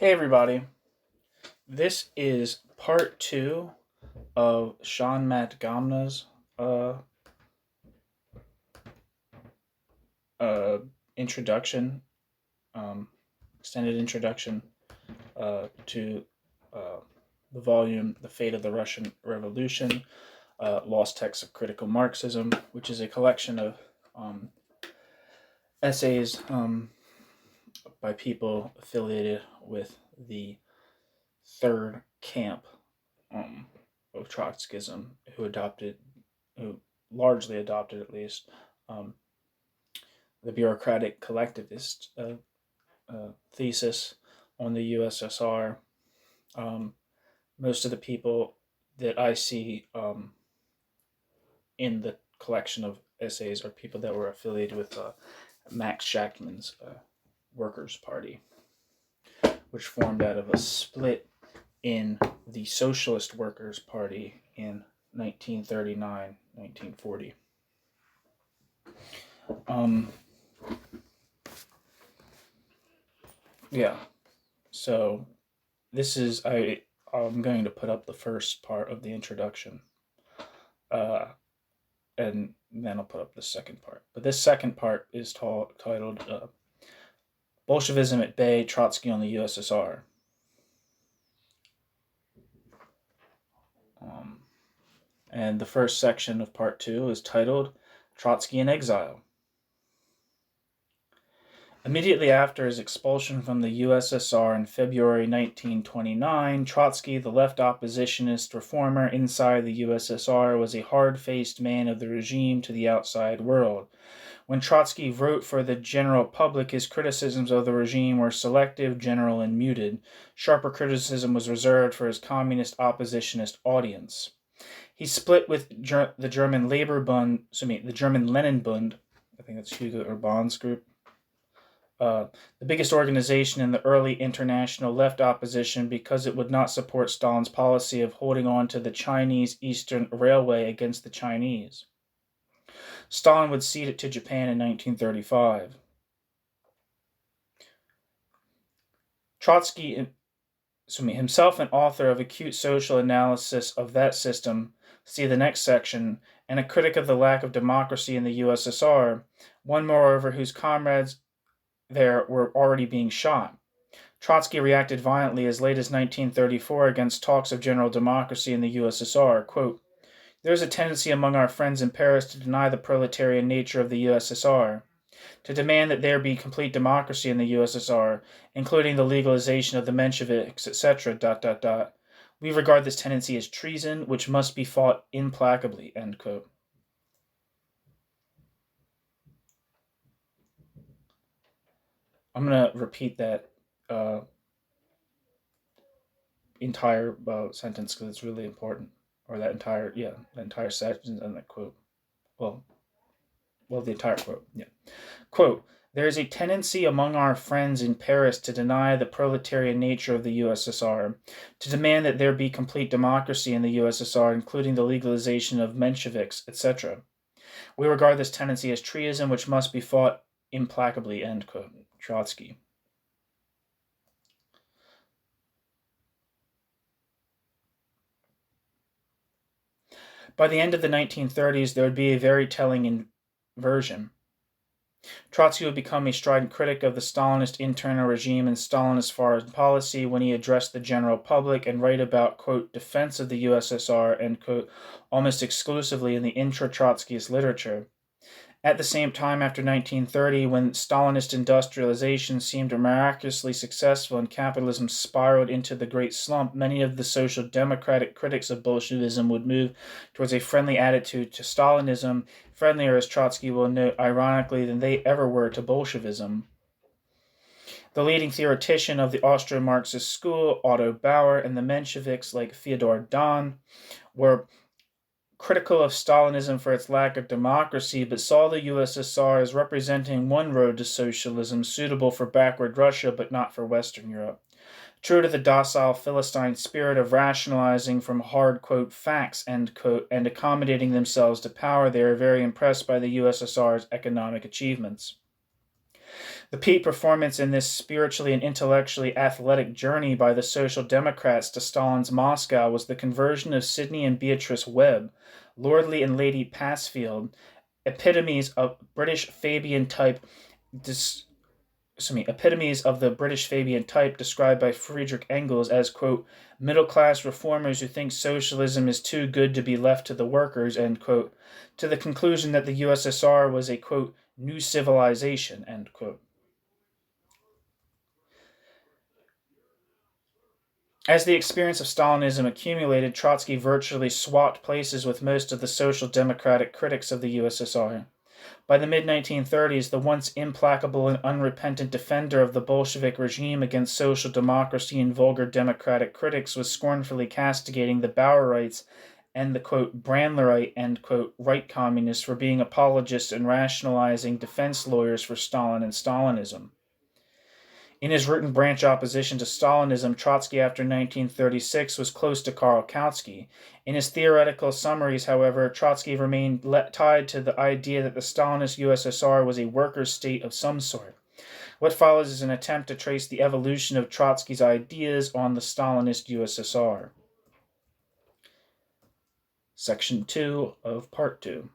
Hey everybody, this is part two of Sean Matgamna's uh, uh, introduction, um, extended introduction to uh, the volume The Fate of the Russian Revolution, Lost Texts of Critical Marxism, which is a collection of essays by people affiliated with the third camp of Trotskyism, who largely adopted at least, um, the bureaucratic collectivist thesis on the USSR. Most of the people that I see in the collection of essays are people that were affiliated with Max Shachtman's Workers' Party, which formed out of a split in the Socialist Workers' Party in 1939, 1940. Yeah, so I'm going to put up the first part of the introduction, and then I'll put up the second part. But this second part is titled Bolshevism at Bay, Trotsky on the USSR. And the first section of part two is titled Trotsky in Exile. Immediately after his expulsion from the USSR in February 1929, Trotsky, the left oppositionist reformer inside the USSR, was a hard-faced man of the regime to the outside world. When Trotsky wrote for the general public, his criticisms of the regime were selective, general, and muted. Sharper criticism was reserved for his communist oppositionist audience. He split with the German the German Lenin Bund, I think that's Hugo Urban's group, the biggest organization in the early international left opposition, because it would not support Stalin's policy of holding on to the Chinese Eastern Railway against the Chinese. Stalin would cede it to Japan in 1935. Trotsky, himself an author of acute social analysis of that system, see the next section, and a critic of the lack of democracy in the USSR, one moreover whose comrades there were already being shot. Trotsky reacted violently as late as 1934 against talks of general democracy in the USSR. Quote, "There is a tendency among our friends in Paris to deny the proletarian nature of the USSR, to demand that there be complete democracy in the USSR, including the legalization of the Mensheviks, etc. ... We regard this tendency as treason, which must be fought implacably." End quote. I'm going to repeat that entire sentence because it's really important, or that entire sentence and that quote. Well, the entire quote. Yeah. Quote, "There is a tendency among our friends in Paris to deny the proletarian nature of the USSR, to demand that there be complete democracy in the USSR, including the legalization of Mensheviks, etc. We regard this tendency as treason, which must be fought implacably." End quote. Trotsky. By the end of the 1930s, there would be a very telling inversion. Trotsky would become a strident critic of the Stalinist internal regime and Stalinist foreign policy when he addressed the general public and write about, quote, defense of the USSR, end quote, almost exclusively in the intra-Trotskyist literature. At the same time, after 1930, when Stalinist industrialization seemed miraculously successful and capitalism spiraled into the great slump, many of the social democratic critics of Bolshevism would move towards a friendly attitude to Stalinism, friendlier, as Trotsky will note, ironically, than they ever were to Bolshevism. The leading theoretician of the Austro-Marxist school, Otto Bauer, and the Mensheviks, like Fyodor Don, were critical of Stalinism for its lack of democracy, but saw the USSR as representing one road to socialism suitable for backward Russia, but not for Western Europe. True to the docile Philistine spirit of rationalizing from hard, quote, facts, end quote, and accommodating themselves to power, they are very impressed by the USSR's economic achievements. The peak performance in this spiritually and intellectually athletic journey by the Social Democrats to Stalin's Moscow was the conversion of Sidney and Beatrice Webb, Lordly and Lady Passfield, epitomes of British Fabian type epitomes of the British Fabian type described by Friedrich Engels as, quote, middle-class reformers who think socialism is too good to be left to the workers, end quote, to the conclusion that the USSR was a, quote, new civilization, end quote. As the experience of Stalinism accumulated, Trotsky virtually swapped places with most of the social democratic critics of the USSR. By the mid-1930s, the once implacable and unrepentant defender of the Bolshevik regime against social democracy and vulgar democratic critics was scornfully castigating the Bauerites and the, quote, Brandlerite, end quote, right communists for being apologists and rationalizing defense lawyers for Stalin and Stalinism. In his root and branch opposition to Stalinism, Trotsky after 1936 was close to Karl Kautsky. In his theoretical summaries, however, Trotsky remained tied to the idea that the Stalinist USSR was a workers' state of some sort. What follows is an attempt to trace the evolution of Trotsky's ideas on the Stalinist USSR. Section 2 of Part 2.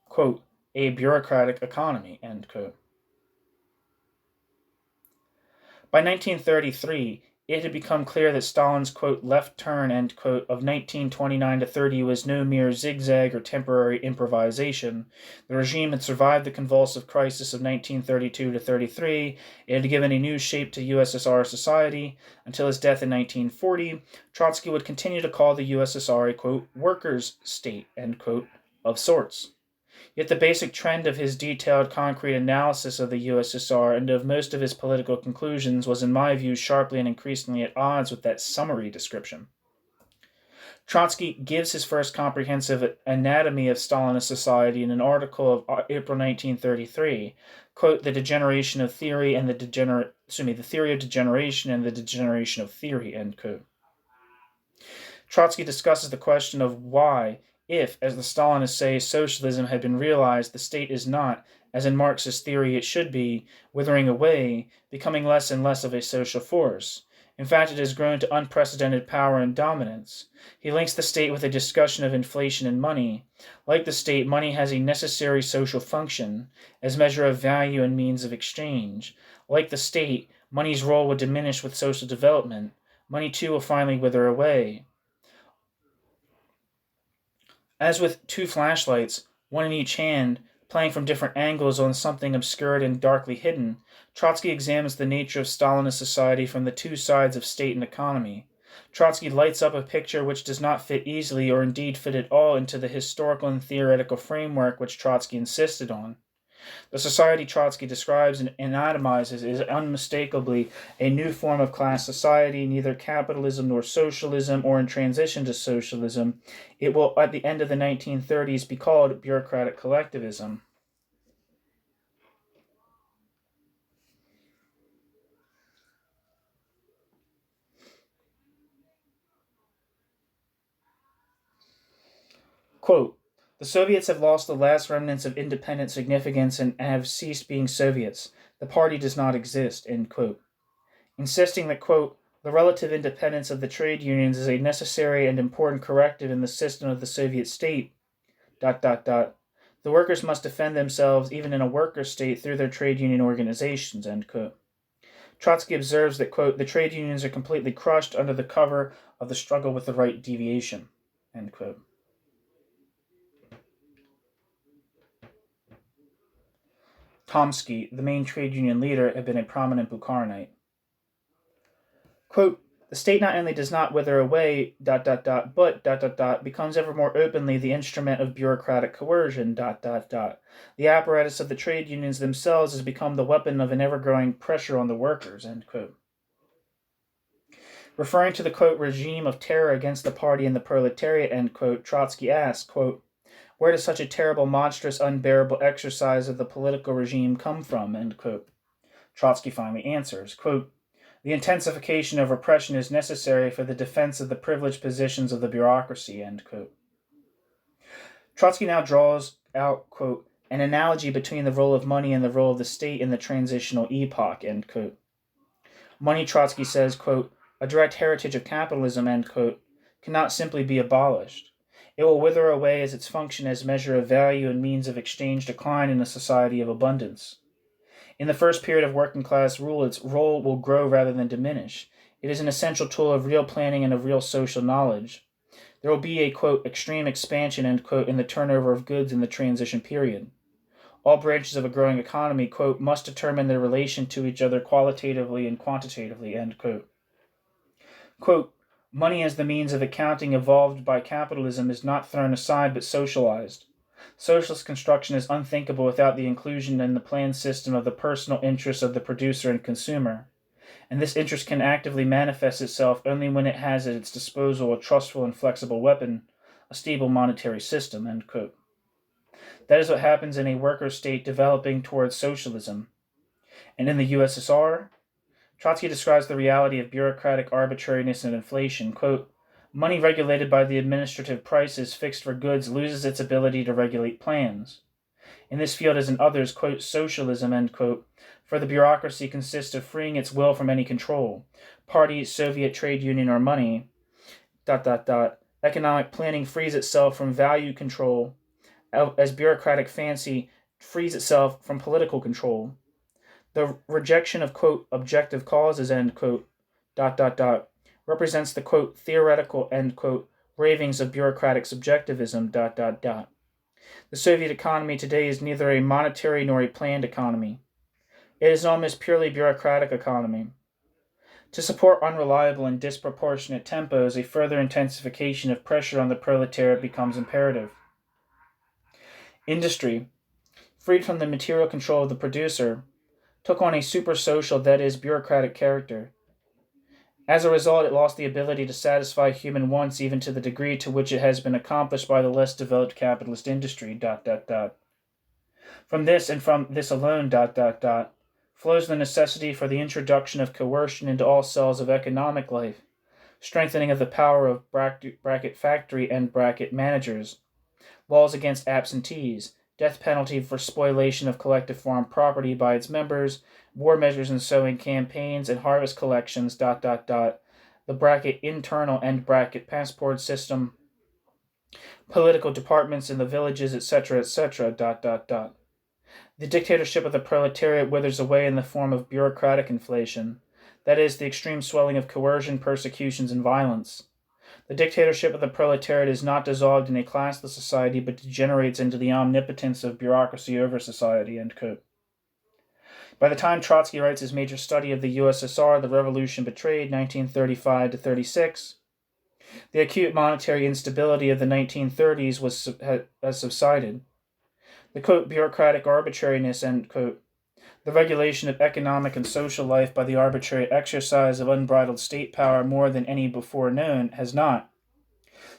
Quote, a bureaucratic economy, end quote. By 1933, it had become clear that Stalin's, quote, left turn, end quote, of 1929 to 30 was no mere zigzag or temporary improvisation. The regime had survived the convulsive crisis of 1932 to 33. It had given a new shape to USSR society. Until his death in 1940, Trotsky would continue to call the USSR a, quote, workers' state, end quote, of sorts. Yet the basic trend of his detailed, concrete analysis of the USSR and of most of his political conclusions was, in my view, sharply and increasingly at odds with that summary description. Trotsky gives his first comprehensive anatomy of Stalinist society in an article of April 1933, quote, the degeneration of theory and the theory of degeneration and the degeneration of theory, end quote. Trotsky discusses the question of why, if, as the Stalinists say, socialism had been realized, the state is not, as in Marxist theory it should be, withering away, becoming less and less of a social force. In fact, it has grown to unprecedented power and dominance. He links the state with a discussion of inflation and money. Like the state, money has a necessary social function, as measure of value and means of exchange. Like the state, money's role would diminish with social development. Money, too, will finally wither away. As with two flashlights, one in each hand, playing from different angles on something obscured and darkly hidden, Trotsky examines the nature of Stalinist society from the two sides of state and economy. Trotsky lights up a picture which does not fit easily or indeed fit at all into the historical and theoretical framework which Trotsky insisted on. The society Trotsky describes and anatomizes is unmistakably a new form of class society, neither capitalism nor socialism, or in transition to socialism. It will, at the end of the 1930s, be called bureaucratic collectivism. Quote, the Soviets have lost the last remnants of independent significance and have ceased being Soviets. The party does not exist, end quote. Insisting that, quote, the relative independence of the trade unions is a necessary and important corrective in the system of the Soviet state, ... The workers must defend themselves even in a worker state through their trade union organizations, end quote. Trotsky observes that, quote, the trade unions are completely crushed under the cover of the struggle with the right deviation, end quote. Tomsky, the main trade union leader, had been a prominent Bukharinite. Quote, the state not only does not wither away, ... but ... becomes ever more openly the instrument of bureaucratic coercion, ... The apparatus of the trade unions themselves has become the weapon of an ever-growing pressure on the workers, end quote. Referring to the, quote, regime of terror against the party and the proletariat, end quote, Trotsky asks, quote, where does such a terrible, monstrous, unbearable exercise of the political regime come from, end quote. Trotsky finally answers, quote, the intensification of repression is necessary for the defense of the privileged positions of the bureaucracy, end quote. Trotsky now draws out, quote, an analogy between the role of money and the role of the state in the transitional epoch, end quote. Money, Trotsky says, quote, a direct heritage of capitalism, end quote, cannot simply be abolished. It will wither away as its function as measure of value and means of exchange decline in a society of abundance. In the first period of working class rule, its role will grow rather than diminish. It is an essential tool of real planning and of real social knowledge. There will be a, quote, extreme expansion, end quote, in the turnover of goods in the transition period. All branches of a growing economy, quote, must determine their relation to each other qualitatively and quantitatively, end quote. Quote, money as the means of accounting evolved by capitalism is not thrown aside but socialized. Socialist construction is unthinkable without the inclusion in the planned system of the personal interests of the producer and consumer, and this interest can actively manifest itself only when it has at its disposal a trustful and flexible weapon, a stable monetary system, end quote. That is what happens in a worker state developing towards socialism. And in the USSR, Trotsky describes the reality of bureaucratic arbitrariness and inflation. Quote, money regulated by the administrative prices fixed for goods loses its ability to regulate plans. In this field, as in others, quote, socialism, end quote, for the bureaucracy consists of freeing its will from any control. Party, Soviet trade union, or money, ... Economic planning frees itself from value control, as bureaucratic fancy frees itself from political control. The rejection of, quote, objective causes, end quote, ... represents the, quote, theoretical, end quote, ravings of bureaucratic subjectivism, ... The Soviet economy today is neither a monetary nor a planned economy. It is an almost purely bureaucratic economy. To support unreliable and disproportionate tempos, a further intensification of pressure on the proletariat becomes imperative. Industry, freed from the material control of the producer, took on a super-social, that is, bureaucratic character. As a result, it lost the ability to satisfy human wants even to the degree to which it has been accomplished by the less developed capitalist industry, ... From this, and from this alone, ... flows the necessity for the introduction of coercion into all cells of economic life, strengthening of the power of bracket factory and bracket managers, laws against absentees, death penalty for spoliation of collective farm property by its members, war measures and sowing campaigns and harvest collections, ... the bracket internal and bracket passport system, political departments in the villages, etc., etc., ... The dictatorship of the proletariat withers away in the form of bureaucratic inflation, that is, the extreme swelling of coercion, persecutions, and violence. The dictatorship of the proletariat is not dissolved in a classless society, but degenerates into the omnipotence of bureaucracy over society, end quote. By the time Trotsky writes his major study of the USSR, the Revolution Betrayed, 1935-36, the acute monetary instability of the 1930s has subsided. The, quote, bureaucratic arbitrariness, end quote, the regulation of economic and social life by the arbitrary exercise of unbridled state power more than any before known, has not.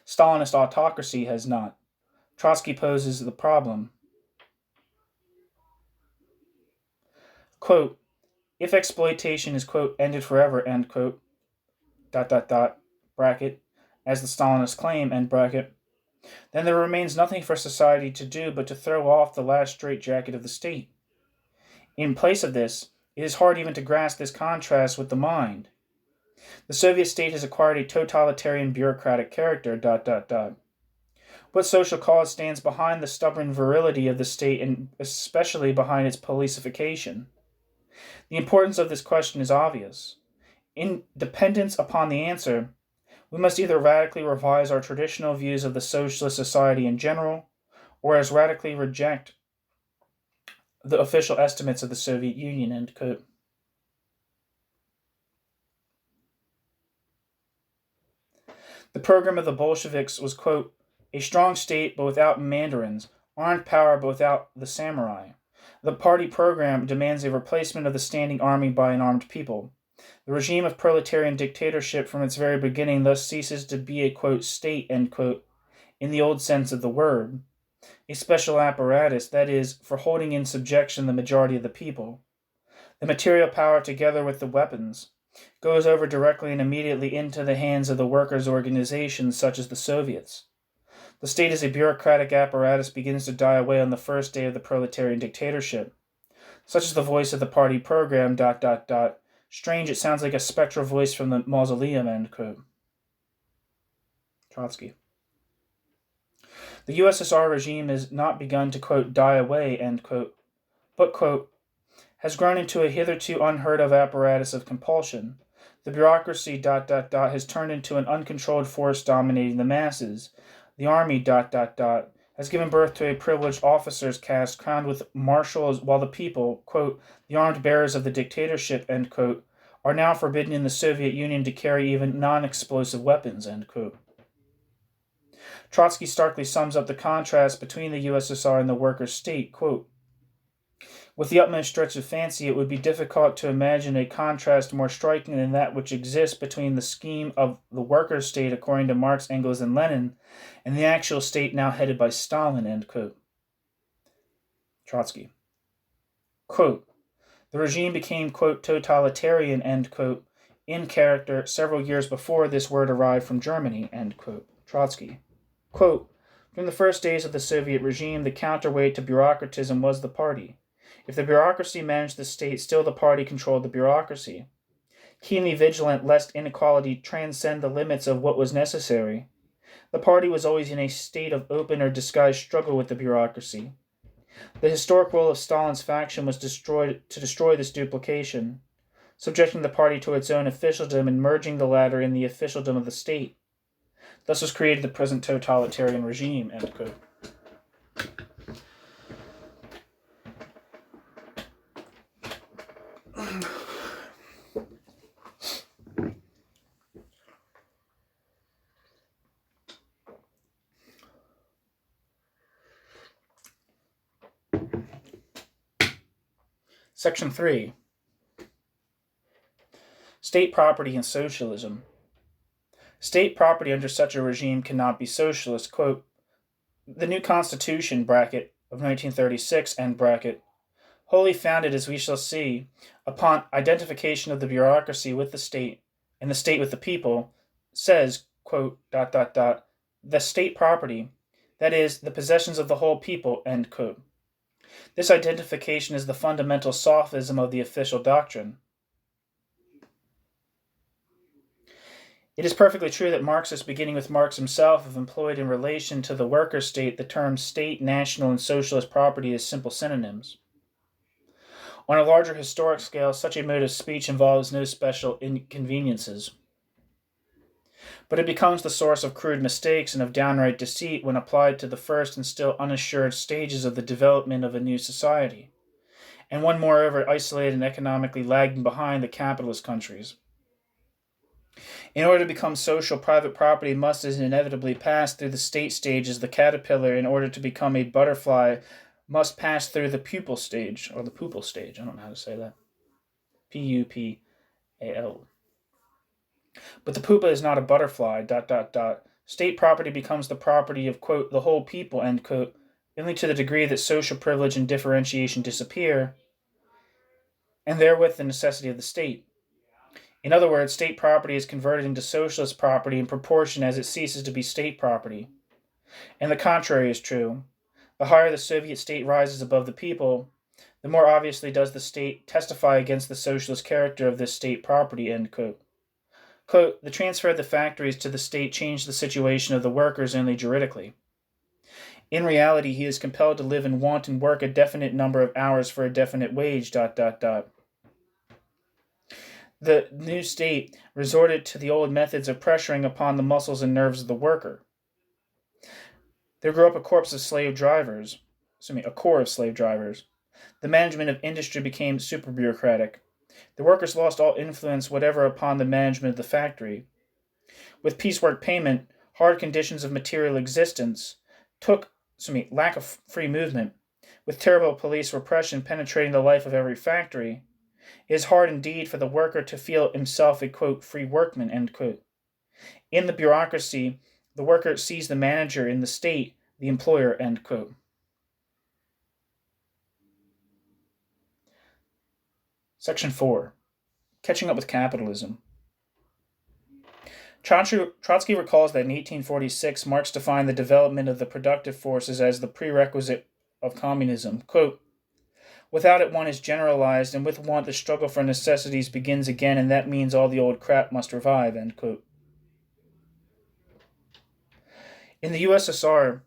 Stalinist autocracy has not. Trotsky poses the problem. Quote, if exploitation is, quote, ended forever, end quote, ... bracket, as the Stalinists claim, end bracket, then there remains nothing for society to do but to throw off the last straitjacket of the state. In place of this, it is hard even to grasp this contrast with the mind. The Soviet state has acquired a totalitarian bureaucratic character, ... What social cause stands behind the stubborn virility of the state and especially behind its policification? The importance of this question is obvious. In dependence upon the answer, we must either radically revise our traditional views of the socialist society in general, or as radically reject the official estimates of the Soviet Union, end quote. The program of the Bolsheviks was, quote, a strong state but without mandarins, armed power but without the samurai. The party program demands a replacement of the standing army by an armed people. The regime of proletarian dictatorship from its very beginning thus ceases to be a, quote, state, end quote, in the old sense of the word, a special apparatus, that is, for holding in subjection the majority of the people. The material power, together with the weapons, goes over directly and immediately into the hands of the workers' organizations such as the Soviets. The state as a bureaucratic apparatus begins to die away on the first day of the proletarian dictatorship. Such is the voice of the party program, ... Strange, it sounds like a spectral voice from the mausoleum, end quote. Trotsky. The USSR regime has not begun to, quote, die away, end quote, but, quote, has grown into a hitherto unheard of apparatus of compulsion. The bureaucracy, ... has turned into an uncontrolled force dominating the masses. The army, ... has given birth to a privileged officers' caste crowned with marshals, while the people, quote, the armed bearers of the dictatorship, end quote, are now forbidden in the Soviet Union to carry even non-explosive weapons, end quote. Trotsky starkly sums up the contrast between the USSR and the workers' state, quote, with the utmost stretch of fancy, it would be difficult to imagine a contrast more striking than that which exists between the scheme of the workers' state according to Marx, Engels, and Lenin, and the actual state now headed by Stalin, end quote. Trotsky. Quote, the regime became, quote, totalitarian, end quote, in character several years before this word arrived from Germany, end quote. Trotsky. Quote, from the first days of the Soviet regime, the counterweight to bureaucratism was the party. If the bureaucracy managed the state, still the party controlled the bureaucracy. Keenly vigilant lest inequality transcend the limits of what was necessary, the party was always in a state of open or disguised struggle with the bureaucracy. The historic role of Stalin's faction was to destroy this duplication, subjecting the party to its own officialdom and merging the latter in the officialdom of the state. Thus was created the present totalitarian regime, end quote. Section 3. State property and socialism. State property under such a regime cannot be socialist. Quote, the new constitution, bracket, of 1936, end bracket, wholly founded, as we shall see, upon identification of the bureaucracy with the state and the state with the people, says, quote, ... the state property, that is, the possessions of the whole people, end quote. This identification is the fundamental sophism of the official doctrine. It is perfectly true that Marxists, beginning with Marx himself, have employed in relation to the worker state the terms state, national, and socialist property as simple synonyms. On a larger historic scale, such a mode of speech involves no special inconveniences. But it becomes the source of crude mistakes and of downright deceit when applied to the first and still unassured stages of the development of a new society, and one moreover isolated and economically lagging behind the capitalist countries. In order to become social, private property must as inevitably pass through the state stage as the caterpillar. In order to become a butterfly, must pass through the pupal stage, or the pupal stage. I don't know how to say that. P-U-P-A-L. But the pupa is not a butterfly, ... State property becomes the property of, quote, the whole people, end quote, only to the degree that social privilege and differentiation disappear, and therewith the necessity of the state. In other words, state property is converted into socialist property in proportion as it ceases to be state property. And the contrary is true. The higher the Soviet state rises above the people, the more obviously does the state testify against the socialist character of this state property, end quote. Quote, the transfer of the factories to the state changed the situation of the workers only juridically. In reality, he is compelled to live in want and work a definite number of hours for a definite wage, ... The new state resorted to the old methods of pressuring upon the muscles and nerves of the worker. There grew up a corps of slave drivers. The management of industry became super bureaucratic. The workers lost all influence whatever upon the management of the factory. With piecework payment, hard conditions of material existence, lack of free movement, with terrible police repression penetrating the life of every factory, it is hard indeed for the worker to feel himself a, quote, free workman, end quote. In the bureaucracy, the worker sees the manager, in the state, the employer, end quote. Section 4. Catching up with capitalism. Trotsky recalls that in 1846, Marx defined the development of the productive forces as the prerequisite of communism. Quote, without it, one is generalized, and with want, the struggle for necessities begins again, and that means all the old crap must revive. End quote. In the USSR,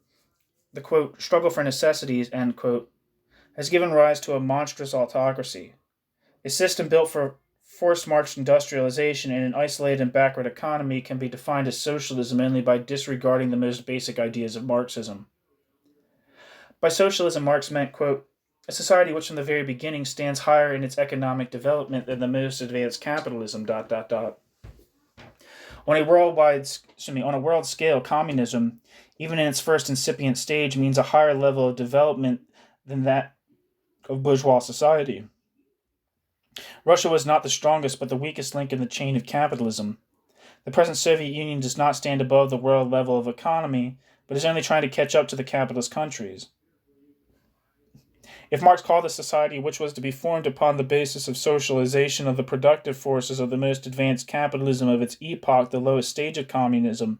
the quote, struggle for necessities, end quote, has given rise to a monstrous autocracy, a system built for forced march industrialization in an isolated and backward economy can be defined as socialism only by disregarding the most basic ideas of Marxism. By socialism, Marx meant, quote, a society which from the very beginning stands higher in its economic development than the most advanced capitalism, On a world scale, communism, even in its first incipient stage, means a higher level of development than that of bourgeois society. Russia was not the strongest but the weakest link in the chain of capitalism. The present Soviet Union does not stand above the world level of economy, but is only trying to catch up to the capitalist countries. If Marx called a society which was to be formed upon the basis of socialization of the productive forces of the most advanced capitalism of its epoch the lowest stage of communism,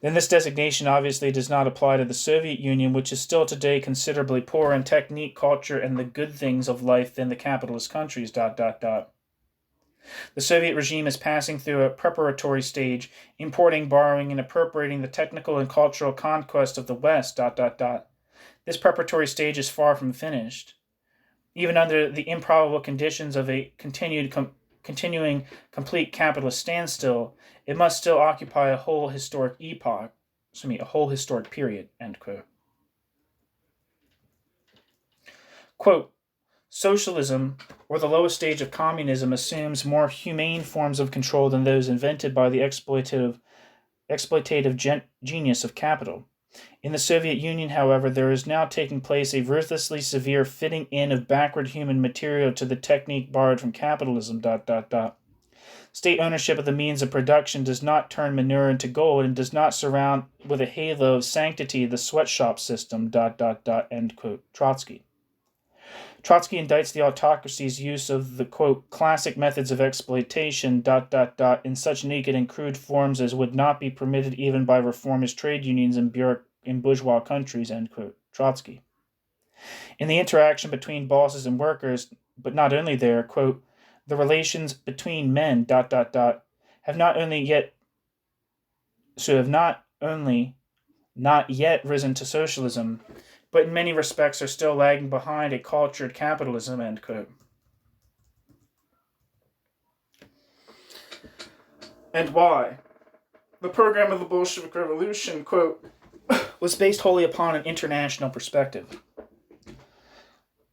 then this designation obviously does not apply to the Soviet Union, which is still today considerably poorer in technique, culture, and the good things of life than the capitalist countries. The Soviet regime is passing through a preparatory stage, importing, borrowing, and appropriating the technical and cultural conquest of the West. This preparatory stage is far from finished. Even under the improbable conditions of a continuing complete capitalist standstill, it must still occupy a whole historic epoch, a whole historic period, end quote. Quote, socialism, or the lowest stage of communism, assumes more humane forms of control than those invented by the exploitative genius of capital. In the Soviet Union, however, there is now taking place a ruthlessly severe fitting in of backward human material to the technique borrowed from capitalism. State ownership of the means of production does not turn manure into gold and does not surround with a halo of sanctity the sweatshop system. End quote. Trotsky. Trotsky indicts the autocracy's use of the, quote, classic methods of exploitation, in such naked and crude forms as would not be permitted even by reformist trade unions in bourgeois countries, end quote. Trotsky. In the interaction between bosses and workers, but not only there, quote, the relations between men, have not yet risen to socialism, but in many respects are still lagging behind a cultured capitalism, end quote. And why? The program of the Bolshevik Revolution, quote, was based wholly upon an international perspective.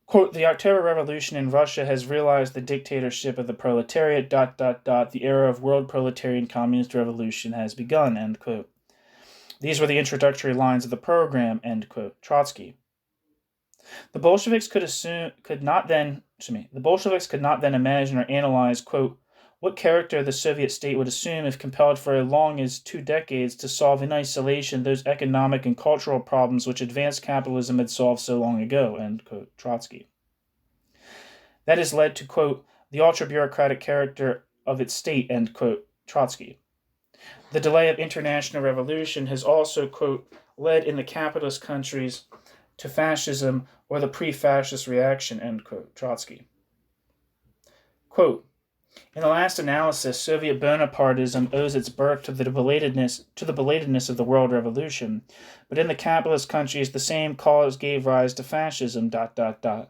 Quote, the October Revolution in Russia has realized the dictatorship of the proletariat, the era of world proletarian communist revolution has begun, end quote. These were the introductory lines of the program, end quote. Trotsky. The Bolsheviks could not then imagine or analyze, quote, what character the Soviet state would assume if compelled for as long as 2 decades to solve in isolation those economic and cultural problems which advanced capitalism had solved so long ago, end quote. Trotsky. That has led to, quote, the ultra-bureaucratic character of its state, end quote. Trotsky. The delay of international revolution has also, quote, led in the capitalist countries to fascism or the pre-fascist reaction, end quote. Trotsky. Quote, in the last analysis, Soviet Bonapartism owes its birth to the belatedness of the world revolution, but in the capitalist countries the same cause gave rise to fascism, The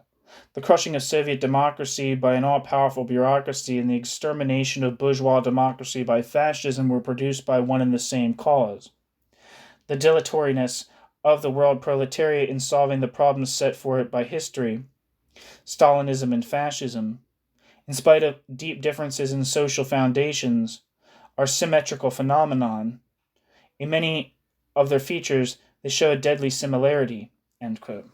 crushing of Soviet democracy by an all-powerful bureaucracy and the extermination of bourgeois democracy by fascism were produced by one and the same cause. The dilatoriness of the world proletariat in solving the problems set for it by history, Stalinism and fascism, in spite of deep differences in social foundations, are symmetrical phenomenon. In many of their features, they show a deadly similarity, end quote.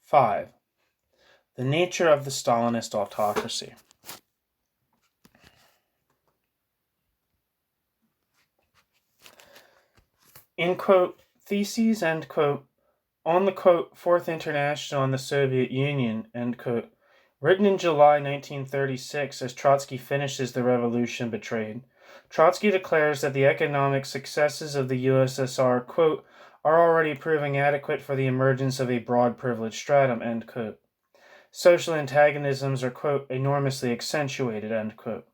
5. The nature of the Stalinist autocracy. In, quote, Theses, end quote, on the, quote, Fourth International and the Soviet Union, end quote, written in July 1936 as Trotsky finishes the revolution betrayed, Trotsky declares that the economic successes of the USSR, quote, are already proving adequate for the emergence of a broad privileged stratum, end quote. Social antagonisms are, quote, enormously accentuated, end quote.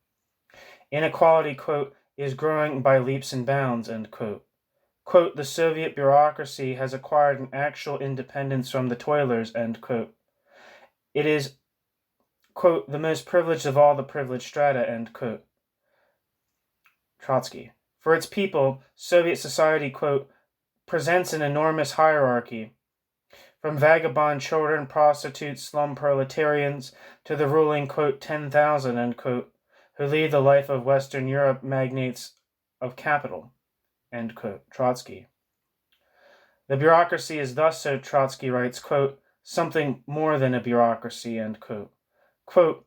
Inequality, quote, is growing by leaps and bounds, end quote. Quote, the Soviet bureaucracy has acquired an actual independence from the toilers, end quote. It is, quote, the most privileged of all the privileged strata, end quote. Trotsky. For its people, Soviet society, quote, presents an enormous hierarchy, from vagabond children, prostitutes, slum proletarians, to the ruling, quote, 10,000, end quote, who lead the life of Western Europe magnates of capital, end quote. Trotsky. The bureaucracy is thus, so Trotsky writes, quote, something more than a bureaucracy, end quote. Quote,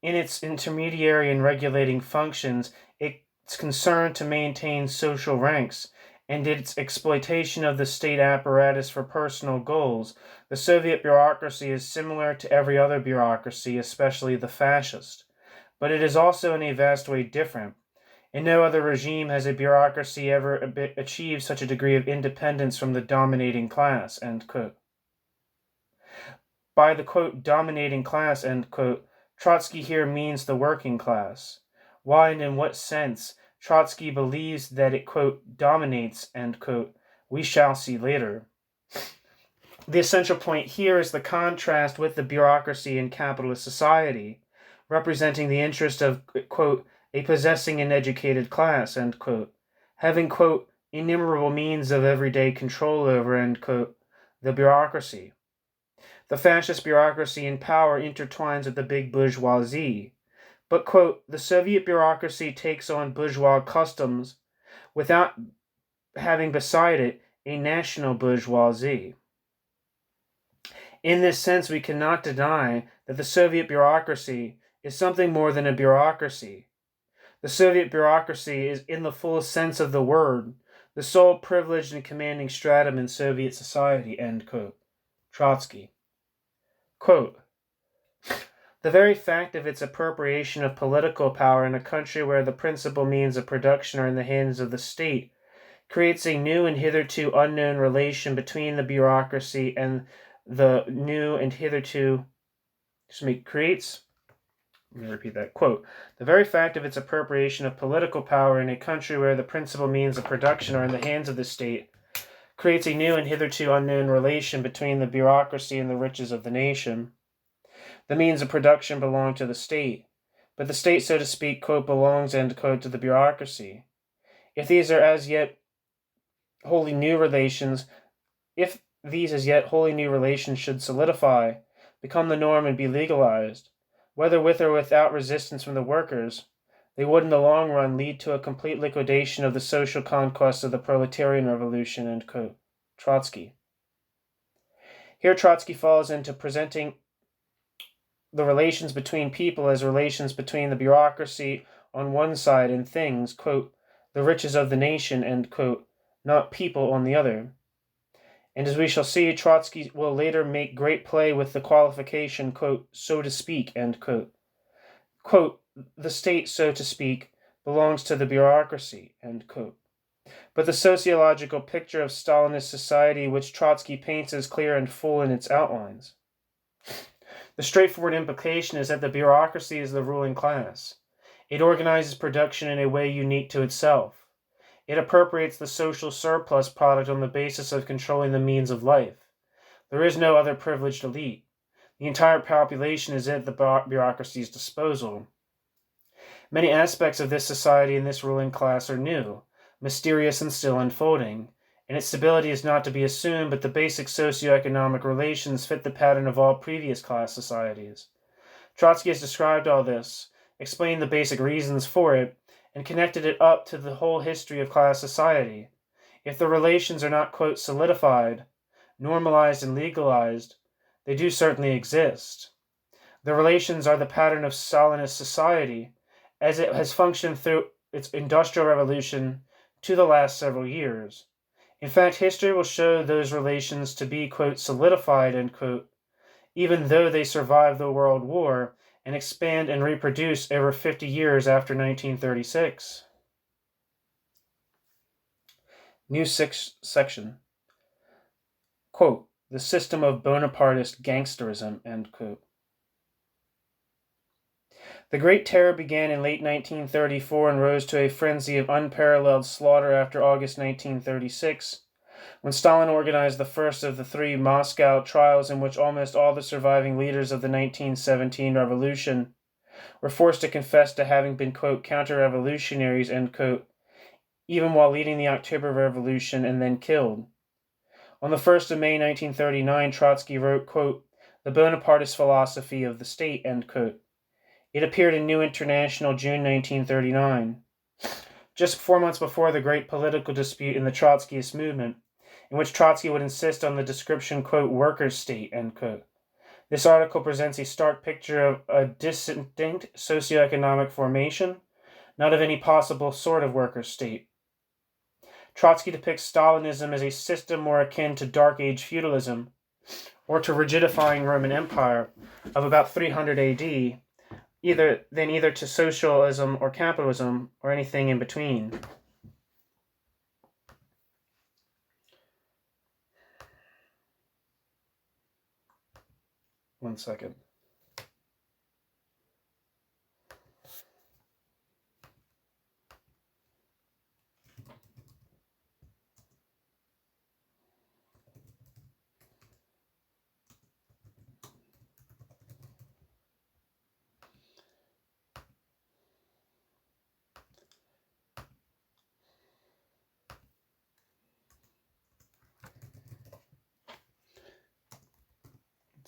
in its intermediary and regulating functions, its concern to maintain social ranks, and its exploitation of the state apparatus for personal goals, the Soviet bureaucracy is similar to every other bureaucracy, especially the fascist. But it is also in a vast way different. In no other regime has a bureaucracy ever achieved such a degree of independence from the dominating class, end quote. By the, quote, dominating class, end quote, Trotsky here means the working class. Why and in what sense Trotsky believes that it, quote, dominates, end quote, we shall see later. The essential point here is the contrast with the bureaucracy in capitalist society, representing the interest of, quote, a possessing and educated class, end quote, having, quote, innumerable means of everyday control over, end quote, the bureaucracy. The fascist bureaucracy in power intertwines with the big bourgeoisie. But, quote, the Soviet bureaucracy takes on bourgeois customs without having beside it a national bourgeoisie. In this sense, we cannot deny that the Soviet bureaucracy is something more than a bureaucracy. The Soviet bureaucracy is, in the fullest sense of the word, the sole privileged and commanding stratum in Soviet society, end quote. Trotsky. Quote, the very fact of its appropriation of political power in a country where the principal means of production are in the hands of the state creates a new and hitherto unknown relation between the bureaucracy and the new and hitherto creates. Let me repeat that. Quote, the very fact of its appropriation of political power in a country where the principal means of production are in the hands of the state creates a new and hitherto unknown relation between the bureaucracy and the riches of the nation. The means of production belong to the state, but the state, so to speak, quote, belongs, end quote, to the bureaucracy. If these as yet wholly new relations should solidify, become the norm and be legalized, whether with or without resistance from the workers, they would in the long run lead to a complete liquidation of the social conquest of the proletarian revolution, end quote. Trotsky. Here Trotsky falls into presenting the relations between people as relations between the bureaucracy on one side and things, quote, the riches of the nation, end quote, not people on the other. And as we shall see, Trotsky will later make great play with the qualification, quote, so to speak, end quote. Quote, the state, so to speak, belongs to the bureaucracy, end quote. But the sociological picture of Stalinist society which Trotsky paints is clear and full in its outlines. The straightforward implication is that the bureaucracy is the ruling class. It organizes production in a way unique to itself. It appropriates the social surplus product on the basis of controlling the means of life. There is no other privileged elite. The entire population is at the bureaucracy's disposal. Many aspects of this society and this ruling class are new, mysterious and still unfolding, and its stability is not to be assumed, but the basic socioeconomic relations fit the pattern of all previous class societies. Trotsky has described all this, explained the basic reasons for it, and connected it up to the whole history of class society. If the relations are not, quote, solidified, normalized, and legalized, They do certainly exist. The relations are the pattern of Stalinist society, as it has functioned through its industrial revolution to the last several years. In fact, history will show those relations to be, quote, solidified, end quote, even though they survive the World War and expand and reproduce over 50 years after 1936. New section. Quote, the system of Bonapartist gangsterism, end quote. The Great Terror began in late 1934 and rose to a frenzy of unparalleled slaughter after August 1936, when Stalin organized the first of the three Moscow trials in which almost all the surviving leaders of the 1917 revolution were forced to confess to having been, quote, counter-revolutionaries, end quote, even while leading the October Revolution and then killed. On the 1st of May 1939, Trotsky wrote, quote, the Bonapartist philosophy of the state, end quote. It appeared in New International June 1939. Just 4 months before the great political dispute in the Trotskyist movement, in which Trotsky would insist on the description, quote, workers' state, end quote. This article presents a stark picture of a distinct socioeconomic formation, not of any possible sort of workers' state. Trotsky depicts Stalinism as a system more akin to Dark Age feudalism, or to rigidifying Roman Empire of about 300 AD, either to socialism or capitalism, or anything in between. One second.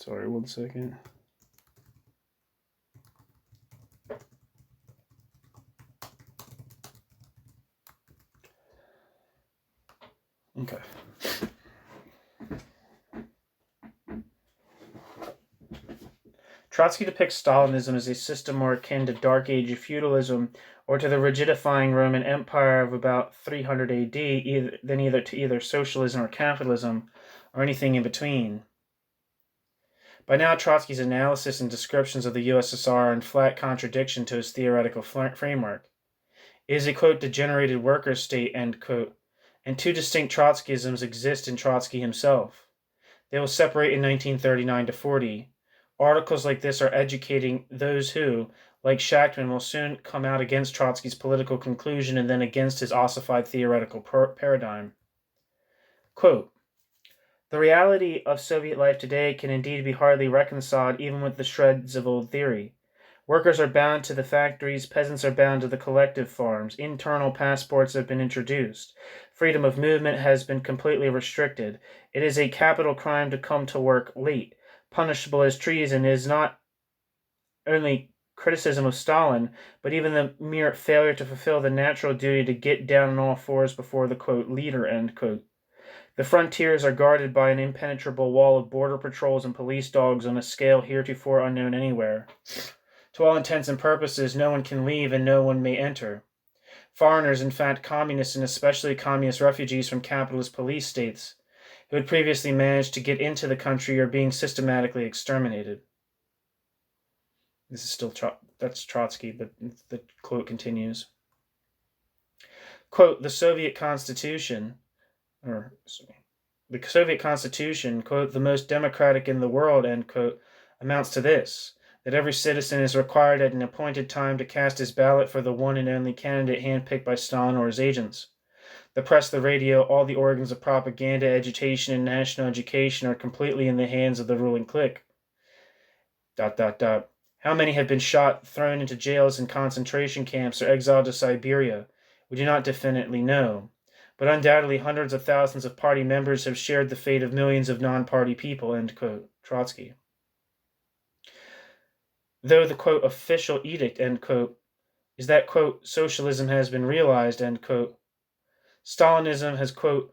Sorry, 1 second. Okay. Trotsky depicts Stalinism as a system more akin to Dark Age feudalism or to the rigidifying Roman Empire of about 300 AD than either to either socialism or capitalism or anything in between. By now, Trotsky's analysis and descriptions of the USSR are in flat contradiction to his theoretical framework. It is a, quote, degenerated worker state, end quote, and two distinct Trotskyisms exist in Trotsky himself. They will separate in 1939 to 40. Articles like this are educating those who, like Shachtman, will soon come out against Trotsky's political conclusion and then against his ossified theoretical paradigm. Quote, the reality of Soviet life today can indeed be hardly reconciled even with the shreds of old theory. Workers are bound to the factories, peasants are bound to the collective farms, internal passports have been introduced, freedom of movement has been completely restricted. It is a capital crime to come to work late. Punishable as treason is not only criticism of Stalin, but even the mere failure to fulfill the natural duty to get down on all fours before the, quote, leader, end quote. The frontiers are guarded by an impenetrable wall of border patrols and police dogs on a scale heretofore unknown anywhere. To all intents and purposes, no one can leave and no one may enter. Foreigners, in fact communists and especially communist refugees from capitalist police states, who had previously managed to get into the country, are being systematically exterminated. This is still that's Trotsky, but the quote continues. Quote, the Soviet Constitution, quote, the most democratic in the world, end quote, amounts to this, that every citizen is required at an appointed time to cast his ballot for the one and only candidate handpicked by Stalin or his agents. The press, the radio, all the organs of propaganda, agitation, and national education are completely in the hands of the ruling clique. ... How many have been shot, thrown into jails and concentration camps, or exiled to Siberia? We do not definitely know. But undoubtedly hundreds of thousands of party members have shared the fate of millions of non-party people, end quote. Trotsky. Though the, quote, official edict, end quote, is that, quote, socialism has been realized, end quote, Stalinism has, quote,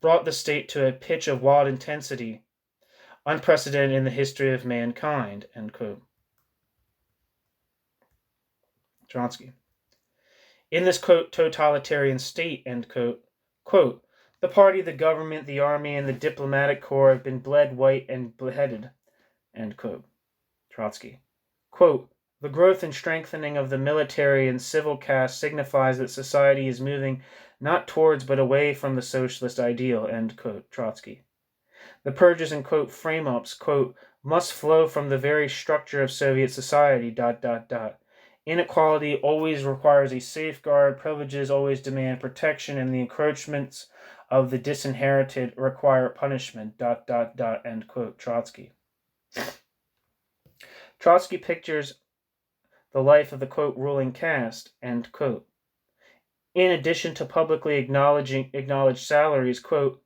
brought the state to a pitch of wild intensity. unprecedented in the history of mankind, end quote. Trotsky. In this, quote, totalitarian state, end quote, quote, the party, the government, the army, and the diplomatic corps have been bled white and beheaded, end quote. Trotsky. Quote, the growth and strengthening of the military and civil caste signifies that society is moving not towards but away from the socialist ideal, end quote. Trotsky. The purges and, quote, frame-ups, quote, must flow from the very structure of Soviet society, ... Inequality always requires a safeguard, privileges always demand protection, and the encroachments of the disinherited require punishment, ... end quote. Trotsky. Trotsky pictures the life of the, quote, ruling caste, end quote. In addition to publicly acknowledged salaries, quote,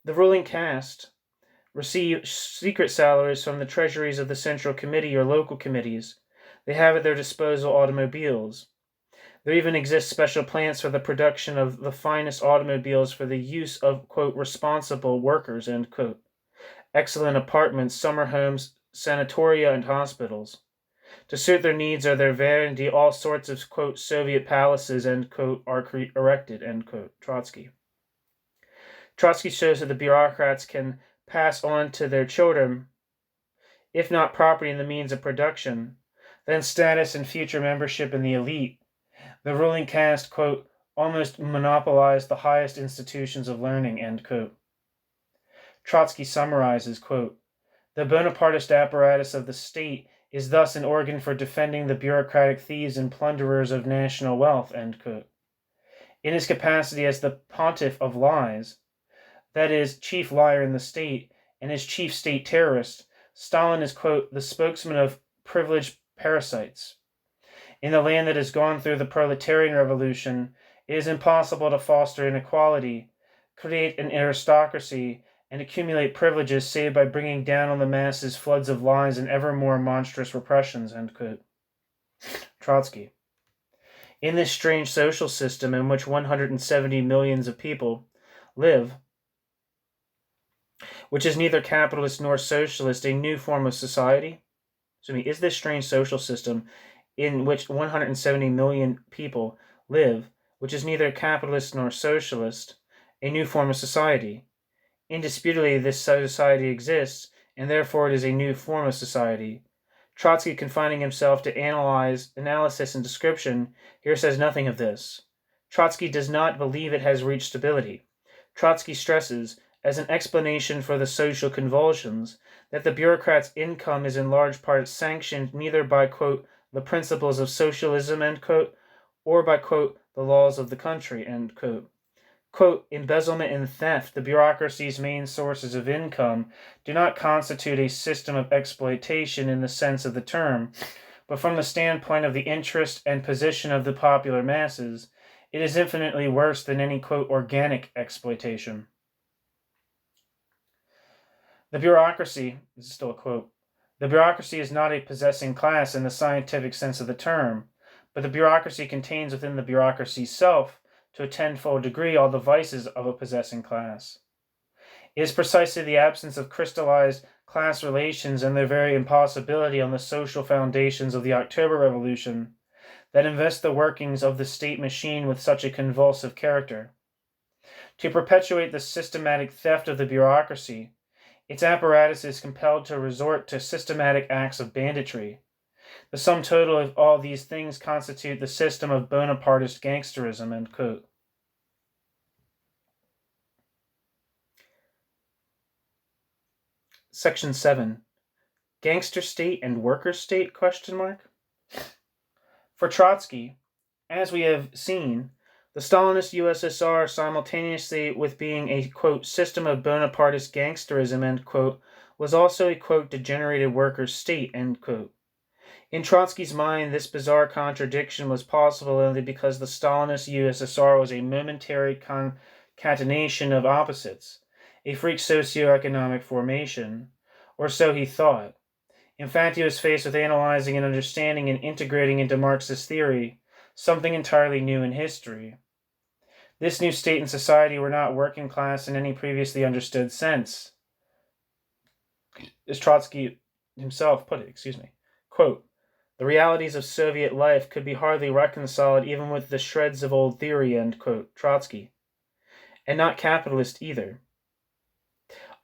the ruling caste receive secret salaries from the treasuries of the Central Committee or local committees. They have at their disposal automobiles. There even exist special plants for the production of the finest automobiles for the use of, quote, responsible workers, end quote. Excellent apartments, summer homes, sanatoria, and hospitals. To suit their needs or their vanity, all sorts of, quote, Soviet palaces, end quote, are erected, end quote. Trotsky. Trotsky shows that the bureaucrats can pass on to their children, if not property and the means of production, then status and future membership in the elite. The ruling caste, quote, almost monopolized the highest institutions of learning, end quote. Trotsky summarizes, quote, the Bonapartist apparatus of the state is thus an organ for defending the bureaucratic thieves and plunderers of national wealth, end quote. In his capacity as the pontiff of lies, that is, chief liar in the state, and his chief state terrorist, Stalin is, quote, the spokesman of privileged parasites. In the land that has gone through the proletarian revolution, it is impossible to foster inequality, create an aristocracy, and accumulate privileges save by bringing down on the masses floods of lies and ever more monstrous repressions, end quote. Trotsky. In this strange social system in which 170 millions of people live, which is neither capitalist nor socialist, a new form of society? Is this strange social system in which 170 million people live, which is neither capitalist nor socialist, a new form of society? Indisputably, this society exists, and therefore it is a new form of society. Trotsky, confining himself to analysis and description, here says nothing of this. Trotsky does not believe it has reached stability. Trotsky stresses, as an explanation for the social convulsions, that the bureaucrat's income is in large part sanctioned neither by, quote, the principles of socialism, end quote, or by, quote, the laws of the country, end quote. Quote, embezzlement and theft, the bureaucracy's main sources of income, do not constitute a system of exploitation in the sense of the term, but from the standpoint of the interest and position of the popular masses, it is infinitely worse than any, quote, organic exploitation. The bureaucracy, this is still a quote, the bureaucracy is not a possessing class in the scientific sense of the term, but the bureaucracy contains within the bureaucracy's self, to a tenfold degree, all the vices of a possessing class. It is precisely the absence of crystallized class relations and their very impossibility on the social foundations of the October Revolution that invest the workings of the state machine with such a convulsive character. To perpetuate the systematic theft of the bureaucracy, its apparatus is compelled to resort to systematic acts of banditry. The sum total of all these things constitute the system of Bonapartist gangsterism, end quote. Section 7. Gangster state and worker state, ? For Trotsky, as we have seen, the Stalinist USSR, simultaneously with being a, quote, system of Bonapartist gangsterism, end quote, was also a, quote, degenerated worker state, end quote. In Trotsky's mind, this bizarre contradiction was possible only because the Stalinist USSR was a momentary concatenation of opposites, a freak socioeconomic formation, or so he thought. In fact, he was faced with analyzing and understanding and integrating into Marxist theory something entirely new in history. This new state and society were not working class in any previously understood sense. as Trotsky himself put it, quote, "The realities of Soviet life could be hardly reconciled even with the shreds of old theory," end quote, Trotsky. And not capitalist either.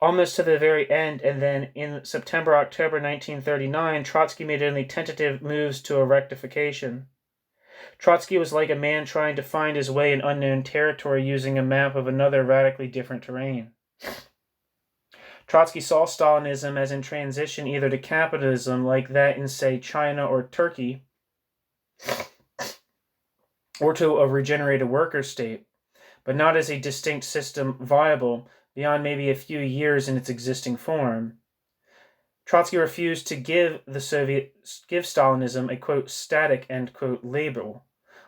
Almost to the very end, and then in September-October 1939, Trotsky made only tentative moves to a rectification. Trotsky was like a man trying to find his way in unknown territory using a map of another radically different terrain. Trotsky saw Stalinism as in transition either to capitalism, like that in, say, China or Turkey, or to a regenerated worker state, but not as a distinct system viable beyond maybe a few years in its existing form. Trotsky refused to give Stalinism a, quote, static, end quote, label,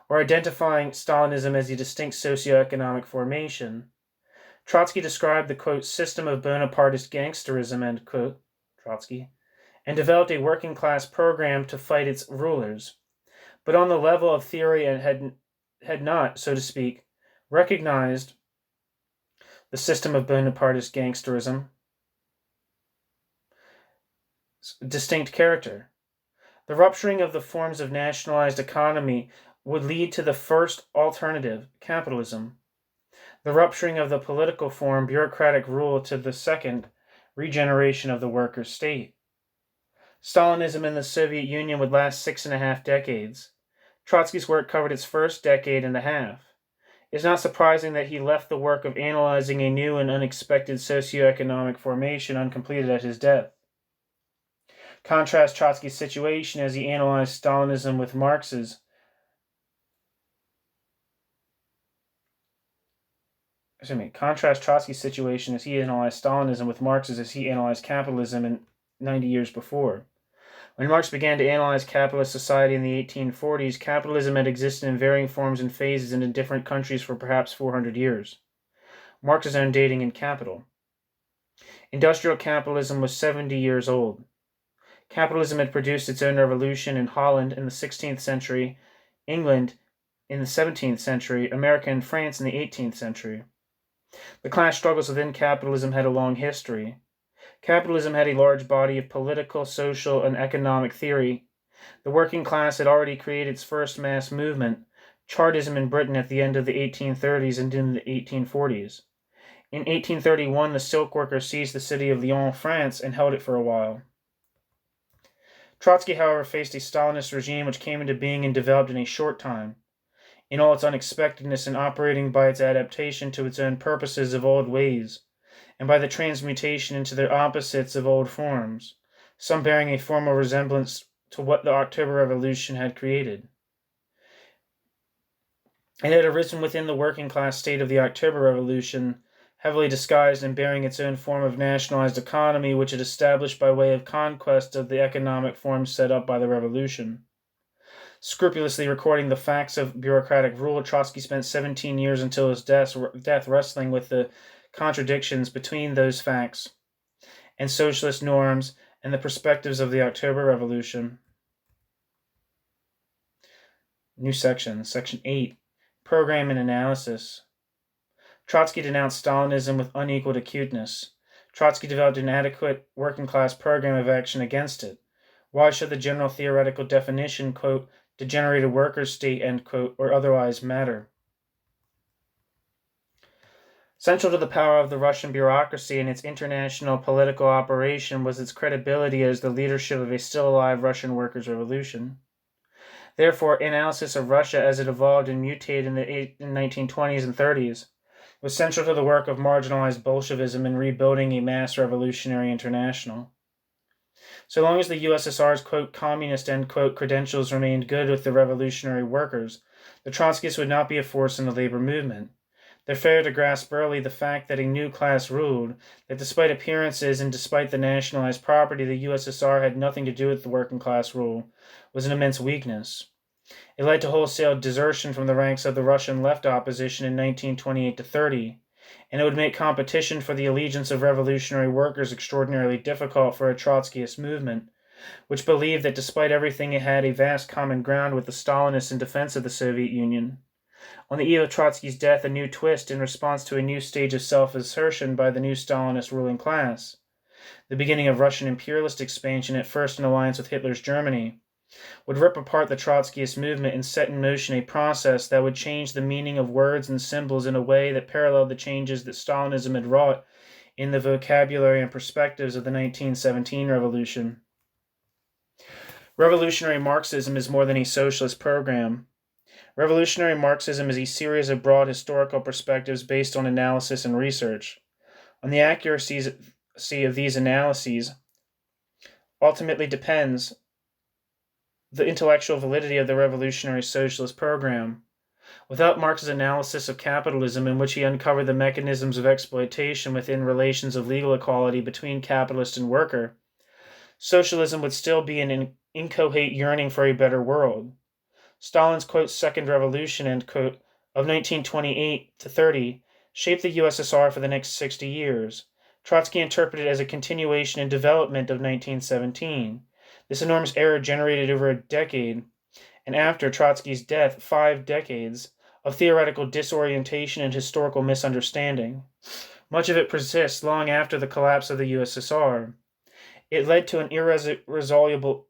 or identifying Stalinism as a distinct socioeconomic formation. Trotsky described the, quote, system of Bonapartist gangsterism, end quote, Trotsky, and developed a working class program to fight its rulers, but on the level of theory and had not, so to speak, recognized the system of Bonapartist gangsterism distinct character. The rupturing of the forms of nationalized economy would lead to the first alternative, capitalism. The rupturing of the political form, bureaucratic rule, to the second, regeneration of the worker state. Stalinism in the Soviet Union would last 6.5 decades. Trotsky's work covered its first decade and a half. It is not surprising that he left the work of analyzing a new and unexpected socioeconomic formation uncompleted at his death. Contrast Trotsky's situation as he analyzed Stalinism with Marx's. Contrast Trotsky's situation as he analyzed Stalinism with Marx's as he analyzed capitalism in 90 years before. When Marx began to analyze capitalist society in the 1840s, capitalism had existed in varying forms and phases and in different countries for perhaps 400 years. Marx's own dating in Capital. Industrial capitalism was 70 years old. Capitalism had produced its own revolution in Holland in the 16th century, England in the 17th century, America and France in the 18th century. The class struggles within capitalism had a long history. Capitalism had a large body of political, social, and economic theory. The working class had already created its first mass movement, Chartism in Britain at the end of the 1830s and in the 1840s. In 1831, the silk workers seized the city of Lyon, France, and held it for a while. Trotsky, however, faced a Stalinist regime which came into being and developed in a short time, in all its unexpectedness and operating by its adaptation to its own purposes of old ways, and by the transmutation into their opposites of old forms, some bearing a formal resemblance to what the October Revolution had created. It had arisen within the working class state of the October Revolution, heavily disguised and bearing its own form of nationalized economy, which it established by way of conquest of the economic forms set up by the revolution. Scrupulously recording the facts of bureaucratic rule, Trotsky spent 17 years until his death wrestling with the contradictions between those facts and socialist norms and the perspectives of the October Revolution. New section, Section 8, Program and Analysis. Trotsky denounced Stalinism with unequaled acuteness. Trotsky developed an adequate working-class program of action against it. Why should the general theoretical definition, quote, degenerated workers' state, end quote, or otherwise matter? Central to the power of the Russian bureaucracy and its international political operation was its credibility as the leadership of a still-alive Russian workers' revolution. Therefore, analysis of Russia as it evolved and mutated in the 1920s and 30s was central to the work of marginalized Bolshevism in rebuilding a mass revolutionary international. So long as the USSR's, quote, communist, end quote, credentials remained good with the revolutionary workers, the Trotskyists would not be a force in the labor movement. Their failure to grasp early the fact that a new class ruled, that despite appearances and despite the nationalized property, the USSR had nothing to do with the working class rule, was an immense weakness. It led to wholesale desertion from the ranks of the Russian left opposition in 1928-30, and it would make competition for the allegiance of revolutionary workers extraordinarily difficult for a Trotskyist movement, which believed that despite everything it had a vast common ground with the Stalinists in defense of the Soviet Union. On the eve of Trotsky's death, a new twist in response to a new stage of self-assertion by the new Stalinist ruling class. the beginning of Russian imperialist expansion, at first in alliance with Hitler's Germany, would rip apart the Trotskyist movement and set in motion a process that would change the meaning of words and symbols in a way that paralleled the changes that Stalinism had wrought in the vocabulary and perspectives of the 1917 revolution. Revolutionary Marxism is more than a socialist program. Revolutionary Marxism is a series of broad historical perspectives based on analysis and research. On the accuracy of these analyses ultimately depends the intellectual validity of the revolutionary socialist program. Without Marx's analysis of capitalism, in which he uncovered the mechanisms of exploitation within relations of legal equality between capitalist and worker, socialism would still be an inchoate yearning for a better world. Stalin's, quote, second revolution, end quote, of 1928 to 30 shaped the USSR for the next 60 years. Trotsky interpreted it as a continuation and development of 1917. This enormous era generated over a decade, and after Trotsky's death, 5 decades of theoretical disorientation and historical misunderstanding. Much of it persists long after the collapse of the USSR. It led to an irresolvable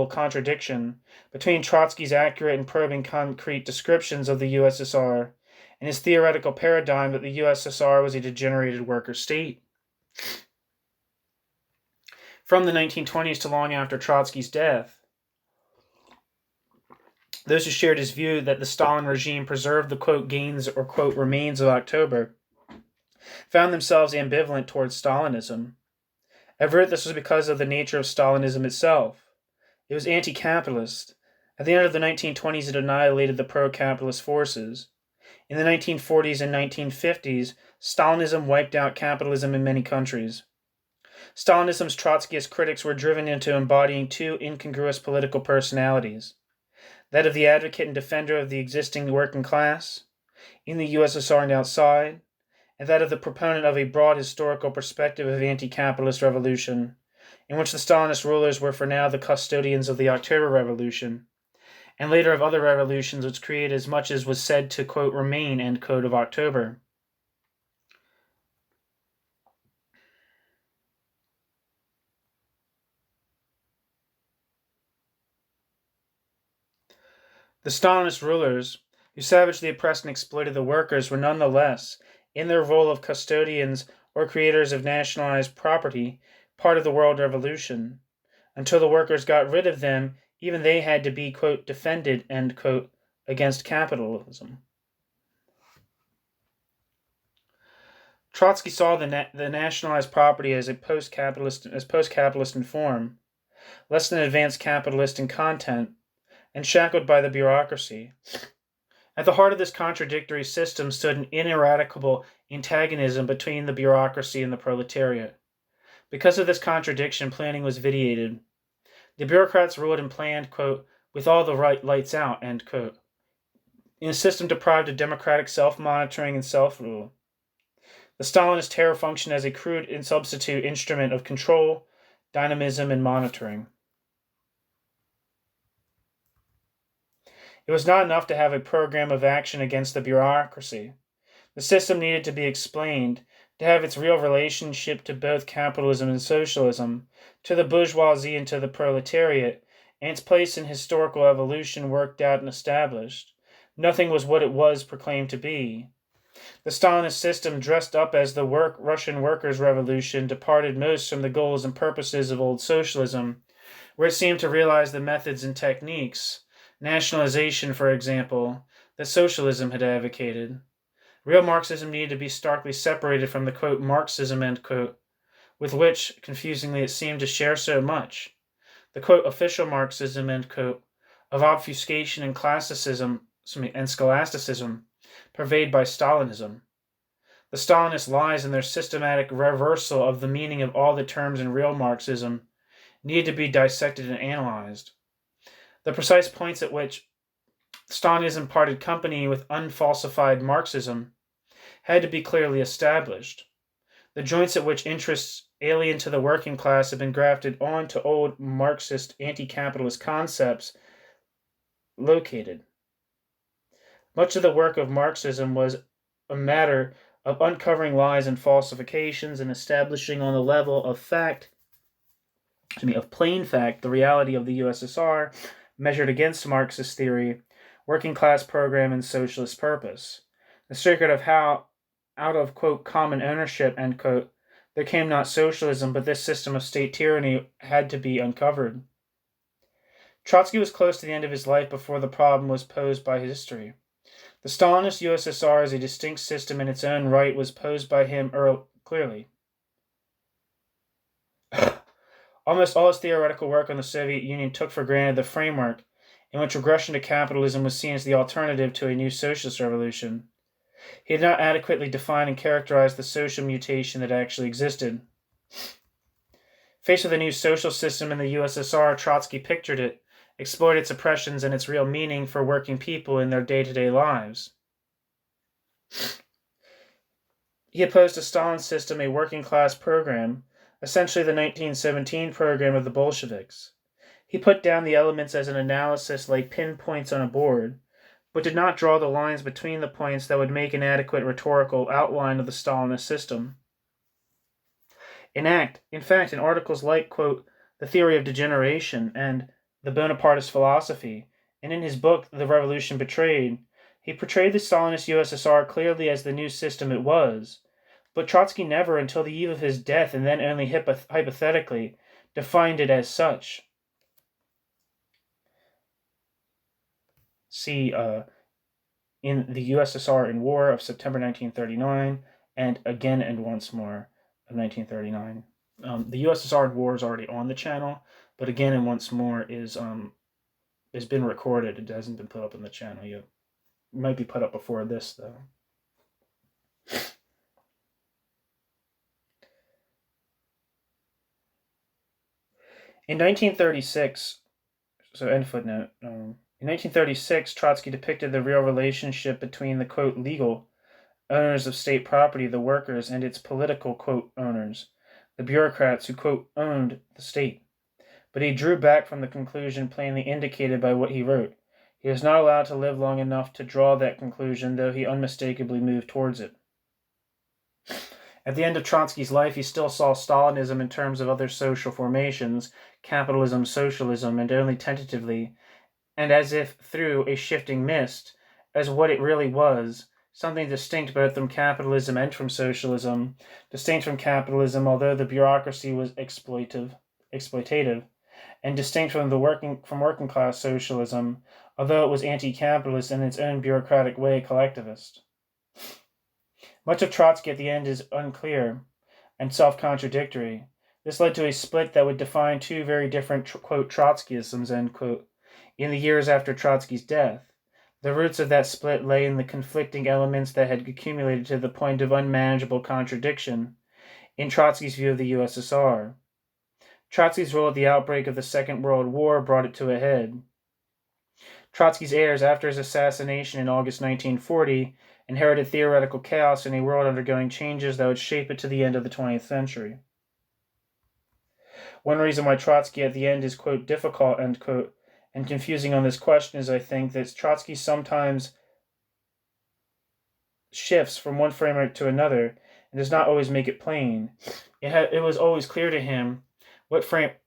contradiction between Trotsky's accurate and probing concrete descriptions of the USSR and his theoretical paradigm that the USSR was a degenerated worker state. From the 1920s to long after Trotsky's death, those who shared his view that the Stalin regime preserved the, quote, gains or, quote, remains of October found themselves ambivalent towards Stalinism. At first, this was because of the nature of Stalinism itself. It was anti-capitalist. At the end of the 1920s, it annihilated the pro-capitalist forces. In the 1940s and 1950s, Stalinism wiped out capitalism in many countries. Stalinism's Trotskyist critics were driven into embodying two incongruous political personalities: that of the advocate and defender of the existing working class, in the USSR and outside, and that of the proponent of a broad historical perspective of anti-capitalist revolution, in which the Stalinist rulers were for now the custodians of the October Revolution, and later of other revolutions which created as much as was said to, quote, remain, end quote, of October. The Stalinist rulers, who savagely oppressed and exploited the workers, were nonetheless, in their role of custodians or creators of nationalized property, part of the world revolution. Until the workers got rid of them, even they had to be, quote, defended, end quote, against capitalism. Trotsky saw the nationalized property as post-capitalist in form, less than advanced capitalist in content, and shackled by the bureaucracy. At the heart of this contradictory system stood an ineradicable antagonism between the bureaucracy and the proletariat. Because of this contradiction, planning was vitiated. The bureaucrats ruled and planned, quote, with all the right lights out, end quote, in a system deprived of democratic self-monitoring and self-rule. The Stalinist terror functioned as a crude and substitute instrument of control, dynamism, and monitoring. It was not enough to have a program of action against the bureaucracy. The system needed to be explained, to have its real relationship to both capitalism and socialism, to the bourgeoisie and to the proletariat, and its place in historical evolution worked out and established. Nothing was what it was proclaimed to be. The Stalinist system, dressed up as the Russian workers' revolution, departed most from the goals and purposes of old socialism, where it seemed to realize the methods and techniques, nationalization, for example, that socialism had advocated. Real Marxism needed to be starkly separated from the, quote, Marxism, end quote, with which, confusingly, it seemed to share so much. The, quote, official Marxism, end quote, of obfuscation and scholasticism, pervaded by Stalinism. The Stalinist lies and their systematic reversal of the meaning of all the terms in real Marxism needed to be dissected and analyzed. The precise points at which Stalinism parted company with unfalsified Marxism had to be clearly established. The joints at which interests alien to the working class had been grafted onto old Marxist anti-capitalist concepts located. Much of the work of Marxism was a matter of uncovering lies and falsifications and establishing on the level of plain fact, the reality of the USSR measured against Marxist theory, working class program, and socialist purpose. The secret of how, out of, quote, common ownership, end quote, there came not socialism, but this system of state tyranny had to be uncovered. Trotsky was close to the end of his life before the problem was posed by history. The Stalinist USSR as a distinct system in its own right was posed by him clearly. Almost all his theoretical work on the Soviet Union took for granted the framework in which regression to capitalism was seen as the alternative to a new socialist revolution. He did not adequately define and characterize the social mutation that actually existed. Faced with a new social system in the USSR, Trotsky pictured it, explored its oppressions and its real meaning for working people in their day-to-day lives. He opposed to Stalin's system a working-class program, essentially the 1917 program of the Bolsheviks. He put down the elements as an analysis like pinpoints on a board, but did not draw the lines between the points that would make an adequate rhetorical outline of the Stalinist system. In fact, in articles like, quote, The Theory of Degeneration and The Bonapartist Philosophy, and in his book, The Revolution Betrayed, he portrayed the Stalinist USSR clearly as the new system it was, but Trotsky never, until the eve of his death, and then only hypothetically, defined it as such. See in the USSR in War of September 1939, and Again and Once More of 1939. The USSR in War is already on the channel, but Again and Once More has been recorded. It hasn't been put up on the channel yet. It might be put up before this, though. In 1936, so end footnote, in 1936, Trotsky depicted the real relationship between the, quote, legal owners of state property, the workers, and its political, quote, owners, the bureaucrats who, quote, owned the state. But he drew back from the conclusion plainly indicated by what he wrote. He was not allowed to live long enough to draw that conclusion, though he unmistakably moved towards it. At the end of Trotsky's life, he still saw Stalinism in terms of other social formations, capitalism, socialism, and only tentatively, and as if through a shifting mist, as what it really was, something distinct both from capitalism and from socialism, distinct from capitalism although the bureaucracy was exploitative, and distinct from working class socialism, although it was anti-capitalist in its own bureaucratic way collectivist. Much of Trotsky at the end is unclear and self-contradictory. This led to a split that would define two very different, quote, Trotskyisms, end quote, in the years after Trotsky's death. The roots of that split lay in the conflicting elements that had accumulated to the point of unmanageable contradiction in Trotsky's view of the USSR. Trotsky's role at the outbreak of the Second World War brought it to a head. Trotsky's heirs, after his assassination in August 1940, inherited theoretical chaos in a world undergoing changes that would shape it to the end of the 20th century. One reason why Trotsky at the end is, quote, difficult, end quote, and confusing on this question is, I think, that Trotsky sometimes shifts from one framework to another and does not always make it plain. It was always clear to him what framework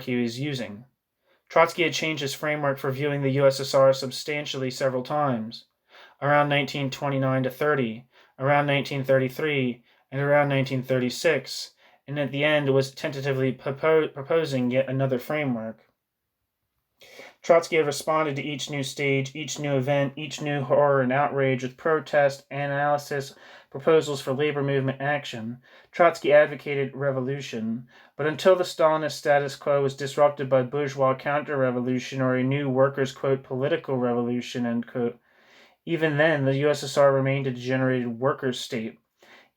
he was using. Trotsky had changed his framework for viewing the USSR substantially several times, around 1929 to 30, around 1933, and around 1936, and at the end was tentatively proposing yet another framework. Trotsky had responded to each new stage, each new event, each new horror and outrage with protest, analysis, proposals for labor movement action. Trotsky advocated revolution, but until the Stalinist status quo was disrupted by bourgeois counter-revolution or a new workers' quote political revolution, end quote, even then the USSR remained a degenerated workers' state.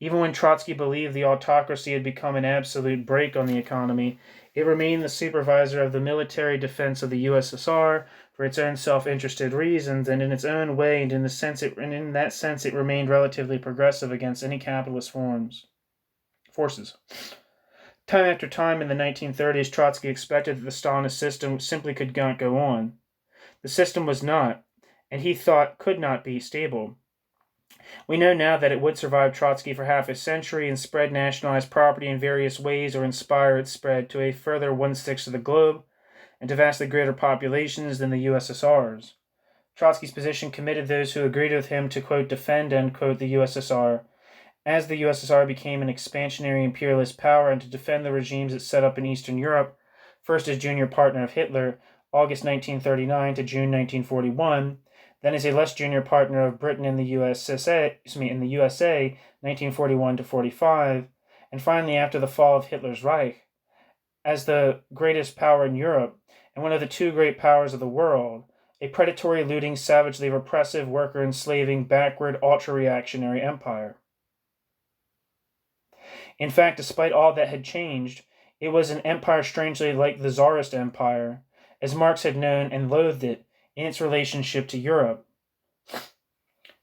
Even when Trotsky believed the autocracy had become an absolute brake on the economy, it remained the supervisor of the military defense of the USSR for its own self-interested reasons, and in its own way, and in that sense it remained relatively progressive against any capitalist forces. Time after time in the 1930s, Trotsky expected that the Stalinist system simply could not go on. The system was not, and he thought could not be stable. We know now that it would survive Trotsky for half a century and spread nationalized property in various ways or inspire its spread to a further 1/6 of the globe and to vastly greater populations than the USSR's. Trotsky's position committed those who agreed with him to, quote, defend, end quote, the USSR as the USSR became an expansionary imperialist power and to defend the regimes it set up in Eastern Europe, first as junior partner of Hitler, August 1939 to June 1941, then as a less junior partner of Britain in the USA, 1941 to 45, and finally after the fall of Hitler's Reich, as the greatest power in Europe and one of the two great powers of the world, a predatory, looting, savagely repressive, worker-enslaving, backward, ultra-reactionary empire. In fact, despite all that had changed, it was an empire strangely like the Tsarist Empire, as Marx had known and loathed it in its relationship to Europe.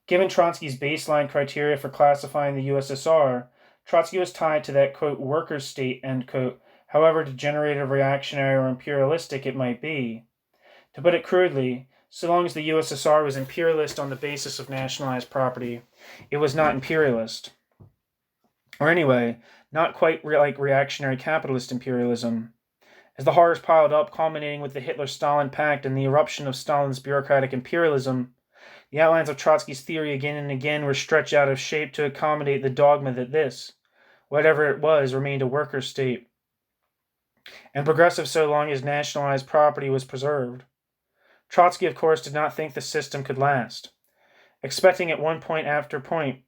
Given Trotsky's baseline criteria for classifying the USSR, Trotsky was tied to that, quote, workers' state, end quote, however degenerative, reactionary, or imperialistic it might be. To put it crudely, so long as the USSR was imperialist on the basis of nationalized property, it was not imperialist. Or anyway, not quite like reactionary capitalist imperialism. As the horrors piled up, culminating with the Hitler-Stalin Pact and the eruption of Stalin's bureaucratic imperialism, the outlines of Trotsky's theory again and again were stretched out of shape to accommodate the dogma that this, whatever it was, remained a worker state, and progressive so long as nationalized property was preserved. Trotsky, of course, did not think the system could last. Expecting at point after point,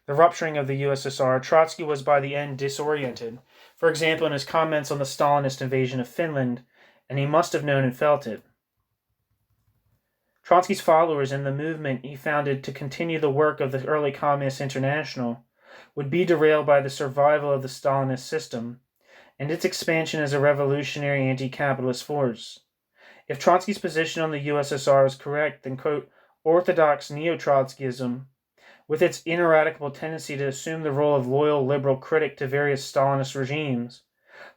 the rupturing of the USSR, Trotsky was by the end disoriented, for example in his comments on the Stalinist invasion of Finland, and he must have known and felt it. Trotsky's followers and the movement he founded to continue the work of the early Communist International would be derailed by the survival of the Stalinist system and its expansion as a revolutionary anti-capitalist force. If Trotsky's position on the USSR was correct, then, quote, orthodox neo-Trotskyism, with its ineradicable tendency to assume the role of loyal liberal critic to various Stalinist regimes,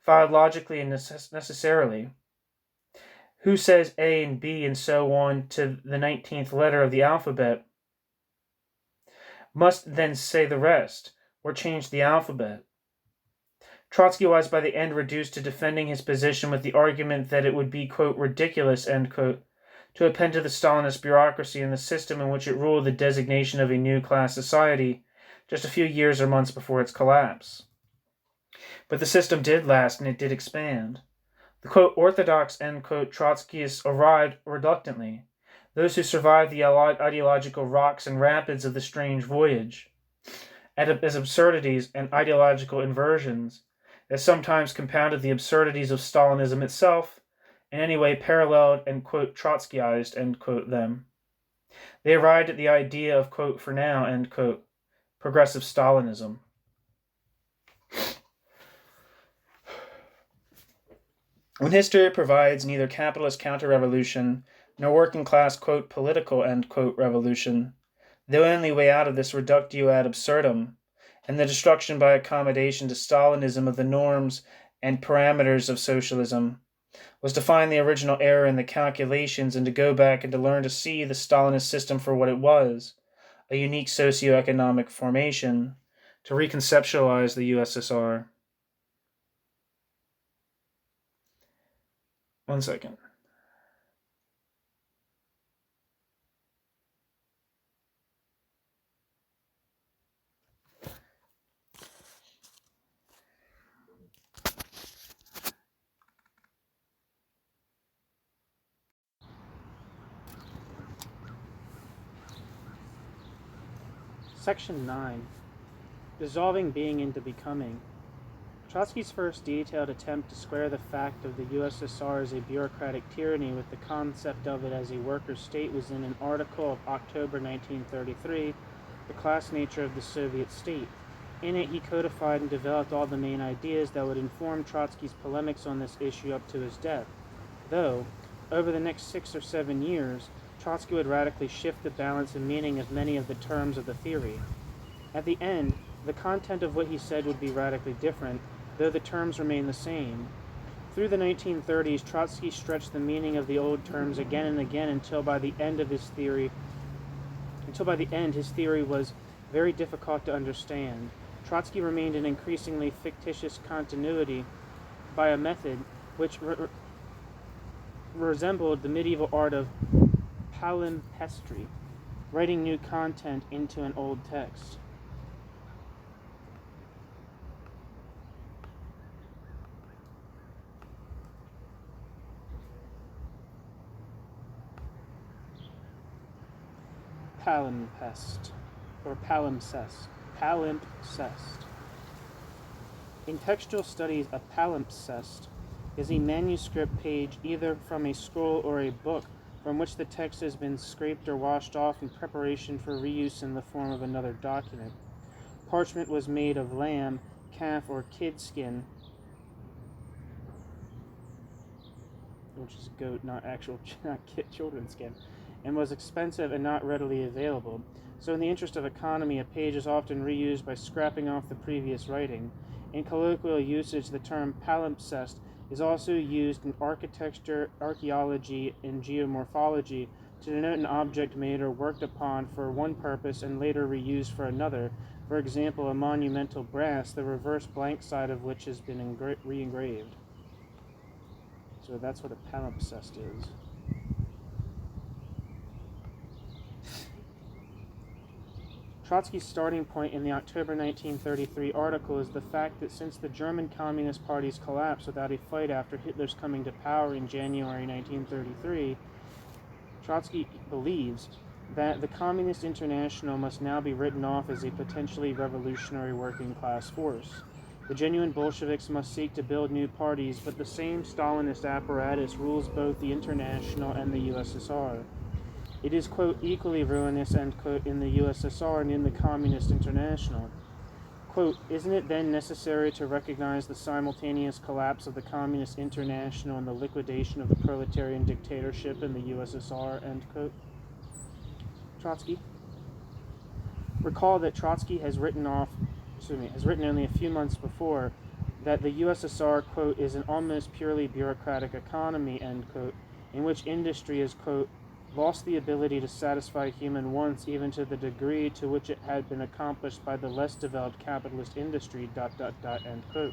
followed logically and necessarily. Who says A and B and so on to the 19th letter of the alphabet must then say the rest, or change the alphabet. Trotsky was by the end reduced to defending his position with the argument that it would be, quote, ridiculous, end quote, to append to the Stalinist bureaucracy and the system in which it ruled the designation of a new class society just a few years or months before its collapse. But the system did last and it did expand. The, quote, orthodox, end quote, Trotskyists arrived reluctantly, those who survived the ideological rocks and rapids of the strange voyage, as absurdities and ideological inversions that sometimes compounded the absurdities of Stalinism itself, in any way paralleled and, quote, Trotskyized, end quote, them. They arrived at the idea of, quote, for now, end quote, progressive Stalinism. When history provides neither capitalist counter-revolution nor working-class, quote, political, end quote, revolution, the only way out of this reductio ad absurdum, and the destruction by accommodation to Stalinism of the norms and parameters of socialism, was to find the original error in the calculations and to go back and to learn to see the Stalinist system for what it was, a unique socioeconomic formation, to reconceptualize the USSR. One second. Section 9. Dissolving being into becoming. Trotsky's first detailed attempt to square the fact of the USSR as a bureaucratic tyranny with the concept of it as a worker state was in an article of October 1933, The Class Nature of the Soviet State. In it, he codified and developed all the main ideas that would inform Trotsky's polemics on this issue up to his death, though, over the next 6 or 7 years, Trotsky would radically shift the balance and meaning of many of the terms of the theory. At the end, the content of what he said would be radically different, though the terms remain the same. Through the 1930s, Trotsky stretched the meaning of the old terms again and again until by the end his theory was very difficult to understand. Trotsky remained an increasingly fictitious continuity by a method which resembled the medieval art of palimpsestry, writing new content into an old text. Palimpsest, or palimpsest. Palimpsest. In textual studies, a palimpsest is a manuscript page either from a scroll or a book from which the text has been scraped or washed off in preparation for reuse in the form of another document. Parchment was made of lamb, calf, or kid skin, which is goat, not children's skin, and was expensive and not readily available. So in the interest of economy, a page is often reused by scrapping off the previous writing. In colloquial usage, the term palimpsest is also used in architecture, archaeology, and geomorphology to denote an object made or worked upon for one purpose and later reused for another. For example, a monumental brass, the reverse blank side of which has been re-engraved. So that's what a palimpsest is. Trotsky's starting point in the October 1933 article is the fact that since the German Communist Party's collapse without a fight after Hitler's coming to power in January 1933, Trotsky believes that the Communist International must now be written off as a potentially revolutionary working class force. The genuine Bolsheviks must seek to build new parties, but the same Stalinist apparatus rules both the International and the USSR. It is, quote, equally ruinous, end quote, in the USSR and in the Communist International. Quote, isn't it then necessary to recognize the simultaneous collapse of the Communist International and the liquidation of the proletarian dictatorship in the USSR, end quote? Trotsky. Recall that Trotsky has written only a few months before that the USSR, quote, is an almost purely bureaucratic economy, end quote, in which industry is, quote, lost the ability to satisfy human wants even to the degree to which it had been accomplished by the less developed capitalist industry, ... end quote.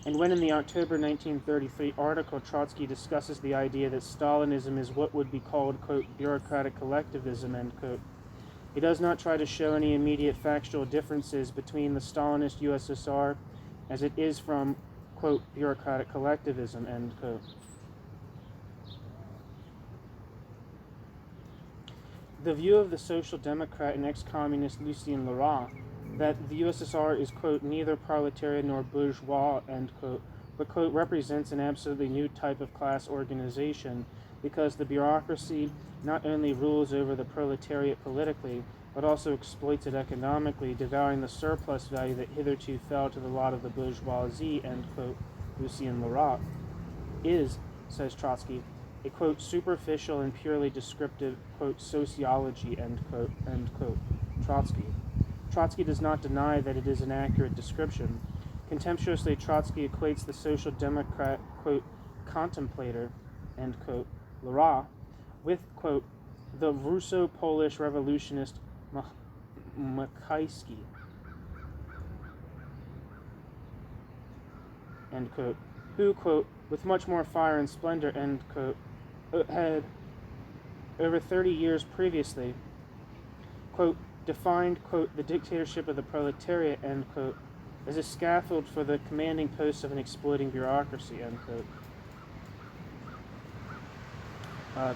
And when in the October 1933 article Trotsky discusses the idea that Stalinism is what would be called, quote, bureaucratic collectivism, end quote, he does not try to show any immediate factual differences between the Stalinist USSR as it is from, quote, bureaucratic collectivism, end quote. The view of the social democrat and ex-communist Lucien Leroy that the USSR is, quote, neither proletarian nor bourgeois, end quote, but, quote, represents an absolutely new type of class organization because the bureaucracy not only rules over the proletariat politically, but also exploits it economically, devouring the surplus value that hitherto fell to the lot of the bourgeoisie, end quote, Lucien Leroy, is, says Trotsky, a, quote, superficial and purely descriptive, quote, sociology, end quote, Trotsky. Trotsky does not deny that it is an accurate description. Contemptuously, Trotsky equates the social democrat, quote, contemplator, end quote, Leroy, with, quote, the Russo-Polish revolutionist Machajewski, end quote, who, quote, with much more fire and splendor, end quote, had over 30 years previously, quote, defined, quote, the dictatorship of the proletariat, end quote, as a scaffold for the commanding posts of an exploiting bureaucracy, end quote.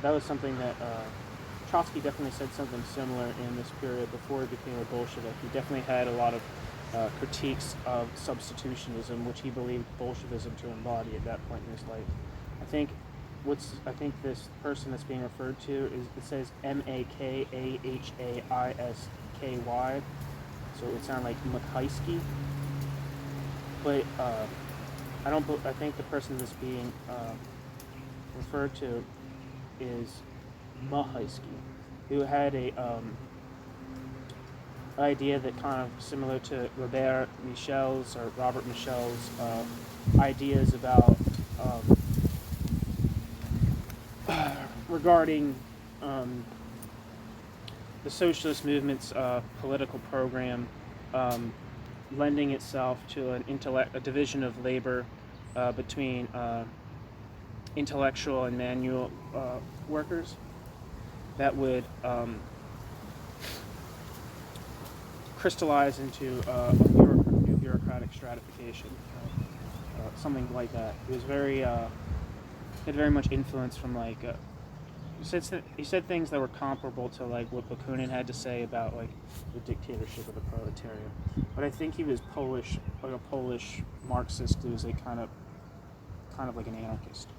That was something that Trotsky definitely said something similar in this period before he became a Bolshevik. He definitely had a lot of critiques of substitutionism, which he believed Bolshevism to embody at that point in his life. I think this person that's being referred to is, it says Makahaisky, so it would sound like Machajewski, but I think the person that's being referred to is Machajewski, who had a idea that kind of similar to Robert Michel's ideas about regarding the socialist movement's political program lending itself to a division of labor between intellectual and manual workers that would crystallize into a new bureaucratic stratification, something like that. It was had very much influence from like he said things that were comparable to like what Bakunin had to say about like the dictatorship of the proletariat. But I think he was Polish, like a Polish Marxist who was a kind of like an anarchist.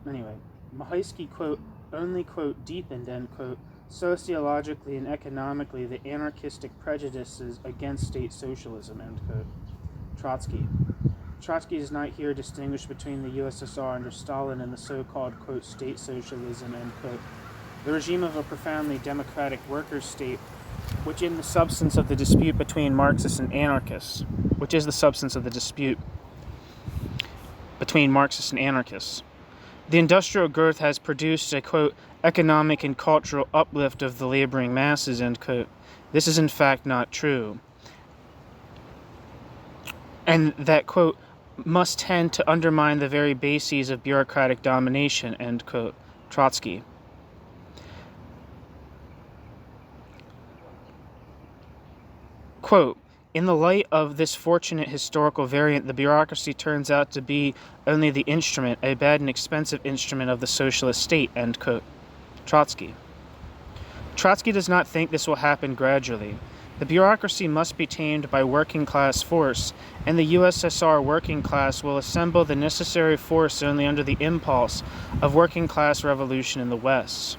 Anyway, Mahaisky, quote, only, quote, deepened, end quote, sociologically and economically the anarchistic prejudices against state socialism, end quote. Trotsky. Trotsky does not here distinguish between the USSR under Stalin and the so-called, quote, state socialism, end quote. The regime of a profoundly democratic workers' state, which in the substance of the dispute between Marxists and anarchists, The industrial growth has produced a, quote, economic and cultural uplift of the laboring masses, end quote. This is in fact not true. And that, quote, must tend to undermine the very bases of bureaucratic domination, end quote. Trotsky. Quote, in the light of this fortunate historical variant, the bureaucracy turns out to be only the instrument, a bad and expensive instrument of the socialist state, end quote. Trotsky. Trotsky does not think this will happen gradually. The bureaucracy must be tamed by working class force, and the USSR working class will assemble the necessary force only under the impulse of working class revolution in the West.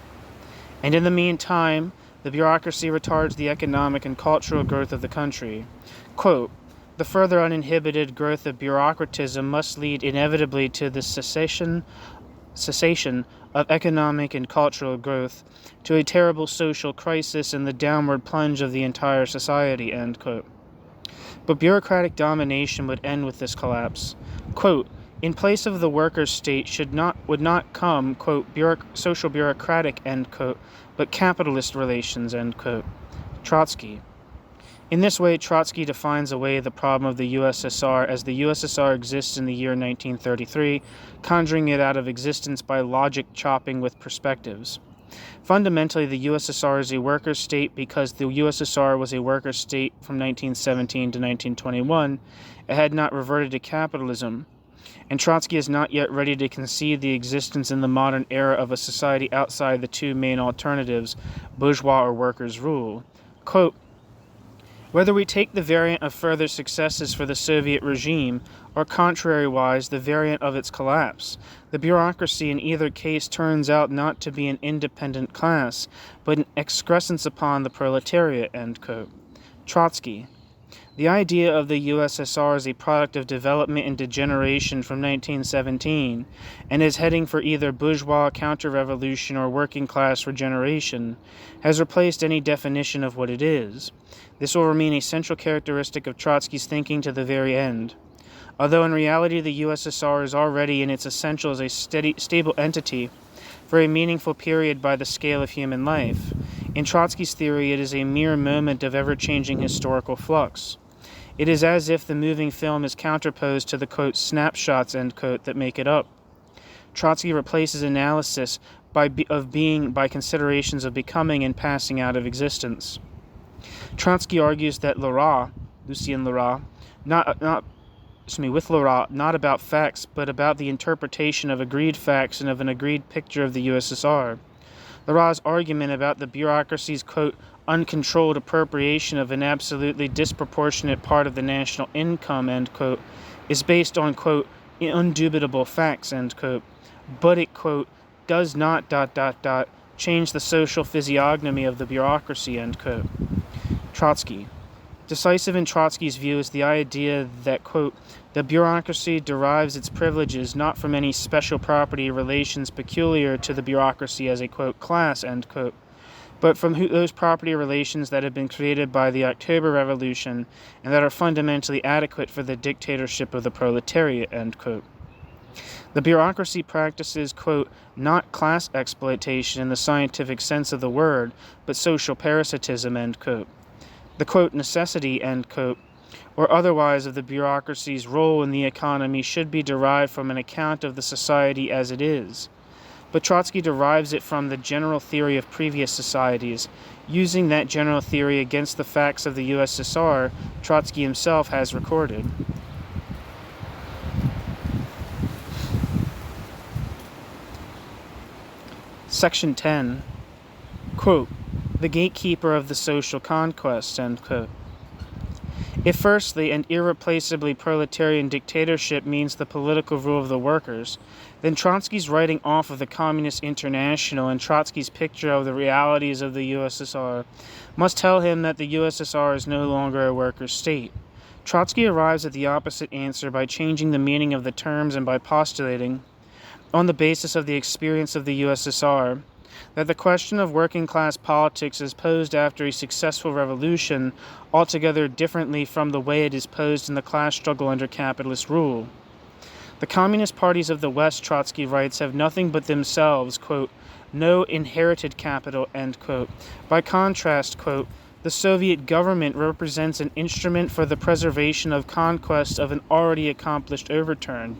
And in the meantime, the bureaucracy retards the economic and cultural growth of the country. Quote, the further uninhibited growth of bureaucratism must lead inevitably to the cessation of economic and cultural growth, to a terrible social crisis and the downward plunge of the entire society, end quote. But bureaucratic domination would end with this collapse. Quote, in place of the workers' state would not come, quote, social bureaucratic, end quote, but capitalist relations, end quote. Trotsky. In this way, Trotsky defines away the problem of the USSR as the USSR exists in the year 1933, conjuring it out of existence by logic chopping with perspectives. Fundamentally, the USSR is a workers' state because the USSR was a workers' state from 1917 to 1921. It had not reverted to capitalism, and Trotsky is not yet ready to concede the existence in the modern era of a society outside the two main alternatives, bourgeois or workers' rule. Quote, whether we take the variant of further successes for the Soviet regime, or contrariwise the variant of its collapse, the bureaucracy in either case turns out not to be an independent class, but an excrescence upon the proletariat, end quote. Trotsky. The idea of the USSR is a product of development and degeneration from 1917, and is heading for either bourgeois counter-revolution or working-class regeneration, has replaced any definition of what it is. This will remain a central characteristic of Trotsky's thinking to the very end. Although in reality the USSR is already in its essentials a stable entity for a meaningful period by the scale of human life, in Trotsky's theory it is a mere moment of ever-changing historical flux. It is as if the moving film is counterposed to the, quote, snapshots, end quote, that make it up. Trotsky replaces analysis by considerations of becoming and passing out of existence. Trotsky argues that Lucien Lora, not about facts, but about the interpretation of agreed facts and of an agreed picture of the USSR. Lora's argument about the bureaucracy's, quote, uncontrolled appropriation of an absolutely disproportionate part of the national income, end quote, is based on, quote, indubitable facts, end quote, but it, quote, does not, change the social physiognomy of the bureaucracy, end quote. Trotsky. Decisive in Trotsky's view is the idea that, quote, the bureaucracy derives its privileges not from any special property relations peculiar to the bureaucracy as a, quote, class, end quote, but from those property relations that have been created by the October Revolution and that are fundamentally adequate for the dictatorship of the proletariat, end quote. The bureaucracy practices, quote, not class exploitation in the scientific sense of the word, but social parasitism, end quote. The, quote, necessity, end quote, or otherwise of the bureaucracy's role in the economy should be derived from an account of the society as it is. But Trotsky derives it from the general theory of previous societies. Using that general theory against the facts of the USSR, Trotsky himself has recorded. Section 10, quote, the gatekeeper of the social conquest, end quote. If firstly and irreplaceably proletarian dictatorship means the political rule of the workers, then Trotsky's writing off of the Communist International and Trotsky's picture of the realities of the USSR must tell him that the USSR is no longer a worker state. Trotsky arrives at the opposite answer by changing the meaning of the terms and by postulating, on the basis of the experience of the USSR, that the question of working-class politics is posed after a successful revolution altogether differently from the way it is posed in the class struggle under capitalist rule. The communist parties of the West, Trotsky writes, have nothing but themselves, quote, no inherited capital, end quote. By contrast, quote, the Soviet government represents an instrument for the preservation of conquest of an already accomplished overturn, ...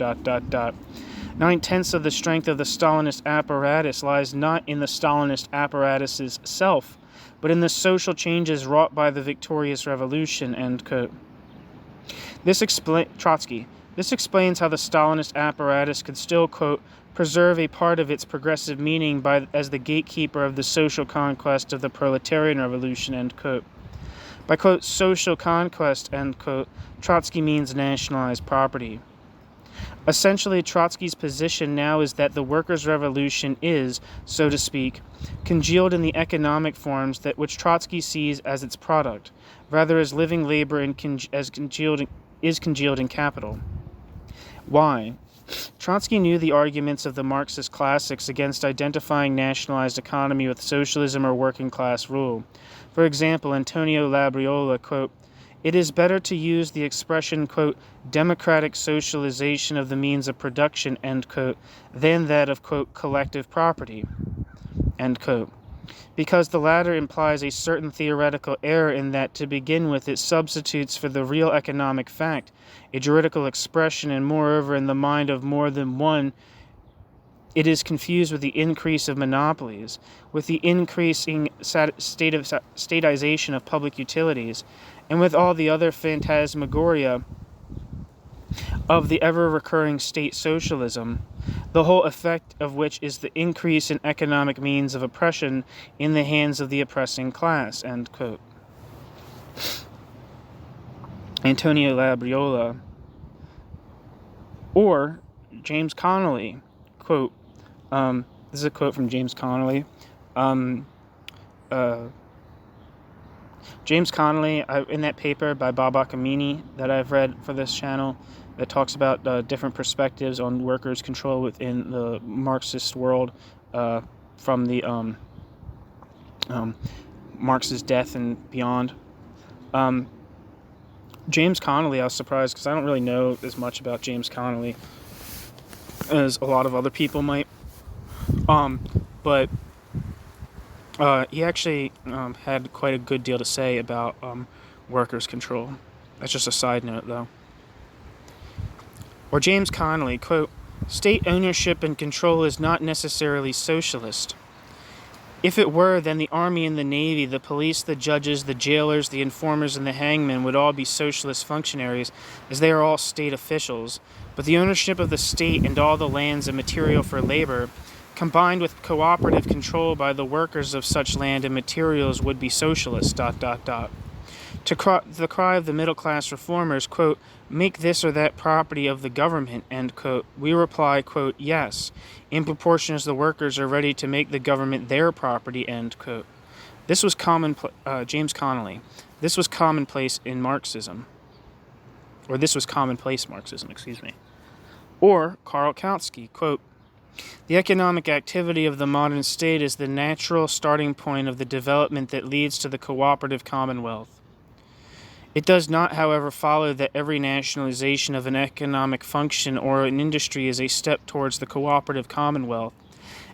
9/10 of the strength of the Stalinist apparatus lies not in the Stalinist apparatus's self, but in the social changes wrought by the victorious revolution, end quote. Trotsky. This explains how the Stalinist apparatus could still, quote, preserve a part of its progressive meaning as the gatekeeper of the social conquest of the proletarian revolution, end quote. By, quote, social conquest, end quote, Trotsky means nationalized property. Essentially, Trotsky's position now is that the workers' revolution is, so to speak, congealed in the economic forms that which Trotsky sees as its product, rather as living labor is congealed in capital. Why? Trotsky knew the arguments of the Marxist classics against identifying nationalized economy with socialism or working-class rule. For example, Antonio Labriola, quote, it is better to use the expression, quote, democratic socialization of the means of production, end quote, than that of, quote, collective property, end quote, because the latter implies a certain theoretical error in that, to begin with, it substitutes for the real economic fact a juridical expression, and moreover, in the mind of more than one, it is confused with the increase of monopolies, with the increasing statization of public utilities, and with all the other phantasmagoria of the ever-recurring state socialism, the whole effect of which is the increase in economic means of oppression in the hands of the oppressing class, end quote. Antonio Labriola. Or James Connolly, quote, this is a quote from James Connolly. James Connolly, in that paper by Baba Kamini that I've read for this channel, that talks about different perspectives on workers' control within the Marxist world from the Marx's death and beyond. James Connolly, I was surprised because I don't really know as much about James Connolly as a lot of other people might. But he actually had quite a good deal to say about workers' control. That's just a side note, though. Or James Connolly, quote, state ownership and control is not necessarily socialist. If it were, then the army and the navy, the police, the judges, the jailers, the informers, and the hangmen would all be socialist functionaries, as they are all state officials. But the ownership of the state and all the lands and material for labor, combined with cooperative control by the workers of such land and materials, would be socialist, ... To the cry of the middle-class reformers, quote, make this or that property of the government, end quote, we reply, quote, yes, in proportion as the workers are ready to make the government their property, end quote. This was James Connolly. This was commonplace in Marxism. Or this was commonplace Marxism, Or Karl Kautsky, quote, "The economic activity of the modern state is the natural starting point of the development that leads to the cooperative commonwealth. It does not, however, follow that every nationalization of an economic function or an industry is a step towards the cooperative commonwealth,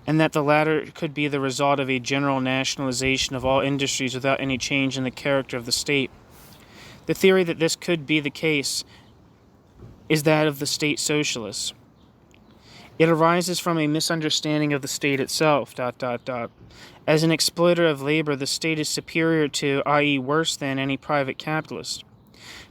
and that the latter could be the result of a general nationalization of all industries without any change in the character of the state. The theory that this could be the case is that of the state socialists. It arises from a misunderstanding of the state itself, ... As an exploiter of labor, the state is superior to, i.e. worse than, any private capitalist.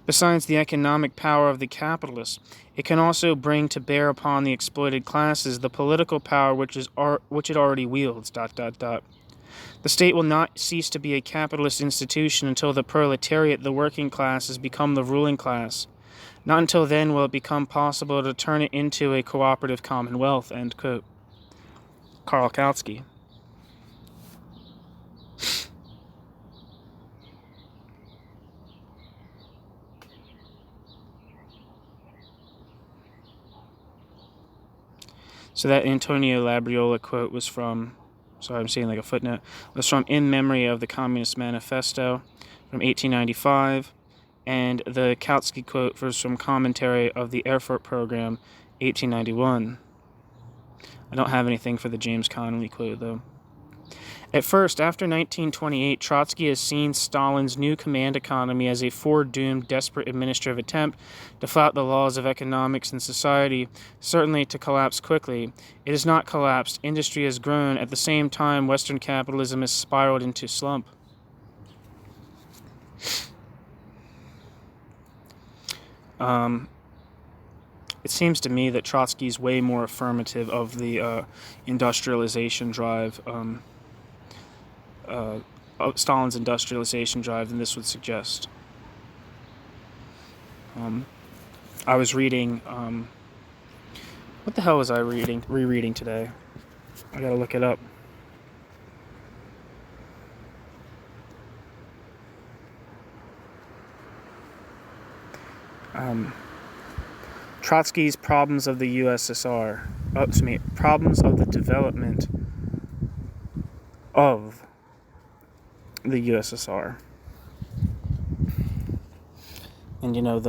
Besides the economic power of the capitalist, it can also bring to bear upon the exploited classes the political power which it already wields, ... The state will not cease to be a capitalist institution until the proletariat, the working classes, become the ruling class. Not until then will it become possible to turn it into a cooperative commonwealth," end quote. Karl Kautsky. So that Antonio Labriola quote was from, sorry, I'm seeing like a footnote, was from In Memory of the Communist Manifesto from 1895, and the Kautsky quote was from Commentary of the Erfurt Program, 1891. I don't have anything for the James Connolly quote, though. At first, after 1928, Trotsky has seen Stalin's new command economy as a foredoomed, desperate administrative attempt to flout the laws of economics and society, certainly to collapse quickly. It has not collapsed. Industry has grown. At the same time, Western capitalism has spiraled into slump. It seems to me that Trotsky's way more affirmative of the industrialization drive, Stalin's industrialization drive, than this would suggest. I was reading, what the hell was I rereading today? I gotta look it up. Trotsky's Problems of the USSR. Problems of the Development of the USSR. And you know,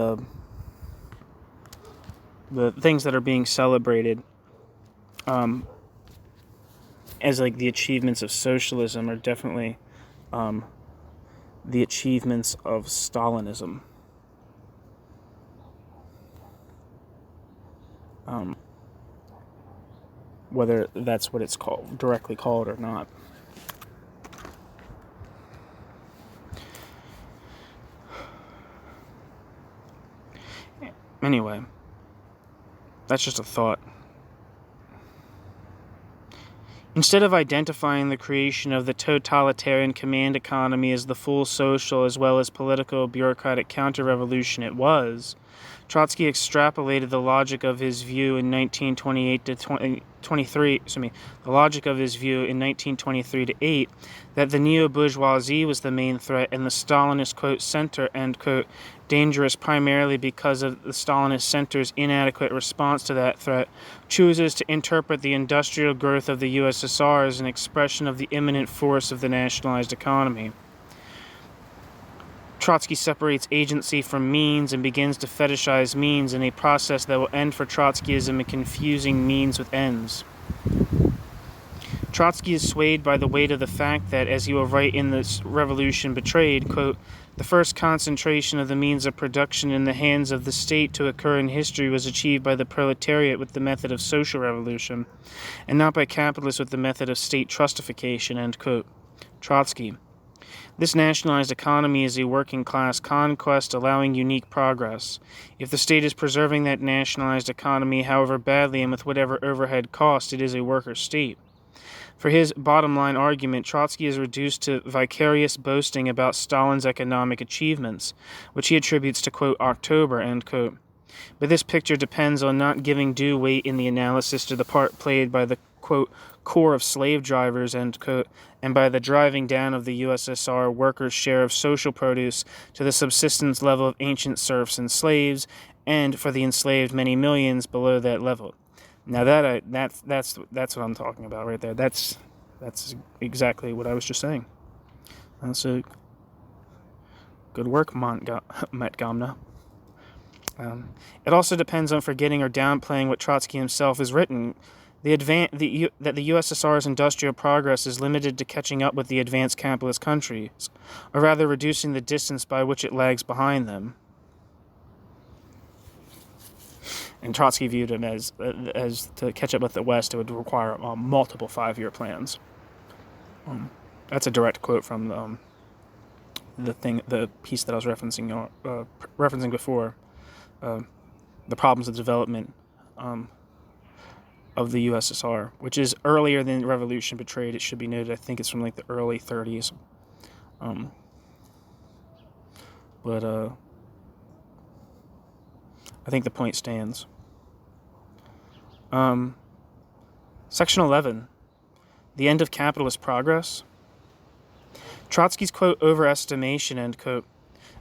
the things that are being celebrated as like the achievements of socialism are definitely the achievements of Stalinism. Whether that's what it's directly called or not. Anyway, that's just a thought. Instead of identifying the creation of the totalitarian command economy as the full social as well as political bureaucratic counter-revolution it was, Trotsky extrapolated the logic of his view in 1928 to 23. The logic of his view in 1923 to 8 that the neo-bourgeoisie was the main threat and the Stalinist quote center end quote dangerous primarily because of the Stalinist center's inadequate response to that threat, chooses to interpret the industrial growth of the USSR as an expression of the imminent force of the nationalized economy. Trotsky separates agency from means and begins to fetishize means in a process that will end for Trotskyism in confusing means with ends. Trotsky is swayed by the weight of the fact that, as he will write in The Revolution Betrayed, quote, the first concentration of the means of production in the hands of the state to occur in history was achieved by the proletariat with the method of social revolution, and not by capitalists with the method of state trustification, end quote. Trotsky. This nationalized economy is a working-class conquest allowing unique progress. If the state is preserving that nationalized economy, however badly and with whatever overhead cost, it is a worker state. For his bottom-line argument, Trotsky is reduced to vicarious boasting about Stalin's economic achievements, which he attributes to, quote, October, end quote. But this picture depends on not giving due weight in the analysis to the part played by the, quote, core of slave drivers, end quote, and by the driving down of the USSR workers' share of social produce to the subsistence level of ancient serfs and slaves, and for the enslaved many millions below that level. Now that's what I'm talking about right there. That's exactly what I was just saying. That's a good work, Matgamna. It also depends on forgetting or downplaying what Trotsky himself has written. That the USSR's industrial progress is limited to catching up with the advanced capitalist countries, or rather reducing the distance by which it lags behind them. And Trotsky viewed him as to catch up with the West, it would require multiple 5-year plans. That's a direct quote from the piece that I was referencing before. The problems of development of the USSR, which is earlier than the revolution betrayed. It should be noted. I think it's from like the early 30s. But I think the point stands. Section 11, the end of capitalist progress. Trotsky's, quote, overestimation, end quote,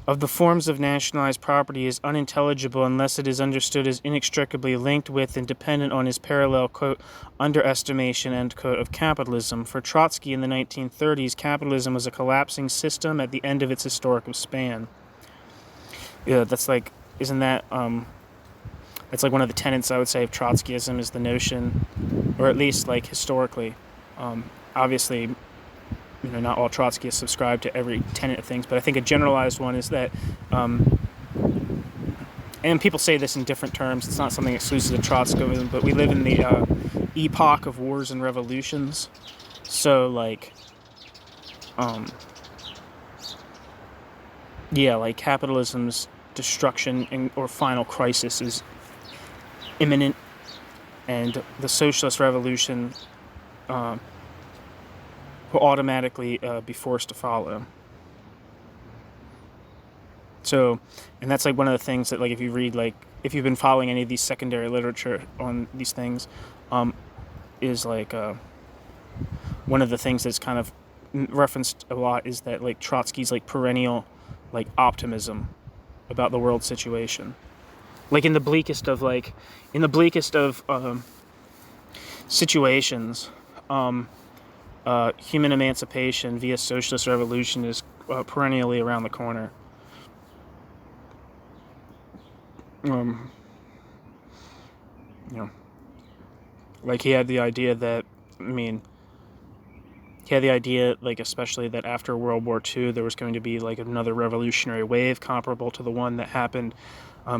of the forms of nationalized property is unintelligible unless it is understood as inextricably linked with and dependent on his parallel, quote, underestimation, end quote, of capitalism. For Trotsky in the 1930s, capitalism was a collapsing system at the end of its historical span. Yeah, that's like, isn't that, it's like one of the tenets, I would say, of Trotskyism is the notion, or at least like historically, obviously, you know, not all Trotskyists subscribe to every tenet of things, but I think a generalized one is that, and people say this in different terms, it's not something exclusive to Trotskyism, but we live in the epoch of wars and revolutions. So, like, like capitalism's destruction or final crisis is imminent, and the socialist revolution will automatically be forced to follow. So, and that's like one of the things that, like, if you read, like, if you've been following any of these secondary literature on these things, is like one of the things that's kind of referenced a lot is that, like, Trotsky's like perennial like optimism about the world situation, like in the bleakest of situations. Human emancipation via socialist revolution is perennially around the corner. Like he had the idea that, like, especially that after World War II, there was going to be like another revolutionary wave comparable to the one that happened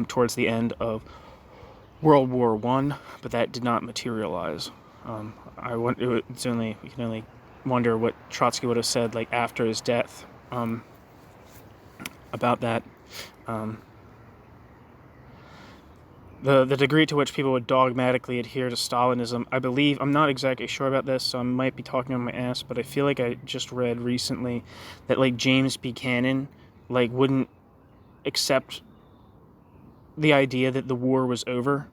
towards the end of World War I, but that did not materialize. You can only wonder what Trotsky would have said, like, after his death about that. The degree to which people would dogmatically adhere to Stalinism, I believe, I'm not exactly sure about this, so I might be talking on my ass, but I feel like I just read recently that, like, James Buchanan, like, wouldn't accept the idea that the war was over,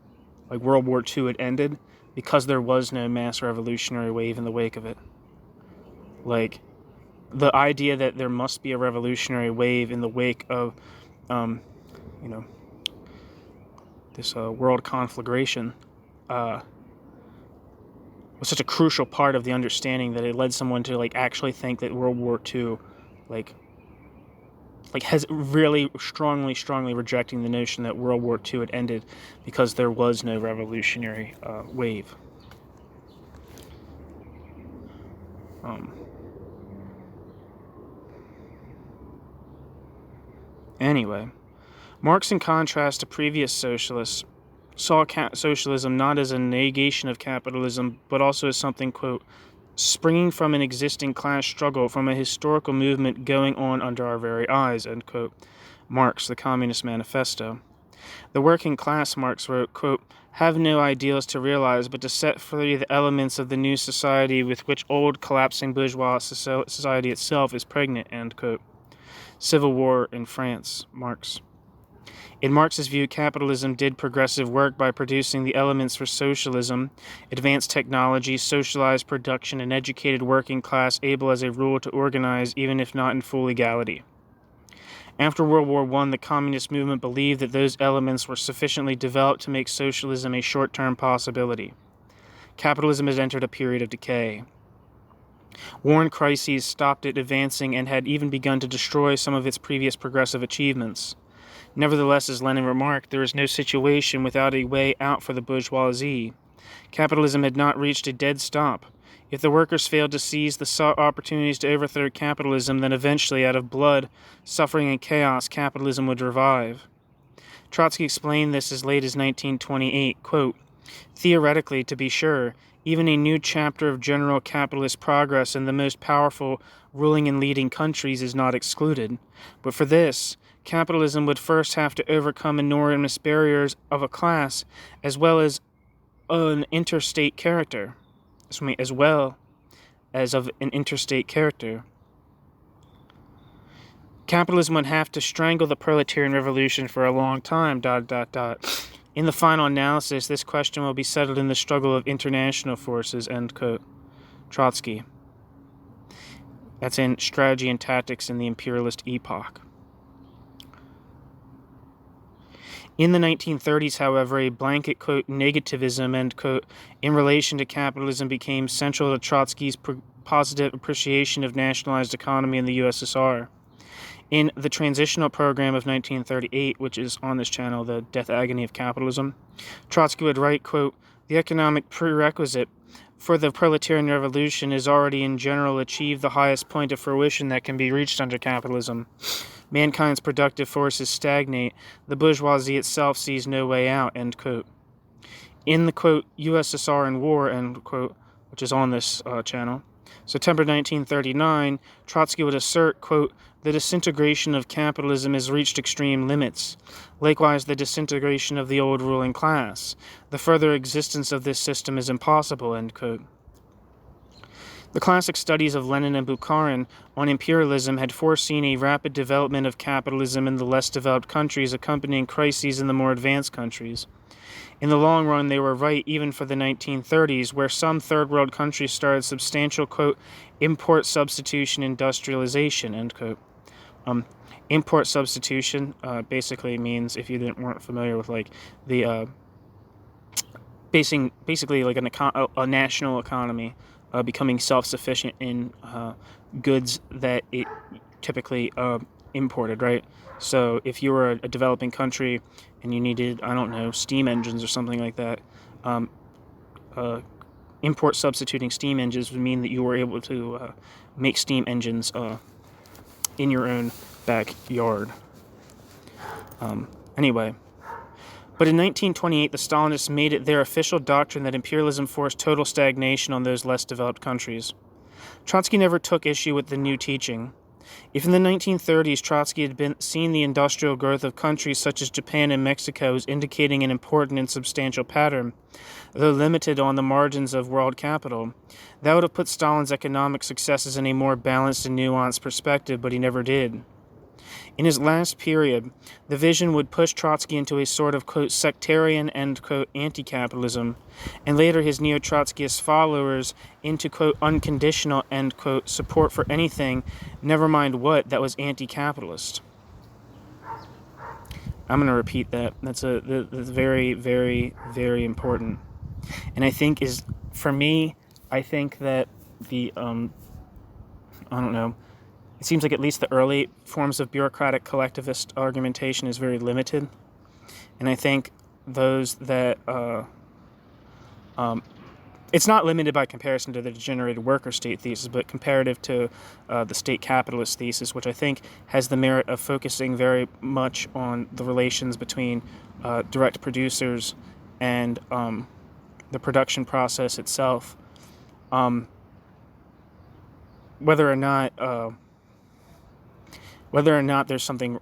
like World War II had ended, because there was no mass revolutionary wave in the wake of it. Like, the idea that there must be a revolutionary wave in the wake of, this world conflagration was such a crucial part of the understanding that it led someone to, like, actually think that World War II, like has really strongly rejecting the notion that World War II had ended because there was no revolutionary wave. Anyway, Marx, in contrast to previous socialists, saw socialism not as a negation of capitalism, but also as something, quote, springing from an existing class struggle, from a historical movement going on under our very eyes, end quote. Marx, The Communist Manifesto. The working class, Marx wrote, quote, have no ideals to realize, but to set free the elements of the new society with which old collapsing bourgeois society itself is pregnant, end quote. Civil War in France, Marx. In Marx's view, capitalism did progressive work by producing the elements for socialism: advanced technology, socialized production, an educated working class able as a rule to organize, even if not in full legality. After World War I, the communist movement believed that those elements were sufficiently developed to make socialism a short-term possibility. Capitalism had entered a period of decay. War and crises stopped it advancing and had even begun to destroy some of its previous progressive achievements. Nevertheless, as Lenin remarked, there is no situation without a way out for the bourgeoisie. Capitalism had not reached a dead stop. If the workers failed to seize the sought opportunities to overthrow capitalism, then eventually, out of blood, suffering, and chaos, capitalism would revive. Trotsky explained this as late as 1928, quote, "Theoretically, to be sure, even a new chapter of general capitalist progress in the most powerful ruling and leading countries is not excluded. But for this, capitalism would first have to overcome enormous barriers of a class as well as an interstate character. As well as of an interstate character. Capitalism would have to strangle the proletarian revolution for a long time, ... In the final analysis, this question will be settled in the struggle of international forces," end quote. Trotsky. That's in Strategy and Tactics in the Imperialist Epoch. In the 1930s, however, a blanket, quote, negativism, end quote, in relation to capitalism became central to Trotsky's positive appreciation of nationalized economy in the USSR. In the Transitional Program of 1938, which is on this channel, The Death Agony of Capitalism, Trotsky would write, quote, "The economic prerequisite for the proletarian revolution is already in general achieved the highest point of fruition that can be reached under capitalism. Mankind's productive forces stagnate. The bourgeoisie itself sees no way out," end quote. In the, quote, USSR and War, end quote, which is on this channel, September 1939, Trotsky would assert, quote, "The disintegration of capitalism has reached extreme limits. Likewise, the disintegration of the old ruling class. The further existence of this system is impossible," end quote. The classic studies of Lenin and Bukharin on imperialism had foreseen a rapid development of capitalism in the less developed countries, accompanying crises in the more advanced countries. In the long run, they were right even for the 1930s, where some third world countries started substantial, quote, import substitution industrialization, end quote. Import substitution basically means, if you weren't familiar with like the basically like a national economy becoming self-sufficient in goods that it typically imported, right? So if you were a developing country and you needed, I don't know, steam engines or something like that, import substituting steam engines would mean that you were able to make steam engines in your own backyard. Anyway. But in 1928, the Stalinists made it their official doctrine that imperialism forced total stagnation on those less developed countries. Trotsky never took issue with the new teaching. If in the 1930s Trotsky had seen the industrial growth of countries such as Japan and Mexico as indicating an important and substantial pattern, though limited on the margins of world capital, that would have put Stalin's economic successes in a more balanced and nuanced perspective, but he never did. In his last period, the vision would push Trotsky into a sort of, quote, sectarian, end quote, anti-capitalism, and later his neo-Trotskyist followers into, quote, unconditional, end quote, support for anything, never mind what, that was anti-capitalist. I'm going to repeat that. That's very, very, very important. And I think for me, I think that the, I don't know, it seems like at least the early forms of bureaucratic collectivist argumentation is very limited. And I think those that, it's not limited by comparison to the degenerated worker state thesis, but comparative to the state capitalist thesis, which I think has the merit of focusing very much on the relations between direct producers and the production process itself. Whether or not there's something,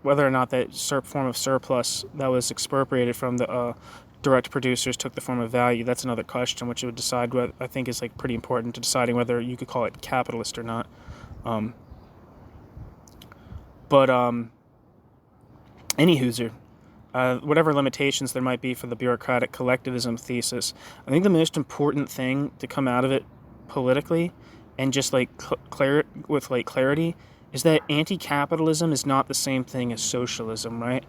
whether or not that form of surplus that was expropriated from the direct producers took the form of value, that's another question, which would decide what I think is like pretty important to deciding whether you could call it capitalist or not. any hooser, whatever limitations there might be for the bureaucratic collectivism thesis, I think the most important thing to come out of it politically and just like with like clarity is that anti-capitalism is not the same thing as socialism, right?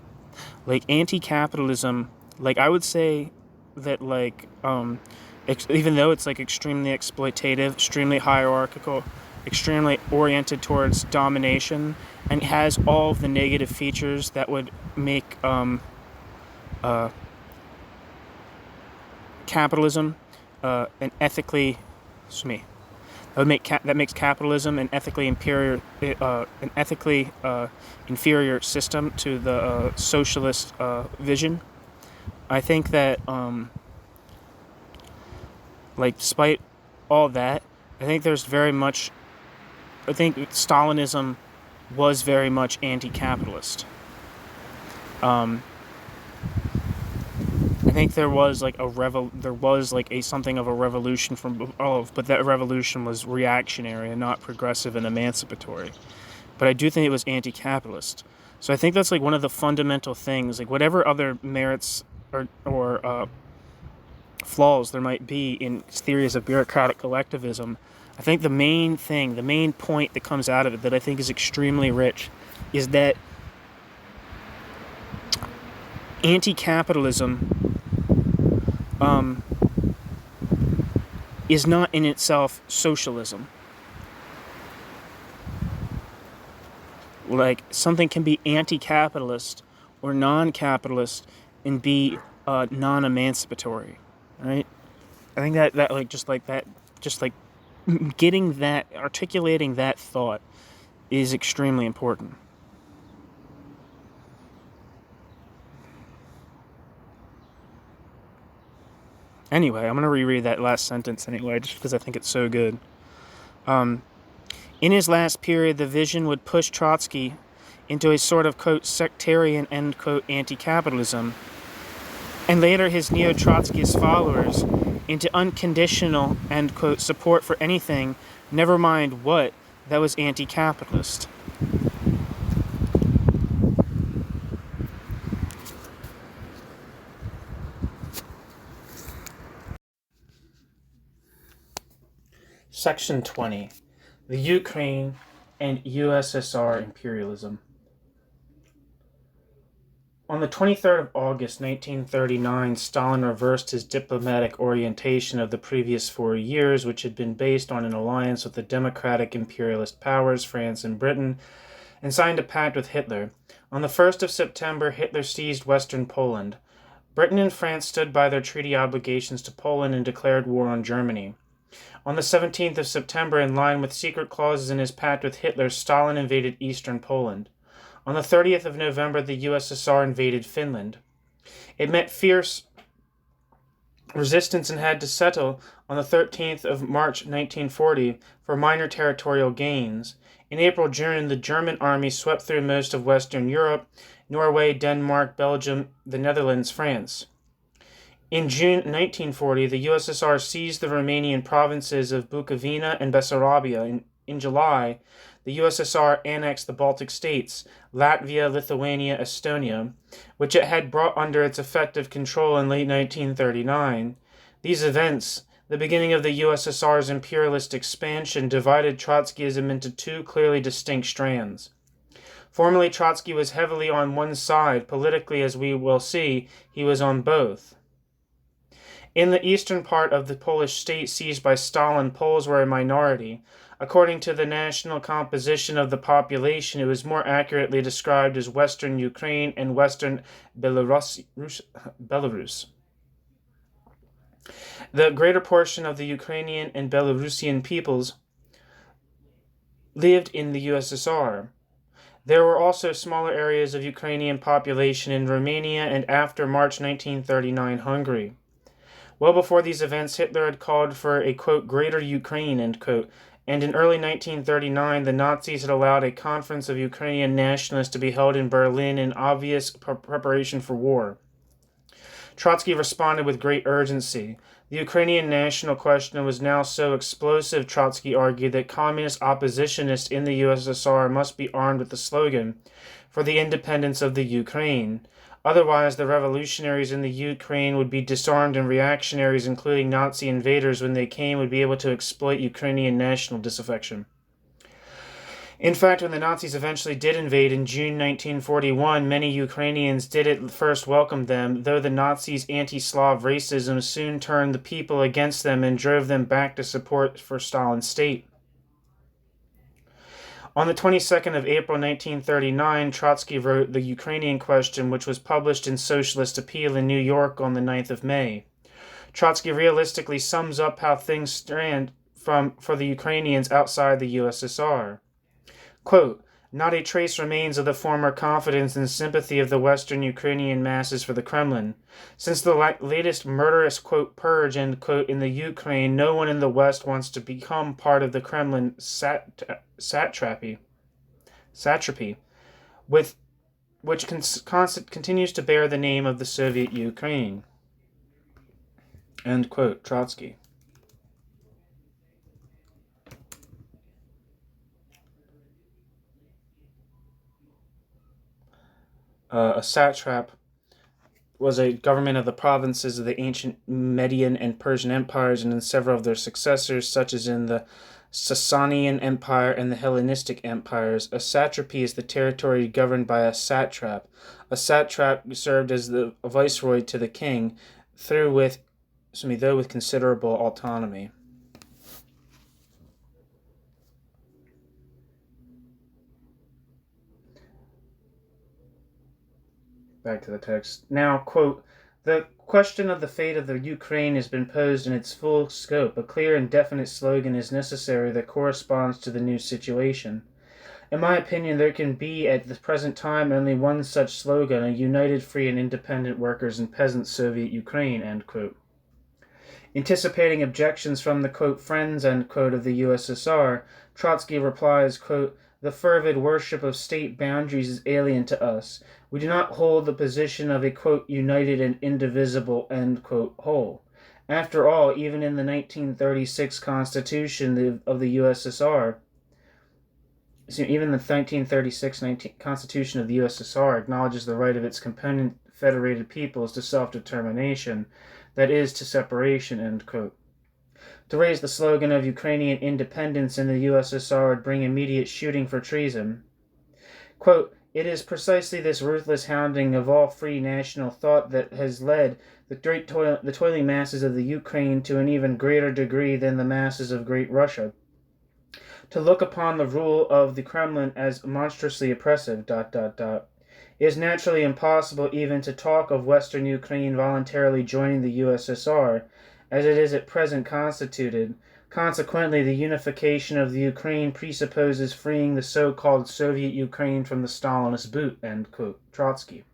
Like anti-capitalism, like I would say that like even though it's like extremely exploitative, extremely hierarchical, extremely oriented towards domination, and has all of the negative features that would make capitalism an ethically, that makes capitalism an ethically inferior system to the socialist vision. I think that despite all that, I think Stalinism was very much anti-capitalist. I think there was something of a revolution but that revolution was reactionary and not progressive and emancipatory. But I do think it was anti-capitalist. So I think that's like one of the fundamental things. Like whatever other merits or flaws there might be in theories of bureaucratic collectivism, I think the main point that comes out of it that I think is extremely rich is that anti-capitalism is not in itself socialism. Like something can be anti-capitalist or non-capitalist and be non-emancipatory, right? I think that articulating that thought is extremely important. Anyway, I'm going to reread that last sentence anyway, just because I think it's so good. In his last period, the vision would push Trotsky into a sort of, quote, sectarian, end quote, anti-capitalism, and later his neo-Trotskyist followers into unconditional, end quote, support for anything, never mind what, that was anti-capitalist. Section 20. The Ukraine and USSR imperialism. On the 23rd of August 1939, Stalin reversed his diplomatic orientation of the previous 4 years, which had been based on an alliance with the democratic imperialist powers, France and Britain, and signed a pact with Hitler. On the 1st of September, Hitler seized western Poland. Britain and France stood by their treaty obligations to Poland and declared war on Germany. On the 17th of September, in line with secret clauses in his pact with Hitler, Stalin invaded eastern Poland. On the 30th of November, the USSR invaded Finland. It met fierce resistance and had to settle on the 13th of March 1940 for minor territorial gains. In April-June, the German army swept through most of Western Europe, Norway, Denmark, Belgium, the Netherlands, France. In June 1940, the USSR seized the Romanian provinces of Bukovina and Bessarabia. In July, the USSR annexed the Baltic states, Latvia, Lithuania, Estonia, which it had brought under its effective control in late 1939. These events, the beginning of the USSR's imperialist expansion, divided Trotskyism into two clearly distinct strands. Formerly, Trotsky was heavily on one side. Politically, as we will see, he was on both. In the eastern part of the Polish state seized by Stalin, Poles were a minority. According to the national composition of the population, it was more accurately described as Western Ukraine and Western Belarus. The greater portion of the Ukrainian and Belarusian peoples lived in the USSR. There were also smaller areas of Ukrainian population in Romania and after March 1939 Hungary. Well before these events, Hitler had called for a, quote, greater Ukraine, end quote, and in early 1939, the Nazis had allowed a conference of Ukrainian nationalists to be held in Berlin in obvious preparation for war. Trotsky responded with great urgency. The Ukrainian national question was now so explosive, Trotsky argued, that communist oppositionists in the USSR must be armed with the slogan for the independence of the Ukraine. Otherwise, the revolutionaries in the Ukraine would be disarmed and reactionaries, including Nazi invaders, when they came, would be able to exploit Ukrainian national disaffection. In fact, when the Nazis eventually did invade in June 1941, many Ukrainians did at first welcome them, though the Nazis' anti-Slav racism soon turned the people against them and drove them back to support for Stalin's state. On the 22nd of April 1939, Trotsky wrote The Ukrainian Question, which was published in Socialist Appeal in New York on the 9th of May. Trotsky realistically sums up how things stand for the Ukrainians outside the USSR. Quote, not a trace remains of the former confidence and sympathy of the Western Ukrainian masses for the Kremlin. Since the latest murderous, quote, purge, end quote, in the Ukraine, no one in the West wants to become part of the Kremlin satrapy, which continues to bear the name of the Soviet Ukraine. End quote, Trotsky. A satrap was a government of the provinces of the ancient Median and Persian empires and in several of their successors, such as in the Sasanian Empire and the Hellenistic empires. A satrapy is the territory governed by a satrap. A satrap served as the viceroy to the king, though with considerable autonomy. Back to the text. Now, quote, the question of the fate of the Ukraine has been posed in its full scope. A clear and definite slogan is necessary that corresponds to the new situation. In my opinion, there can be at the present time only one such slogan, a united, free, and independent workers' and peasants' Soviet Ukraine, end quote. Anticipating objections from the, quote, friends, end quote, of the USSR, Trotsky replies, quote, the fervid worship of state boundaries is alien to us. We do not hold the position of a, quote, united and indivisible, end quote, whole. After all, even in the 1936 Constitution of the USSR, even the 1936 Constitution of the USSR acknowledges the right of its component federated peoples to self-determination, that is, to separation, end quote. To raise the slogan of Ukrainian independence in the USSR would bring immediate shooting for treason. Quote, it is precisely this ruthless hounding of all free national thought that has led the toiling masses of the Ukraine to an even greater degree than the masses of Great Russia to look upon the rule of the Kremlin as monstrously oppressive, It is naturally impossible even to talk of Western Ukraine voluntarily joining the USSR, as it is at present constituted. Consequently, the unification of the Ukraine presupposes freeing the so-called Soviet Ukraine from the Stalinist boot, end quote, Trotsky.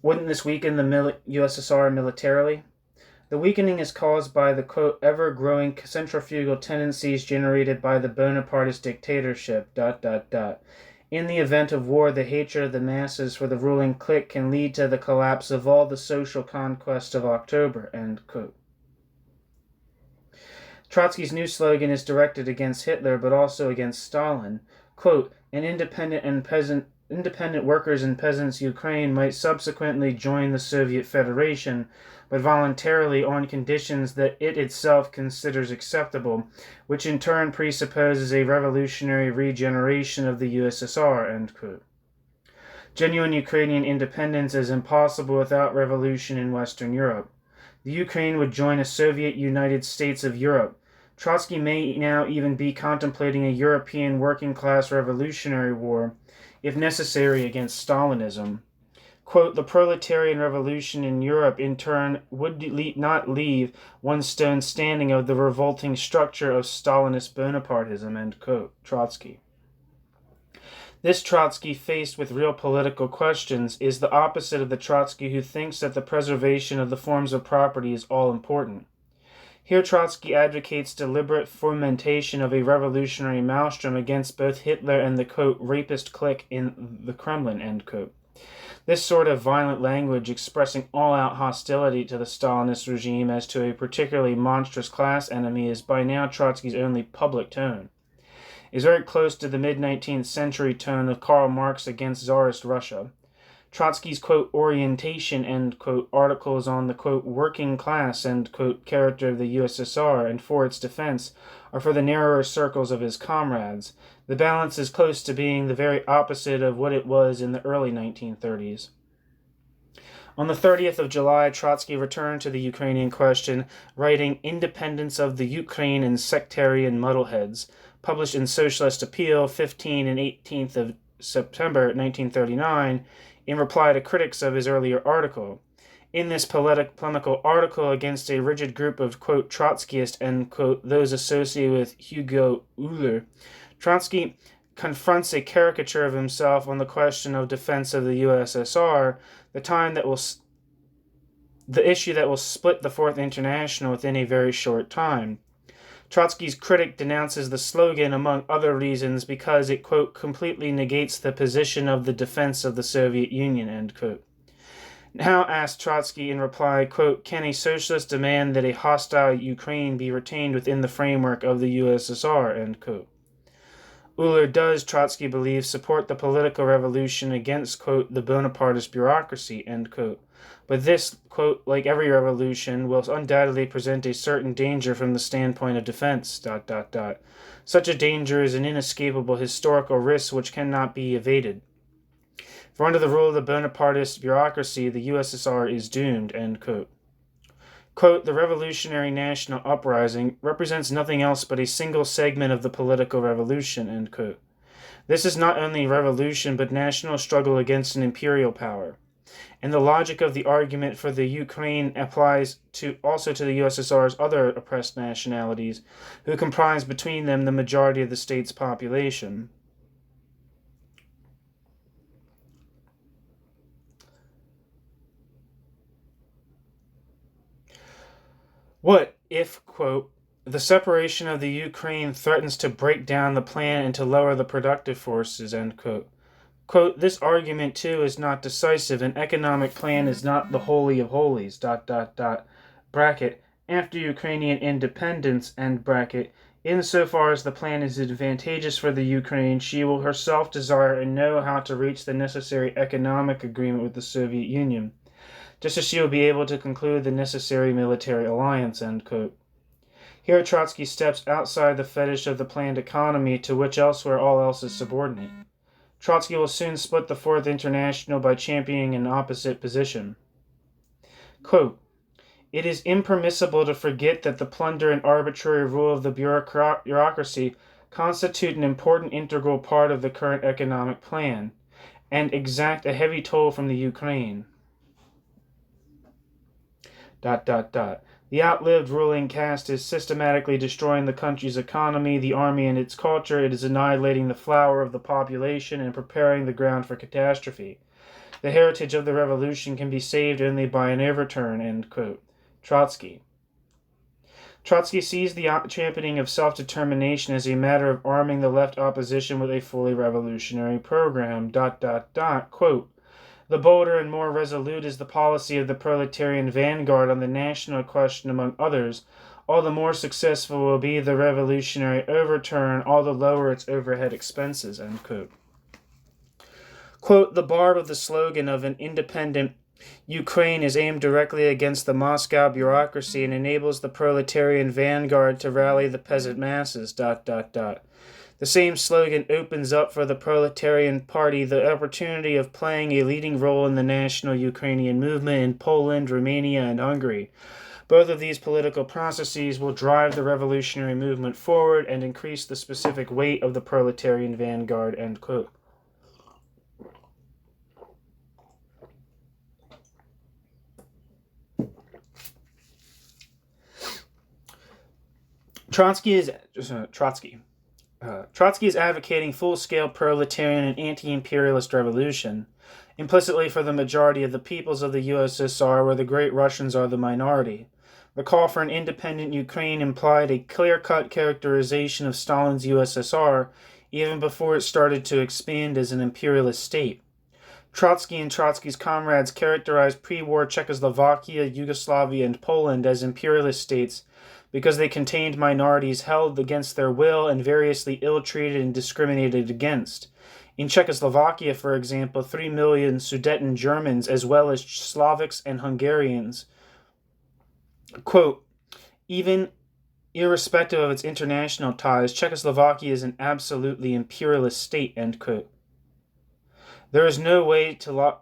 Wouldn't this weaken the USSR militarily? The weakening is caused by the, quote, ever-growing centrifugal tendencies generated by the Bonapartist dictatorship, In the event of war, the hatred of the masses for the ruling clique can lead to the collapse of all the social conquest of October, end quote. Trotsky's new slogan is directed against Hitler, but also against Stalin. Quote, an independent workers and peasants Ukraine might subsequently join the Soviet Federation, but voluntarily on conditions that it itself considers acceptable, which in turn presupposes a revolutionary regeneration of the USSR, end quote. Genuine Ukrainian independence is impossible without revolution in Western Europe. The Ukraine would join a Soviet United States of Europe. Trotsky may now even be contemplating a European working-class revolutionary war, if necessary, against Stalinism. Quote, the proletarian revolution in Europe, in turn, would not leave one stone standing of the revolting structure of Stalinist Bonapartism, end quote, Trotsky. This Trotsky, faced with real political questions, is the opposite of the Trotsky who thinks that the preservation of the forms of property is all-important. Here Trotsky advocates deliberate fomentation of a revolutionary maelstrom against both Hitler and the, quote, rapist clique in the Kremlin, end quote. This sort of violent language, expressing all-out hostility to the Stalinist regime as to a particularly monstrous class enemy, is by now Trotsky's only public tone. It is very close to the mid-19th century tone of Karl Marx against Tsarist Russia. Trotsky's, quote, orientation, end quote, articles on the, quote, working class, end quote, character of the USSR and for its defense are for the narrower circles of his comrades. The balance is close to being the very opposite of what it was in the early 1930s. On the 30th of July, Trotsky returned to the Ukrainian question, writing Independence of the Ukraine and Sectarian Muddleheads, published in Socialist Appeal 15 and 18th of September 1939, in reply to critics of his earlier article. In this polemical article against a rigid group of, quote, Trotskyist and, quote, those associated with Hugo Uhler, Trotsky confronts a caricature of himself on the question of defense of the USSR, the issue that will split the Fourth International within a very short time. Trotsky's critic denounces the slogan, among other reasons, because it, quote, completely negates the position of the defense of the Soviet Union, end quote. Now asked Trotsky in reply, quote, can a socialist demand that a hostile Ukraine be retained within the framework of the USSR, end quote. Uhler does, Trotsky believes, support the political revolution against, quote, the Bonapartist bureaucracy, end quote. But this, quote, like every revolution, will undoubtedly present a certain danger from the standpoint of defense, ... Such a danger is an inescapable historical risk which cannot be evaded. For under the rule of the Bonapartist bureaucracy, the USSR is doomed, end quote. Quote, the revolutionary national uprising represents nothing else but a single segment of the political revolution, end quote. This is not only revolution, but national struggle against an imperial power. And the logic of the argument for the Ukraine applies also to the USSR's other oppressed nationalities, who comprise between them the majority of the state's population. What if, quote, the separation of the Ukraine threatens to break down the plan and to lower the productive forces, end quote. Quote, this argument, too, is not decisive. An economic plan is not the holy of holies, ... bracket, after Ukrainian independence, end bracket, insofar as the plan is advantageous for the Ukraine, she will herself desire and know how to reach the necessary economic agreement with the Soviet Union, just as she will be able to conclude the necessary military alliance, end quote. Here Trotsky steps outside the fetish of the planned economy to which elsewhere all else is subordinate. Trotsky will soon split the Fourth International by championing an opposite position. Quote, it is impermissible to forget that the plunder and arbitrary rule of the bureaucracy constitute an important integral part of the current economic plan, and exact a heavy toll from the Ukraine. ... The outlived ruling caste is systematically destroying the country's economy, the army, and its culture. It is annihilating the flower of the population and preparing the ground for catastrophe. The heritage of the revolution can be saved only by an overturn, end quote. Trotsky. Trotsky sees the championing of self-determination as a matter of arming the left opposition with a fully revolutionary program, ... Quote, the bolder and more resolute is the policy of the proletarian vanguard on the national question, among others, all the more successful will be the revolutionary overturn, all the lower its overhead expenses, end quote. Quote, the barb of the slogan of an independent Ukraine is aimed directly against the Moscow bureaucracy and enables the proletarian vanguard to rally the peasant masses, ... The same slogan opens up for the proletarian party the opportunity of playing a leading role in the national Ukrainian movement in Poland, Romania, and Hungary. Both of these political processes will drive the revolutionary movement forward and increase the specific weight of the proletarian vanguard, end quote. Trotsky is advocating full-scale proletarian and anti-imperialist revolution, implicitly for the majority of the peoples of the USSR, where the great Russians are the minority. The call for an independent Ukraine implied a clear-cut characterization of Stalin's USSR, even before it started to expand as an imperialist state. Trotsky and Trotsky's comrades characterized pre-war Czechoslovakia, Yugoslavia, and Poland as imperialist states because they contained minorities held against their will and variously ill-treated and discriminated against. In Czechoslovakia, for example, 3 million Sudeten Germans, as well as Slovaks and Hungarians. Quote, even irrespective of its international ties, Czechoslovakia is an absolutely imperialist state, end quote. There is no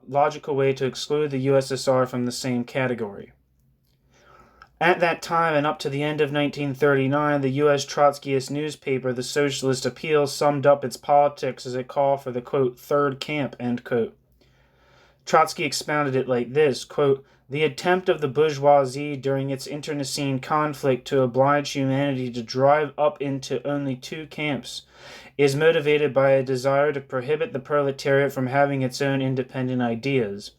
logical way to exclude the USSR from the same category. At that time and up to the end of 1939, the U.S. Trotskyist newspaper, The Socialist Appeal, summed up its politics as a call for the, quote, third camp, end quote. Trotsky expounded it like this, quote, the attempt of the bourgeoisie during its internecine conflict to oblige humanity to drive up into only two camps is motivated by a desire to prohibit the proletariat from having its own independent ideas.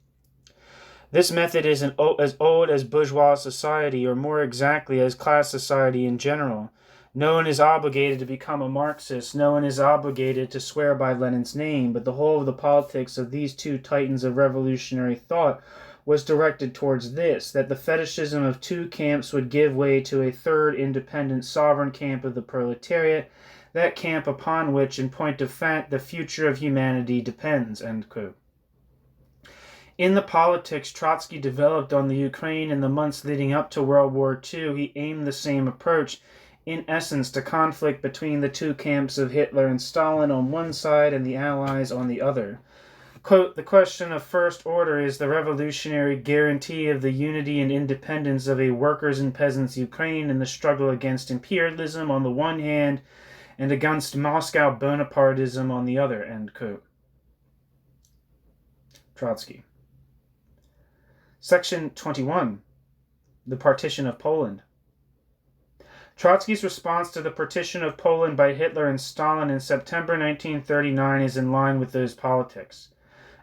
This method is as old as bourgeois society, or more exactly as class society in general. No one is obligated to become a Marxist, no one is obligated to swear by Lenin's name, but the whole of the politics of these two titans of revolutionary thought was directed towards this, that the fetishism of two camps would give way to a third independent sovereign camp of the proletariat, that camp upon which, in point of fact, the future of humanity depends, end quote. In the politics Trotsky developed on the Ukraine in the months leading up to World War II, he aimed the same approach, in essence, to conflict between the two camps of Hitler and Stalin on one side and the Allies on the other. Quote, the question of first order is the revolutionary guarantee of the unity and independence of a workers' and peasants' Ukraine in the struggle against imperialism on the one hand and against Moscow Bonapartism on the other, end quote. Trotsky. Section 21. The Partition of Poland. Trotsky's response to the partition of Poland by Hitler and Stalin in September 1939 is in line with those politics.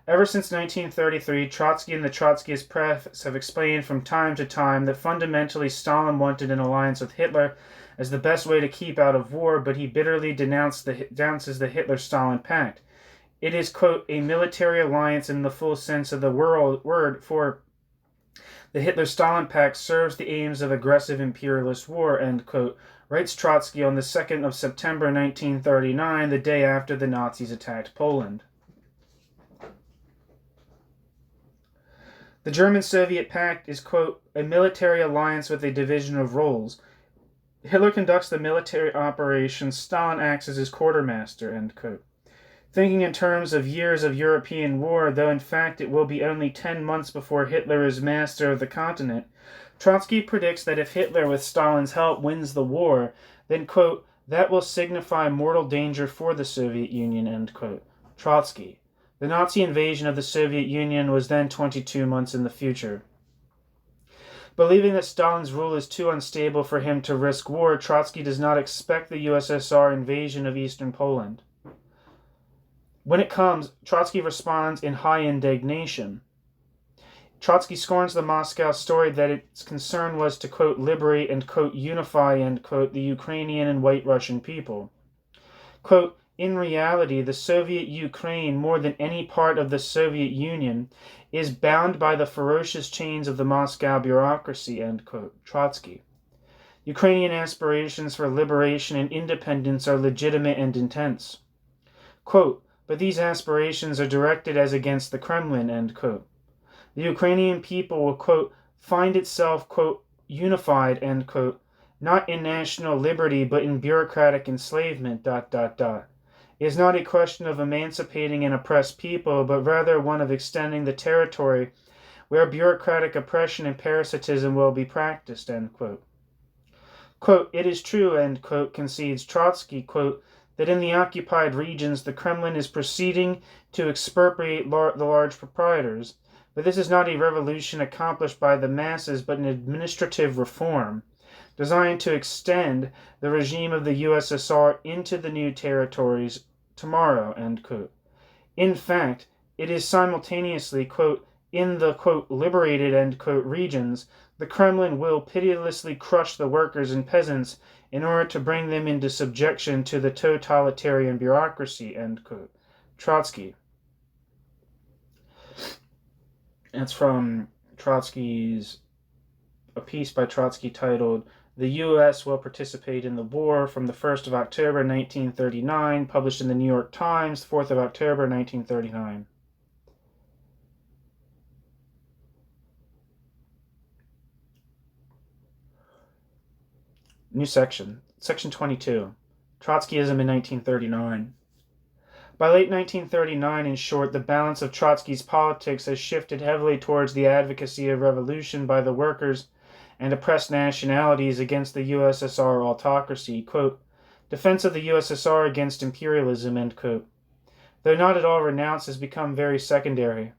Ever since 1933, Trotsky and the Trotskyist press have explained from time to time that fundamentally Stalin wanted an alliance with Hitler as the best way to keep out of war, but he bitterly denounces the Hitler-Stalin pact. It is, quote, a military alliance in the full sense of the word, for the Hitler-Stalin pact serves the aims of aggressive imperialist war, end quote, writes Trotsky on the 2nd of September 1939, the day after the Nazis attacked Poland. The German-Soviet pact is, quote, a military alliance with a division of roles. Hitler conducts the military operations, Stalin acts as his quartermaster, end quote. Thinking in terms of years of European war, though in fact it will be only 10 months before Hitler is master of the continent, Trotsky predicts that if Hitler, with Stalin's help, wins the war, then, quote, that will signify mortal danger for the Soviet Union, end quote. Trotsky. The Nazi invasion of the Soviet Union was then 22 months in the future. Believing that Stalin's rule is too unstable for him to risk war, Trotsky does not expect the USSR invasion of eastern Poland. When it comes, Trotsky responds in high indignation. Trotsky scorns the Moscow story that its concern was to, quote, liberate and, quote, unify, end quote, the Ukrainian and White Russian people. Quote, in reality, the Soviet Ukraine, more than any part of the Soviet Union, is bound by the ferocious chains of the Moscow bureaucracy, end quote. Trotsky. Ukrainian aspirations for liberation and independence are legitimate and intense. Quote, but these aspirations are directed as against the Kremlin, end quote. The Ukrainian people will, quote, find itself, quote, unified, end quote, not in national liberty, but in bureaucratic enslavement, ... It is not a question of emancipating an oppressed people, but rather one of extending the territory where bureaucratic oppression and parasitism will be practiced, end quote. Quote, it is true, end quote, concedes Trotsky, quote, that in the occupied regions the Kremlin is proceeding to expropriate the large proprietors, but this is not a revolution accomplished by the masses, but an administrative reform designed to extend the regime of the USSR into the new territories tomorrow, end quote. In fact, it is simultaneously, quote, in the, quote, liberated, end quote, regions, the Kremlin will pitilessly crush the workers and peasants in order to bring them into subjection to the totalitarian bureaucracy, end quote. Trotsky. It's from a piece by Trotsky titled "The U.S. Will Participate in the War" from the 1st of October 1939, published in the New York Times, 4th of October 1939. New section. Section 22. Trotskyism in 1939. By late 1939, in short, the balance of Trotsky's politics has shifted heavily towards the advocacy of revolution by the workers and oppressed nationalities against the USSR autocracy, quote, defense of the USSR against imperialism, end quote. Though not at all renounced, has become very secondary.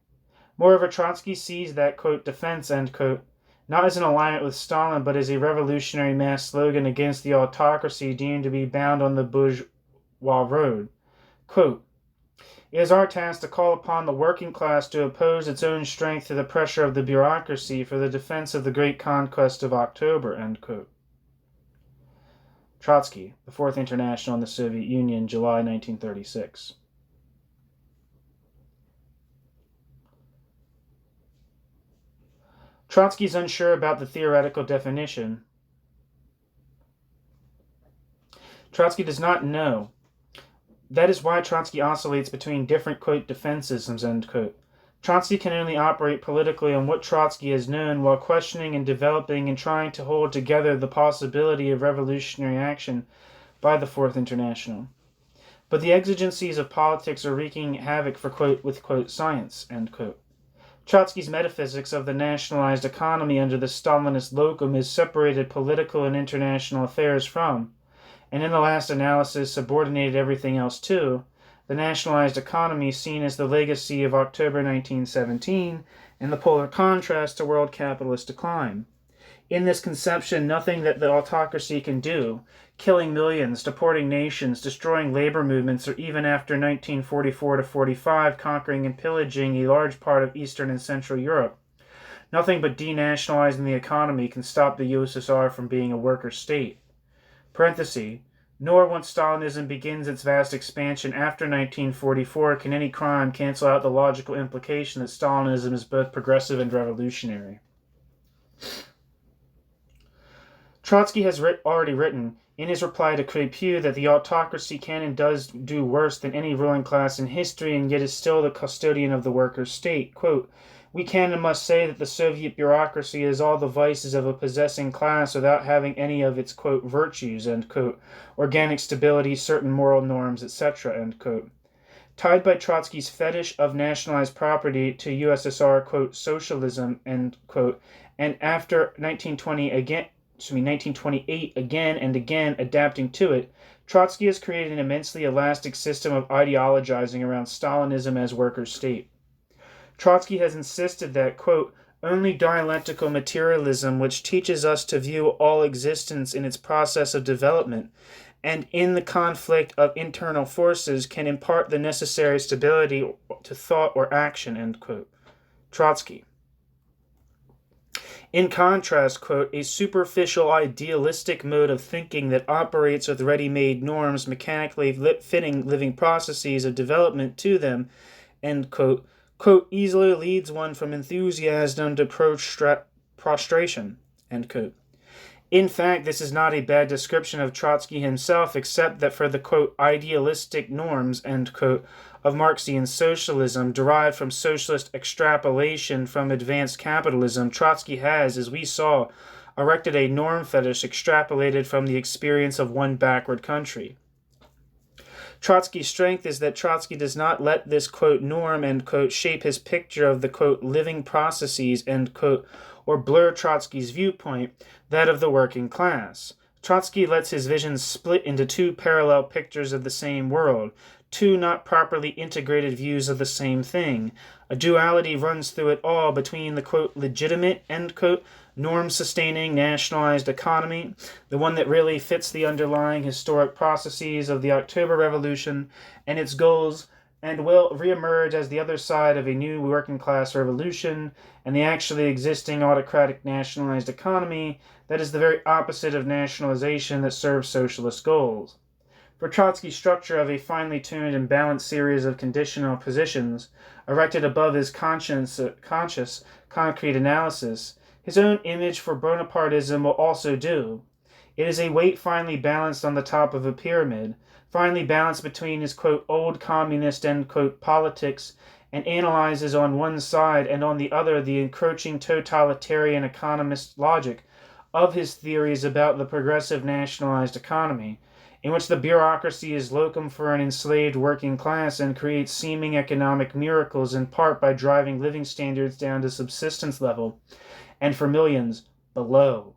Moreover, Trotsky sees that, quote, defense, end quote, not as an alignment with Stalin, but as a revolutionary mass slogan against the autocracy deemed to be bound on the bourgeois road. Quote, it is our task to call upon the working class to oppose its own strength to the pressure of the bureaucracy for the defense of the great conquest of October, end quote. Trotsky, the Fourth International in the Soviet Union, July 1936. Trotsky is unsure about the theoretical definition. Trotsky does not know. That is why Trotsky oscillates between different, quote, defensisms, end quote. Trotsky can only operate politically on what Trotsky has known while questioning and developing and trying to hold together the possibility of revolutionary action by the Fourth International. But the exigencies of politics are wreaking havoc for, quote, with, quote, science, end quote. Trotsky's metaphysics of the nationalized economy under the Stalinist locum is separated political and international affairs from, and in the last analysis subordinated everything else to, the nationalized economy seen as the legacy of October 1917 and the polar contrast to world capitalist decline. In this conception, nothing that the autocracy can do, killing millions, deporting nations, destroying labor movements, or even after 1944 to 45 conquering and pillaging a large part of Eastern and Central Europe, nothing but denationalizing the economy can stop the USSR from being a worker state. Parenthesis, nor once Stalinism begins its vast expansion after 1944 can any crime cancel out the logical implication that Stalinism is both progressive and revolutionary. Trotsky has already written, in his reply to Crépieux, that the autocracy can and does do worse than any ruling class in history and yet is still the custodian of the workers' state. Quote, we can and must say that the Soviet bureaucracy has all the vices of a possessing class without having any of its, quote, virtues, end quote, organic stability, certain moral norms, etc., end quote. Tied by Trotsky's fetish of nationalized property to USSR, quote, socialism, end quote, and after 1928 again and again adapting to it, Trotsky has created an immensely elastic system of ideologizing around Stalinism as workers' state. Trotsky has insisted that, quote, only dialectical materialism, which teaches us to view all existence in its process of development, and in the conflict of internal forces, can impart the necessary stability to thought or action, end quote. Trotsky. In contrast, quote, a superficial idealistic mode of thinking that operates with ready-made norms mechanically fitting living processes of development to them, end quote, easily leads one from enthusiasm to prostration, end quote. In fact, this is not a bad description of Trotsky himself, except that for the, quote, idealistic norms, end quote, of Marxian socialism derived from socialist extrapolation from advanced capitalism, Trotsky has, as we saw, erected a norm fetish extrapolated from the experience of one backward country. Trotsky's strength is that Trotsky does not let this, quote, norm, end quote, shape his picture of the, quote, living processes, end quote, or blur Trotsky's viewpoint, that of the working class. Trotsky lets his vision split into two parallel pictures of the same world, two not properly integrated views of the same thing. A duality runs through it all between the, quote, legitimate, end quote, norm-sustaining nationalized economy, the one that really fits the underlying historic processes of the October Revolution and its goals, and will reemerge as the other side of a new working-class revolution, and the actually existing autocratic nationalized economy that is the very opposite of nationalization that serves socialist goals. For Trotsky's structure of a finely tuned and balanced series of conditional positions, erected above his conscious, concrete analysis, his own image for Bonapartism will also do. It is a weight finely balanced on the top of a pyramid, finely balanced between his, quote, old communist, end quote, politics, and analyzes on one side and on the other the encroaching totalitarian economist logic of his theories about the progressive nationalized economy, in which the bureaucracy is locum for an enslaved working class and creates seeming economic miracles in part by driving living standards down to subsistence level, and for millions below.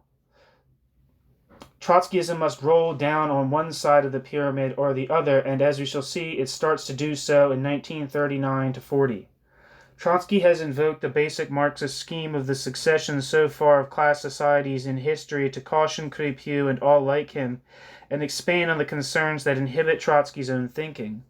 Trotskyism must roll down on one side of the pyramid or the other, and as we shall see, it starts to do so in 1939 to 40. Trotsky has invoked the basic Marxist scheme of the succession so far of class societies in history to caution Crépieux and all like him, and expand on the concerns that inhibit Trotsky's own thinking.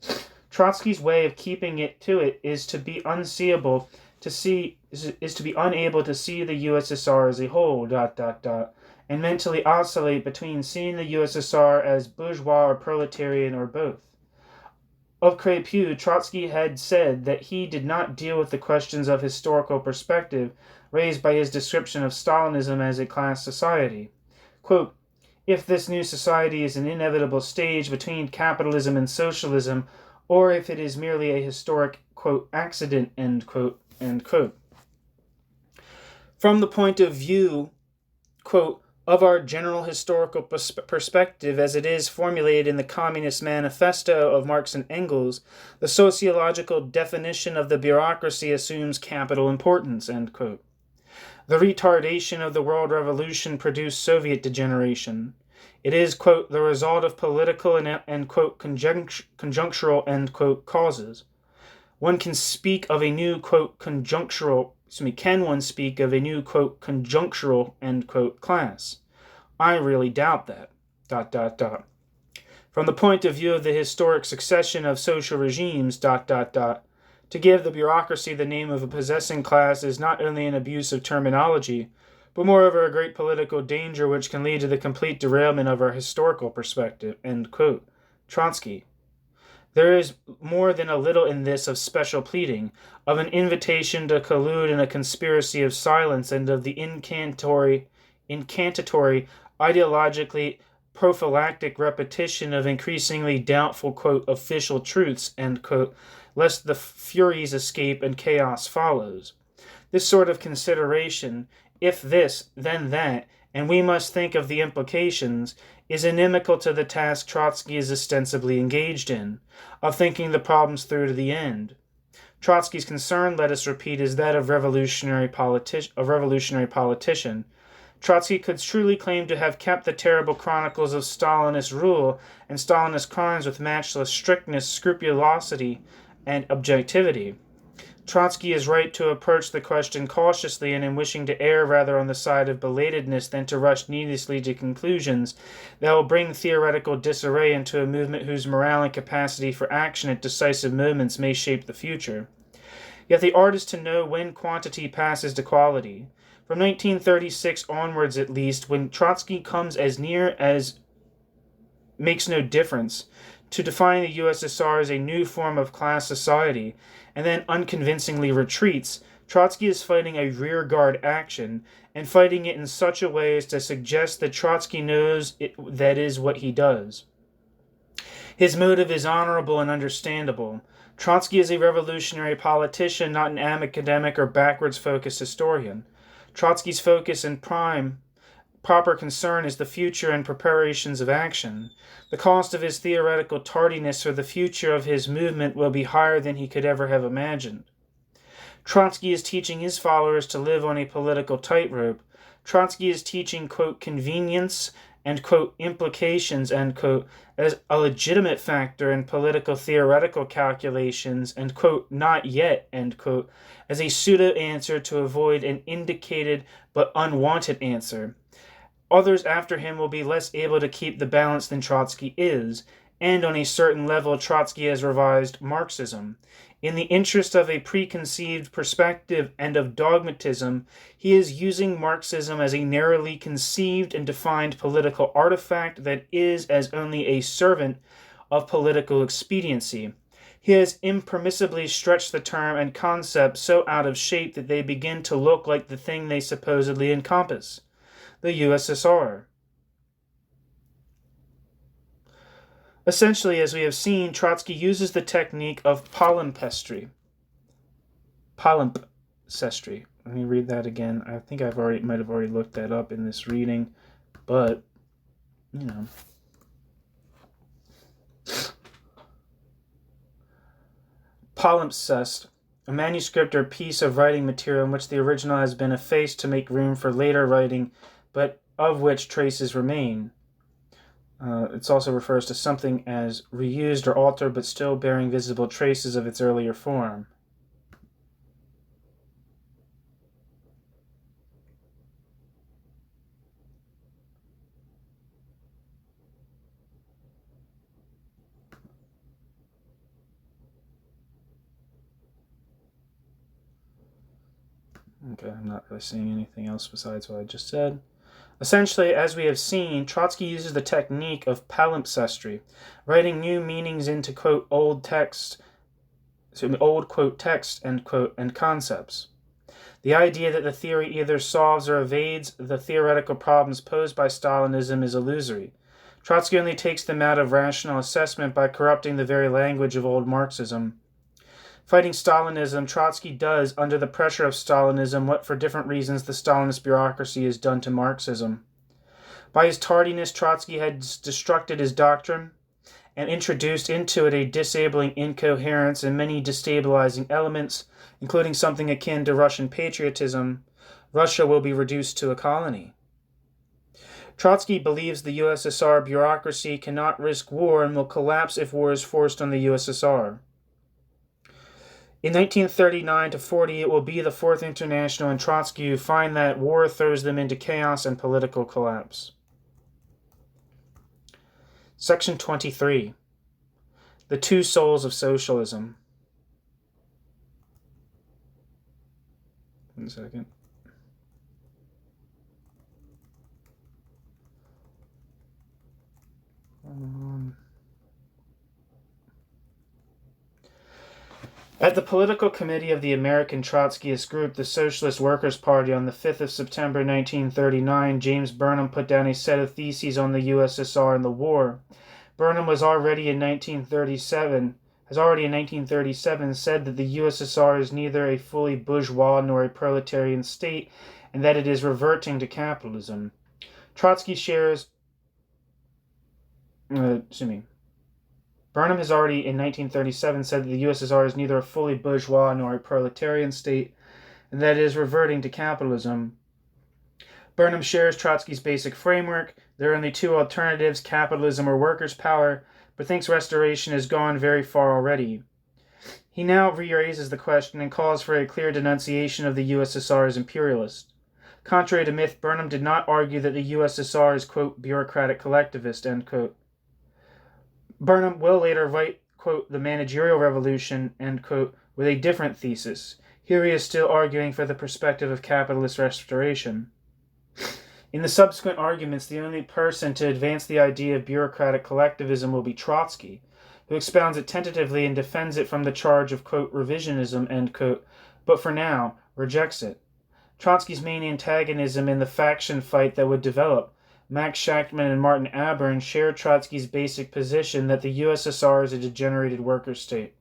Trotsky's way of keeping it to it is to be unable to see the USSR as a whole, and mentally oscillate between seeing the USSR as bourgeois or proletarian or both. Of Crépieux, Trotsky had said that he did not deal with the questions of historical perspective raised by his description of Stalinism as a class society. Quote, if this new society is an inevitable stage between capitalism and socialism, or if it is merely a historic, quote, accident, end quote, end quote. From the point of view, quote, of our general historical perspective as it is formulated in the Communist Manifesto of Marx and Engels, the sociological definition of the bureaucracy assumes capital importance, end quote. The retardation of the world revolution produced Soviet degeneration. It is, quote, the result of political and quote, conjunctural, end quote, causes. One can speak of a new, quote, conjunctural, end quote, class? I really doubt that, From the point of view of the historic succession of social regimes, to give the bureaucracy the name of a possessing class is not only an abuse of terminology, but moreover a great political danger which can lead to the complete derailment of our historical perspective, end quote. Trotsky. There is more than a little in this of special pleading, of an invitation to collude in a conspiracy of silence, and of the incantatory, ideologically prophylactic repetition of increasingly doubtful, quote, official truths, end quote, lest the furies escape and chaos follows. This sort of consideration, if this, then that, and we must think of the implications, is inimical to the task Trotsky is ostensibly engaged in, of thinking the problems through to the end. Trotsky's concern, let us repeat, is that of revolutionary politician. Trotsky could truly claim to have kept the terrible chronicles of Stalinist rule and Stalinist crimes with matchless strictness, scrupulosity, and objectivity. Trotsky is right to approach the question cautiously and in wishing to err rather on the side of belatedness than to rush needlessly to conclusions that will bring theoretical disarray into a movement whose morale and capacity for action at decisive moments may shape the future. Yet the art is to know when quantity passes to quality. From 1936 onwards at least, when Trotsky comes as near as makes no difference to define the USSR as a new form of class society, and then unconvincingly retreats, Trotsky is fighting a rearguard action, and fighting it in such a way as to suggest that Trotsky knows that is what he does. His motive is honorable and understandable. Trotsky is a revolutionary politician, not an academic or backwards-focused historian. Trotsky's focus and proper concern is the future and preparations of action. The cost of his theoretical tardiness for the future of his movement will be higher than he could ever have imagined. Trotsky is teaching his followers to live on a political tightrope. Trotsky is teaching, quote, convenience and, quote, implications, end quote, as a legitimate factor in political theoretical calculations, and, quote, not yet, end quote, as a pseudo-answer to avoid an indicated but unwanted answer. Others after him will be less able to keep the balance than Trotsky is, and on a certain level Trotsky has revised Marxism. In the interest of a preconceived perspective and of dogmatism, he is using Marxism as a narrowly conceived and defined political artifact that is as only a servant of political expediency. He has impermissibly stretched the term and concept so out of shape that they begin to look like the thing they supposedly encompass, the USSR. Essentially, as we have seen, Trotsky uses the technique of palimpsestry. Palimpsestry. Let me read that again. I think might have already looked that up in this reading, but Palimpsest, a manuscript or piece of writing material in which the original has been effaced to make room for later writing, but of which traces remain. It also refers to something as reused or altered, but still bearing visible traces of its earlier form. Okay, I'm not really saying anything else besides what I just said. Essentially, as we have seen, Trotsky uses the technique of palimpsestry, writing new meanings into, quote, old quote, text, end quote, and concepts. The idea that the theory either solves or evades the theoretical problems posed by Stalinism is illusory. Trotsky only takes them out of rational assessment by corrupting the very language of old Marxism. Fighting Stalinism, Trotsky does, under the pressure of Stalinism, what for different reasons the Stalinist bureaucracy has done to Marxism. By his tardiness, Trotsky has destructed his doctrine and introduced into it a disabling incoherence and many destabilizing elements, including something akin to Russian patriotism. Russia will be reduced to a colony. Trotsky believes the USSR bureaucracy cannot risk war and will collapse if war is forced on the USSR. In 1939 to 40, it will be the Fourth International and Trotsky who find that war throws them into chaos and political collapse. Section 23. The Two Souls of Socialism. 1 second. At the Political Committee of the American Trotskyist Group, the Socialist Workers' Party, on the 5th of September 1939, James Burnham put down a set of theses on the USSR and the war. Burnham has already in 1937 said that the USSR is neither a fully bourgeois nor a proletarian state, and that it is reverting to capitalism. Trotsky shares... Burnham has already in 1937 said that the USSR is neither a fully bourgeois nor a proletarian state, and that it is reverting to capitalism. Burnham shares Trotsky's basic framework. There are only two alternatives, capitalism or workers' power, but thinks restoration has gone very far already. He now re-raises the question and calls for a clear denunciation of the USSR as imperialist. Contrary to myth, Burnham did not argue that the USSR is, quote, bureaucratic collectivist, end quote. Burnham will later write, quote, the managerial revolution, end quote, with a different thesis. Here he is still arguing for the perspective of capitalist restoration. In the subsequent arguments, the only person to advance the idea of bureaucratic collectivism will be Trotsky, who expounds it tentatively and defends it from the charge of, quote, revisionism, end quote, but for now, rejects it. Trotsky's main antagonism in the faction fight that would develop, Max Shachtman and Martin Aburn, share Trotsky's basic position that the USSR is a degenerated worker state.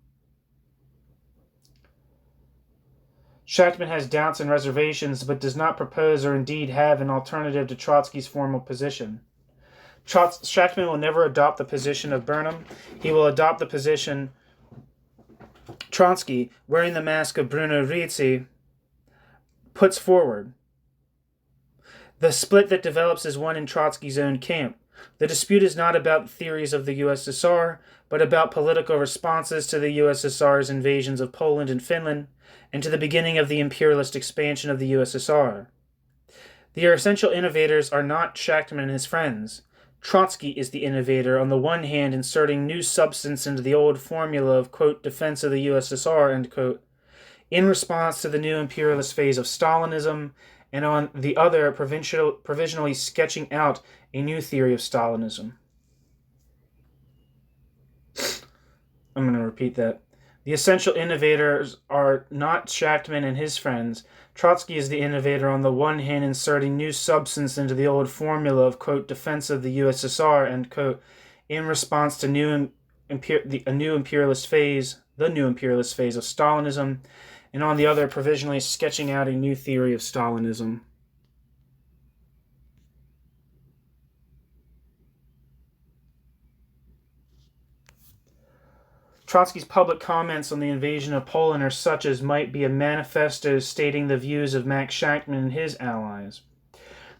Shachtman has doubts and reservations, but does not propose or indeed have an alternative to Trotsky's formal position. Shachtman will never adopt the position of Burnham. He will adopt the position Trotsky, wearing the mask of Bruno Ricci, puts forward. The split that develops is one in Trotsky's own camp. The dispute is not about the theories of the USSR, but about political responses to the USSR's invasions of Poland and Finland, and to the beginning of the imperialist expansion of the USSR. The essential innovators are not Shachtman and his friends. Trotsky is the innovator, on the one hand inserting new substance into the old formula of, quote, defense of the USSR, end quote, in response to the new imperialist phase of Stalinism, and on the other provisionally sketching out a new theory of Stalinism. I'm going to repeat that. The essential innovators are not Shachtman and his friends. Trotsky is the innovator on the one hand, inserting new substance into the old formula of, quote, defense of the USSR, end quote, in response to the new imperialist phase of Stalinism, and on the other, provisionally sketching out a new theory of Stalinism. Trotsky's public comments on the invasion of Poland are such as might be a manifesto stating the views of Max Shachtman and his allies.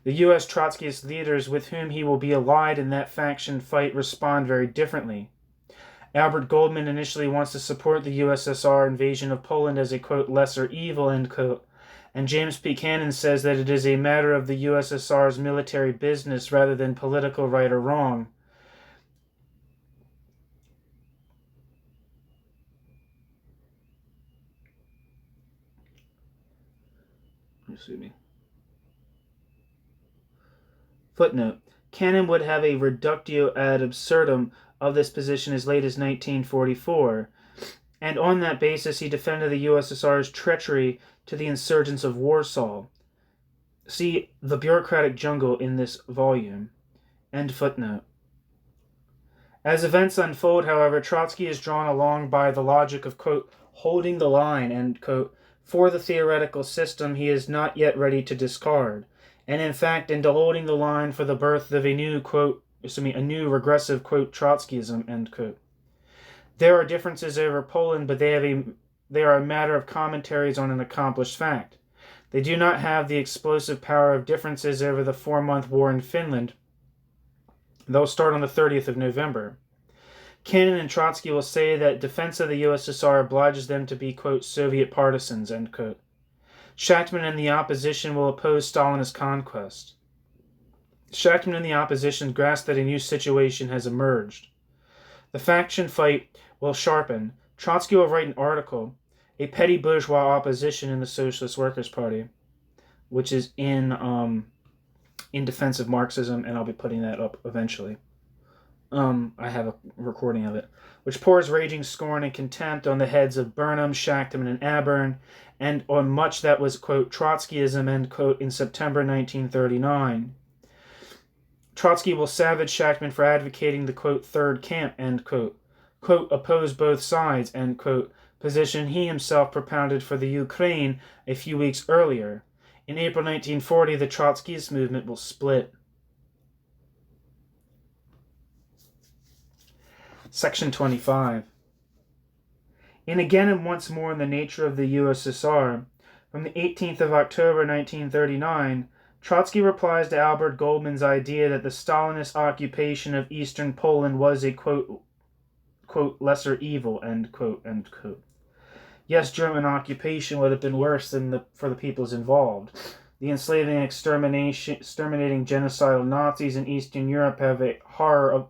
The U.S. Trotskyist leaders with whom he will be allied in that faction fight respond very differently. Albert Goldman initially wants to support the USSR invasion of Poland as a, quote, lesser evil, end quote, and James P. Cannon says that it is a matter of the USSR's military business rather than political right or wrong. Excuse me. Footnote. Cannon would have a reductio ad absurdum of this position as late as 1944, and on that basis he defended the USSR's treachery to the insurgents of Warsaw. See The Bureaucratic Jungle in this volume. End footnote. As events unfold, however, Trotsky is drawn along by the logic of, quote, holding the line, end quote, for the theoretical system he is not yet ready to discard, and in fact into holding the line for the birth of a new, quote, a new regressive, quote, Trotskyism, end quote. There are differences over Poland, but they are a matter of commentaries on an accomplished fact. They do not have the explosive power of differences over the 4-month war in Finland. They'll start on the 30th of November. Cannon and Trotsky will say that defense of the USSR obliges them to be, quote, Soviet partisans, end quote. Shachtman and the opposition will oppose Stalinist conquest. Shachtman and the opposition grasp that a new situation has emerged. The faction fight will sharpen. Trotsky will write an article, A Petty Bourgeois Opposition in the Socialist Workers' Party, which is in defense of Marxism, and I'll be putting that up eventually. I have a recording of it, which pours raging scorn and contempt on the heads of Burnham, Shachtman, and Aburn, and on much that was, quote, Trotskyism, end quote, in September 1939. Trotsky will savage Shachtman for advocating the, quote, third camp, end quote, oppose both sides, end quote, position he himself propounded for the Ukraine a few weeks earlier. In April 1940, the Trotskyist movement will split. Section 25. In Again and Once More in the Nature of the USSR, from the 18th of October 1939, Trotsky replies to Albert Goldman's idea that the Stalinist occupation of eastern Poland was a, quote, lesser evil, end quote, end quote. Yes, German occupation would have been worse for the peoples involved. The enslaving and exterminating genocidal Nazis in Eastern Europe have a horror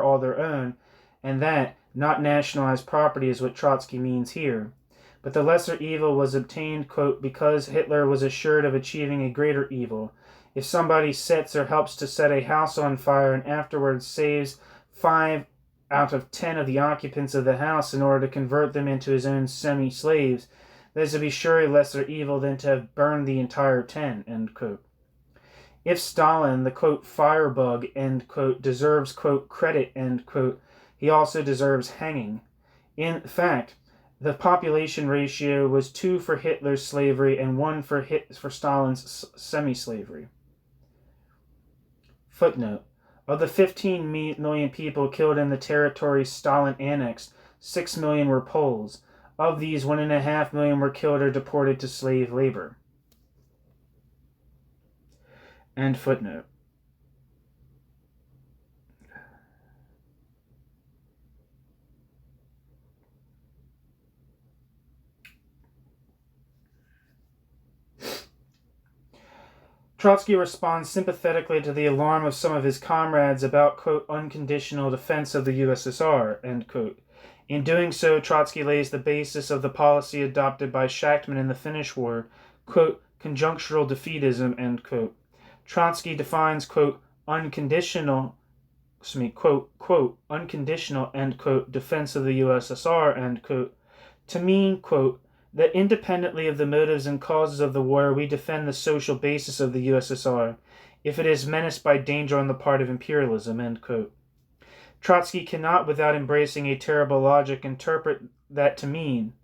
all their own, and that, not nationalized property, is what Trotsky means here. But the lesser evil was obtained, quote, because Hitler was assured of achieving a greater evil. If somebody sets or helps to set a house on fire and afterwards saves 5 out of 10 of the occupants of the house in order to convert them into his own semi-slaves, that is to be sure a lesser evil than to have burned the entire 10, end quote. If Stalin, the, quote, firebug, end quote, deserves, quote, credit, end quote, he also deserves hanging. In fact, the population ratio was 2 for Hitler's slavery and 1 for Stalin's semi-slavery. Footnote. Of the 15 million people killed in the territories Stalin annexed, 6 million were Poles. Of these, 1.5 million were killed or deported to slave labor. End footnote. Trotsky responds sympathetically to the alarm of some of his comrades about, quote, unconditional defense of the USSR, end quote. In doing so, Trotsky lays the basis of the policy adopted by Shachtman in the Finnish War, quote, conjunctural defeatism, end quote. Trotsky defines, quote, unconditional unconditional, end quote, defense of the USSR, end quote, to mean, quote, that independently of the motives and causes of the war, we defend the social basis of the USSR if it is menaced by danger on the part of imperialism, end quote. Trotsky cannot, without embracing a terrible logic, interpret that to mean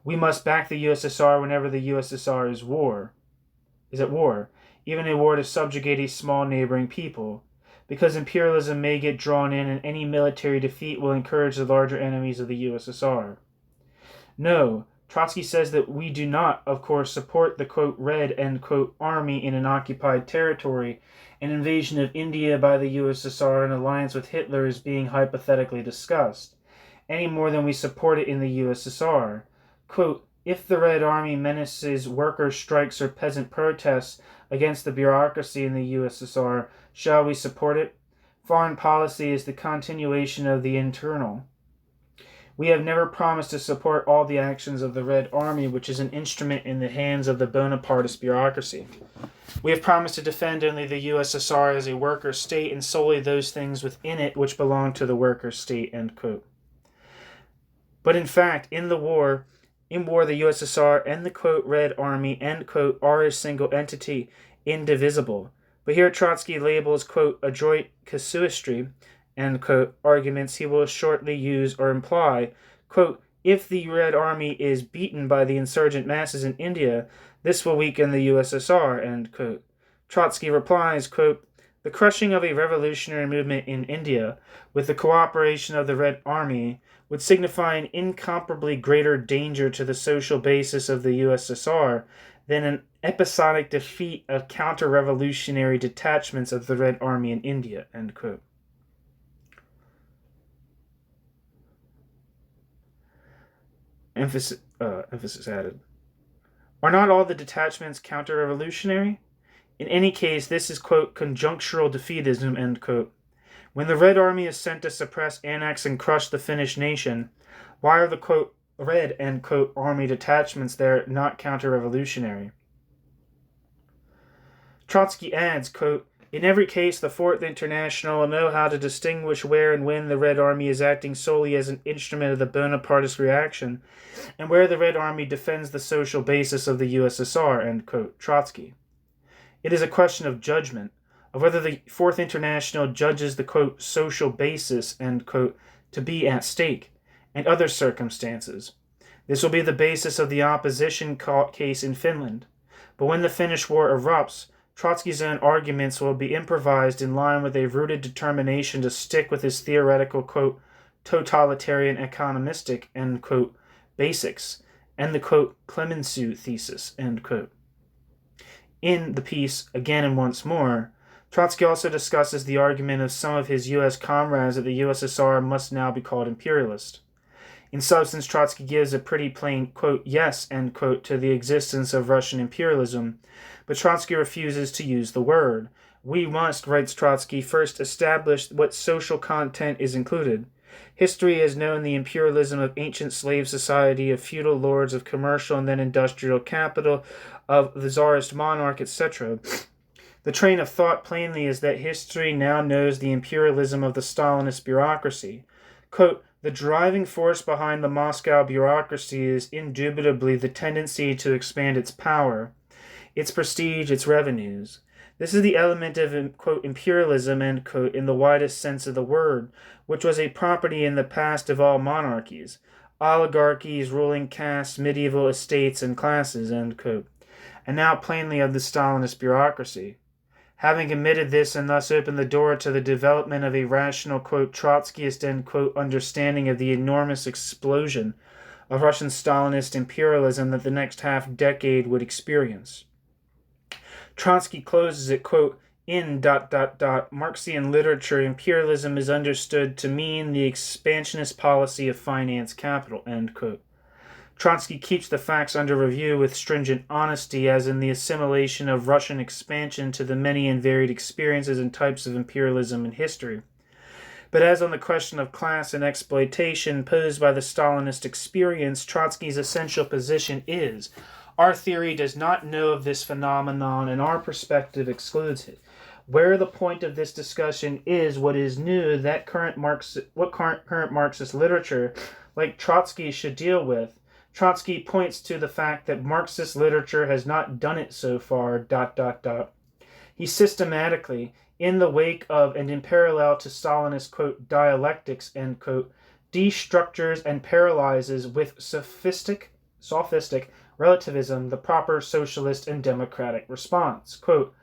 we must back the USSR whenever the USSR is at war, even a war to subjugate a small neighboring people, because imperialism may get drawn in and any military defeat will encourage the larger enemies of the USSR. No, Trotsky says that we do not, of course, support the, quote, Red, end quote, army in an occupied territory. An invasion of India by the USSR in alliance with Hitler is being hypothetically discussed, any more than we support it in the USSR. Quote, if the Red Army menaces worker strikes or peasant protests against the bureaucracy in the USSR, shall we support it? Foreign policy is the continuation of the internal. We have never promised to support all the actions of the Red Army, which is an instrument in the hands of the Bonapartist bureaucracy. We have promised to defend only the USSR as a worker state and solely those things within it which belong to the worker state, end quote. But in fact, in war, the USSR and the, quote, Red Army, end quote, are a single entity, indivisible. But here Trotsky labels, quote, adroit casuistry, end quote, arguments he will shortly use or imply, quote, if the Red Army is beaten by the insurgent masses in India, this will weaken the USSR, end quote. Trotsky replies, quote, the crushing of a revolutionary movement in India with the cooperation of the Red Army would signify an incomparably greater danger to the social basis of the USSR than an episodic defeat of counter-revolutionary detachments of the Red Army in India, end quote. Emphasis added. Are not all the detachments counter-revolutionary? In any case, this is, quote, conjunctural defeatism, end quote. When the Red Army is sent to suppress, annex, and crush the Finnish nation, why are the, quote, Red, end quote, army detachments there not counter-revolutionary? Trotsky adds, quote, in every case, the Fourth International will know how to distinguish where and when the Red Army is acting solely as an instrument of the Bonapartist reaction, and where the Red Army defends the social basis of the USSR, end quote, Trotsky. It is a question of judgment, of whether the Fourth International judges the, quote, social basis, end quote, to be at stake, and other circumstances. This will be the basis of the opposition case in Finland. But when the Finnish war erupts, Trotsky's own arguments will be improvised in line with a rooted determination to stick with his theoretical, quote, totalitarian economistic, end quote, basics, and the, quote, clemenceau thesis, end quote. In the piece, Again and Once More, Trotsky also discusses the argument of some of his U.S. comrades that the USSR must now be called imperialist. In substance, Trotsky gives a pretty plain, quote, yes, end quote, to the existence of Russian imperialism, but Trotsky refuses to use the word. We must, writes Trotsky, first establish what social content is included. History has known the imperialism of ancient slave society, of feudal lords, of commercial and then industrial capital, of the czarist monarch, etc. The train of thought plainly is that history now knows the imperialism of the Stalinist bureaucracy. Quote, the driving force behind the Moscow bureaucracy is indubitably the tendency to expand its power, its prestige, its revenues. This is the element of, quote, imperialism, end quote, in the widest sense of the word, which was a property in the past of all monarchies, oligarchies, ruling castes, medieval estates, and classes, end quote, and now plainly of the Stalinist bureaucracy. Having admitted this and thus opened the door to the development of a rational, quote, Trotskyist, end quote, understanding of the enormous explosion of Russian Stalinist imperialism that the next half-decade would experience. Trotsky closes it, quote, in ... Marxian literature, imperialism is understood to mean the expansionist policy of finance capital, end quote. Trotsky keeps the facts under review with stringent honesty, as in the assimilation of Russian expansion to the many and varied experiences and types of imperialism in history. But as on the question of class and exploitation posed by the Stalinist experience, Trotsky's essential position is, our theory does not know of this phenomenon and our perspective excludes it. Where the point of this discussion is what is new that current Marxist literature, like Trotsky, should deal with. Trotsky points to the fact that Marxist literature has not done it so far, ... He systematically, in the wake of and in parallel to Stalinist, quote, dialectics, end quote, destructures and paralyzes with sophistic relativism the proper socialist and democratic response. Quote,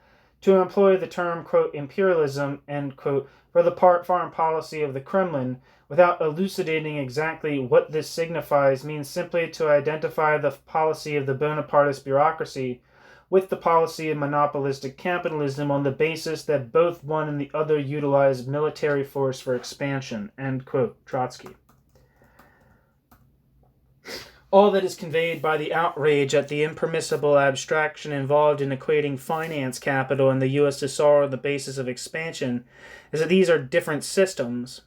to employ the term, quote, imperialism, end quote, for the foreign policy of the Kremlin, without elucidating exactly what this signifies, means simply to identify the policy of the Bonapartist bureaucracy with the policy of monopolistic capitalism on the basis that both one and the other utilize military force for expansion, end quote, Trotsky. All that is conveyed by the outrage at the impermissible abstraction involved in equating finance capital and the USSR on the basis of expansion is that these are different systems.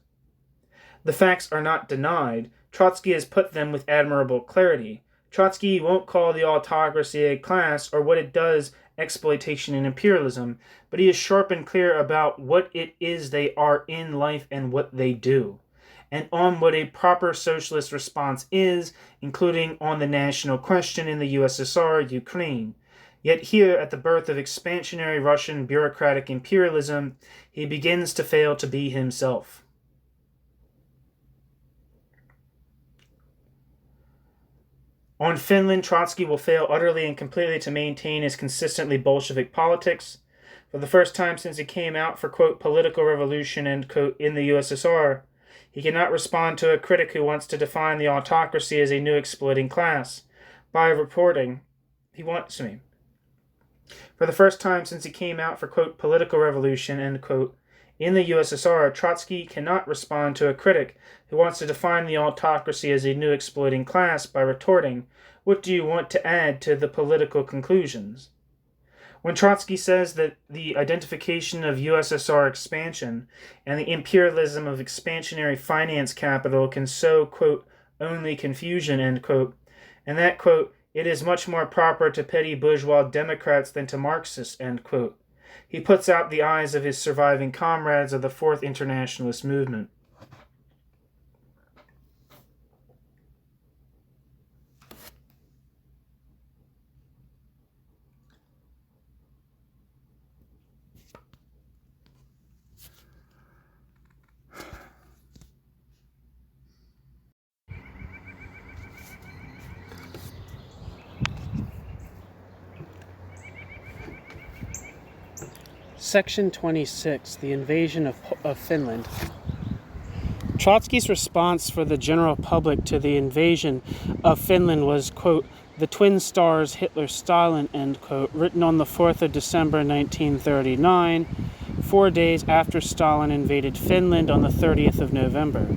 The facts are not denied. Trotsky has put them with admirable clarity. Trotsky won't call the autocracy a class or what it does exploitation and imperialism, but he is sharp and clear about what it is they are in life and what they do, and on what a proper socialist response is, including on the national question in the USSR, Ukraine. Yet here, at the birth of expansionary Russian bureaucratic imperialism, he begins to fail to be himself. On Finland, Trotsky will fail utterly and completely to maintain his consistently Bolshevik politics. For the first time since he came out for, quote, political revolution, end quote, in the USSR, he cannot respond to a critic who wants to define the autocracy as a new exploiting class. By reporting, For the first time since he came out for, quote, political revolution, end quote, in the USSR, Trotsky cannot respond to a critic who wants to define the autocracy as a new exploiting class by retorting, what do you want to add to the political conclusions? When Trotsky says that the identification of USSR expansion and the imperialism of expansionary finance capital can sow, quote, only confusion, end quote, and that, quote, it is much more proper to petty bourgeois Democrats than to Marxists, end quote, he puts out the eyes of his surviving comrades of the Fourth Internationalist movement. Section 26, the invasion of Finland. Trotsky's response for the general public to the invasion of Finland was, quote, the twin stars Hitler-Stalin, end quote, written on the 4th of December 1939, 4 days after Stalin invaded Finland on the 30th of November.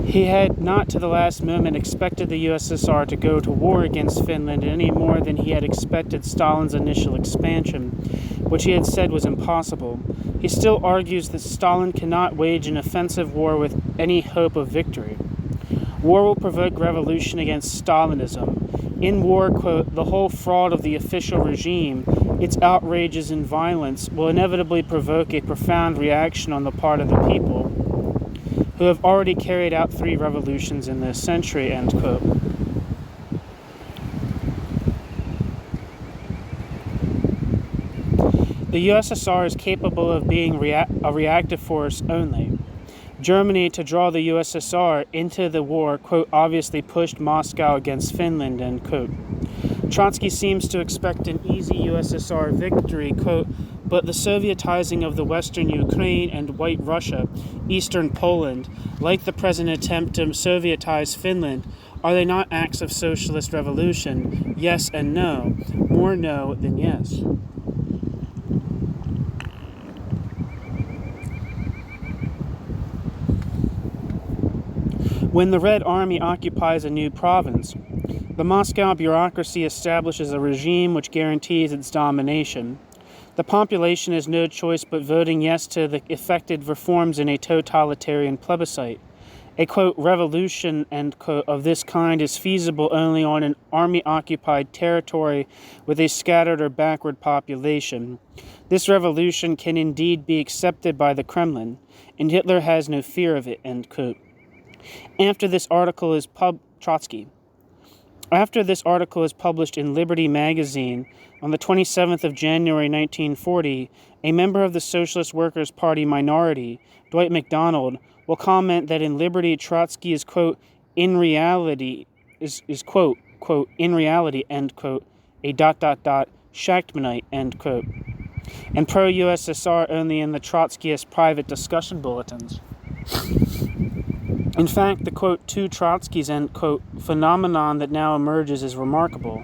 He had not to the last moment expected the USSR to go to war against Finland any more than he had expected Stalin's initial expansion, which he had said was impossible. He still argues that Stalin cannot wage an offensive war with any hope of victory. War will provoke revolution against Stalinism. In war, quote, the whole fraud of the official regime, its outrages and violence, will inevitably provoke a profound reaction on the part of the people, who have already carried out 3 revolutions in this century, end quote. The USSR is capable of being a reactive force only. Germany, to draw the USSR into the war, quote, obviously pushed Moscow against Finland, end quote. Trotsky seems to expect an easy USSR victory, quote, but the Sovietizing of the Western Ukraine and White Russia, Eastern Poland, like the present attempt to Sovietize Finland, are they not acts of socialist revolution? Yes and no. More no than yes. When the Red Army occupies a new province, the Moscow bureaucracy establishes a regime which guarantees its domination. The population has no choice but voting yes to the effected reforms in a totalitarian plebiscite. A, quote, revolution, end quote, of this kind is feasible only on an army-occupied territory with a scattered or backward population. This revolution can indeed be accepted by the Kremlin, and Hitler has no fear of it, end quote. After this article is Trotsky. After this article is published in Liberty magazine on the 27th of January 1940, a member of the Socialist Workers' Party minority, Dwight MacDonald, will comment that in Liberty, Trotsky is, quote, in reality, quote, in reality, end quote, a ... Shachtmanite, end quote, and pro-USSR only in the Trotskyist private discussion bulletins. In fact, the, quote, two Trotskys, end quote, phenomenon that now emerges is remarkable.